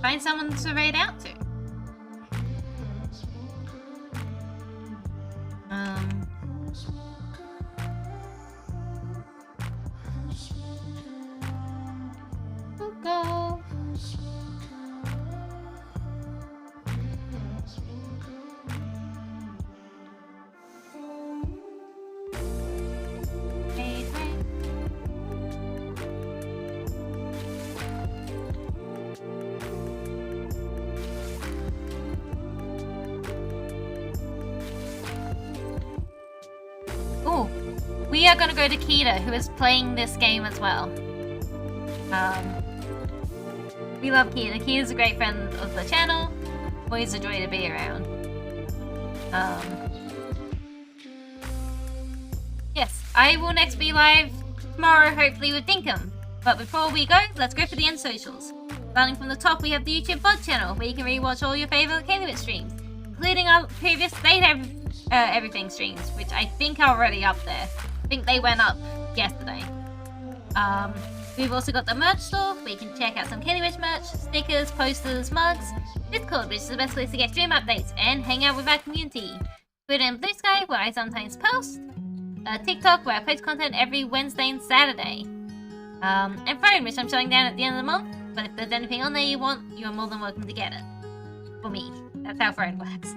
Find someone to raid out to. We'll go. Oh, we are gonna go to Kita, who is playing this game as well. We love Kita. Kita's a great friend of the channel. Always a joy to be around. Yes, I will next be live tomorrow, hopefully with Dinkum. But before we go, let's go for the end socials. Starting from the top, we have the YouTube VOD channel, where you can rewatch all your favorite KaylieWitch streams, including our previous They Have Everything streams, which I think are already up there. I think they went up yesterday. We've also got the merch store, where you can check out some KaylieWitch merch, stickers, posters, mugs, Discord, which is the best place to get stream updates and hang out with our community, Twitter and Blue Sky, where I sometimes post, TikTok, where I post content every Wednesday and Saturday, and Phone, which I'm shutting down at the end of the month, but if there's anything on there you want, you're more than welcome to get it. For me. That's how Phone works.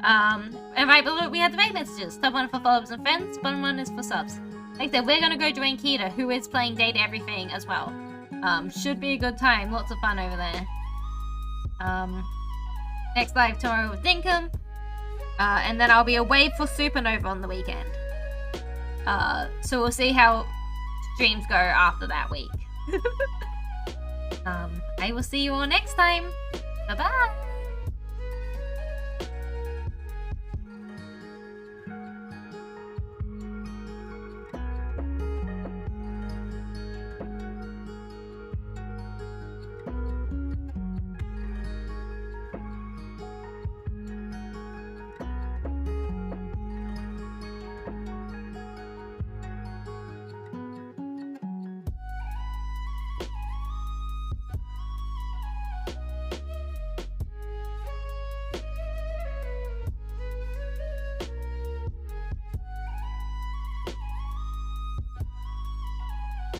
And right below we have the big messages. Top 1 for follow-ups and friends, bottom 1 is for subs. Like I said, we're gonna go join Kita, who is playing Data Everything as well. Should be a good time, lots of fun over there. Next live tomorrow with Dinkum. And then I'll be away for Supernova on the weekend. So we'll see how streams go after that week. I will see you all next time. Bye-bye!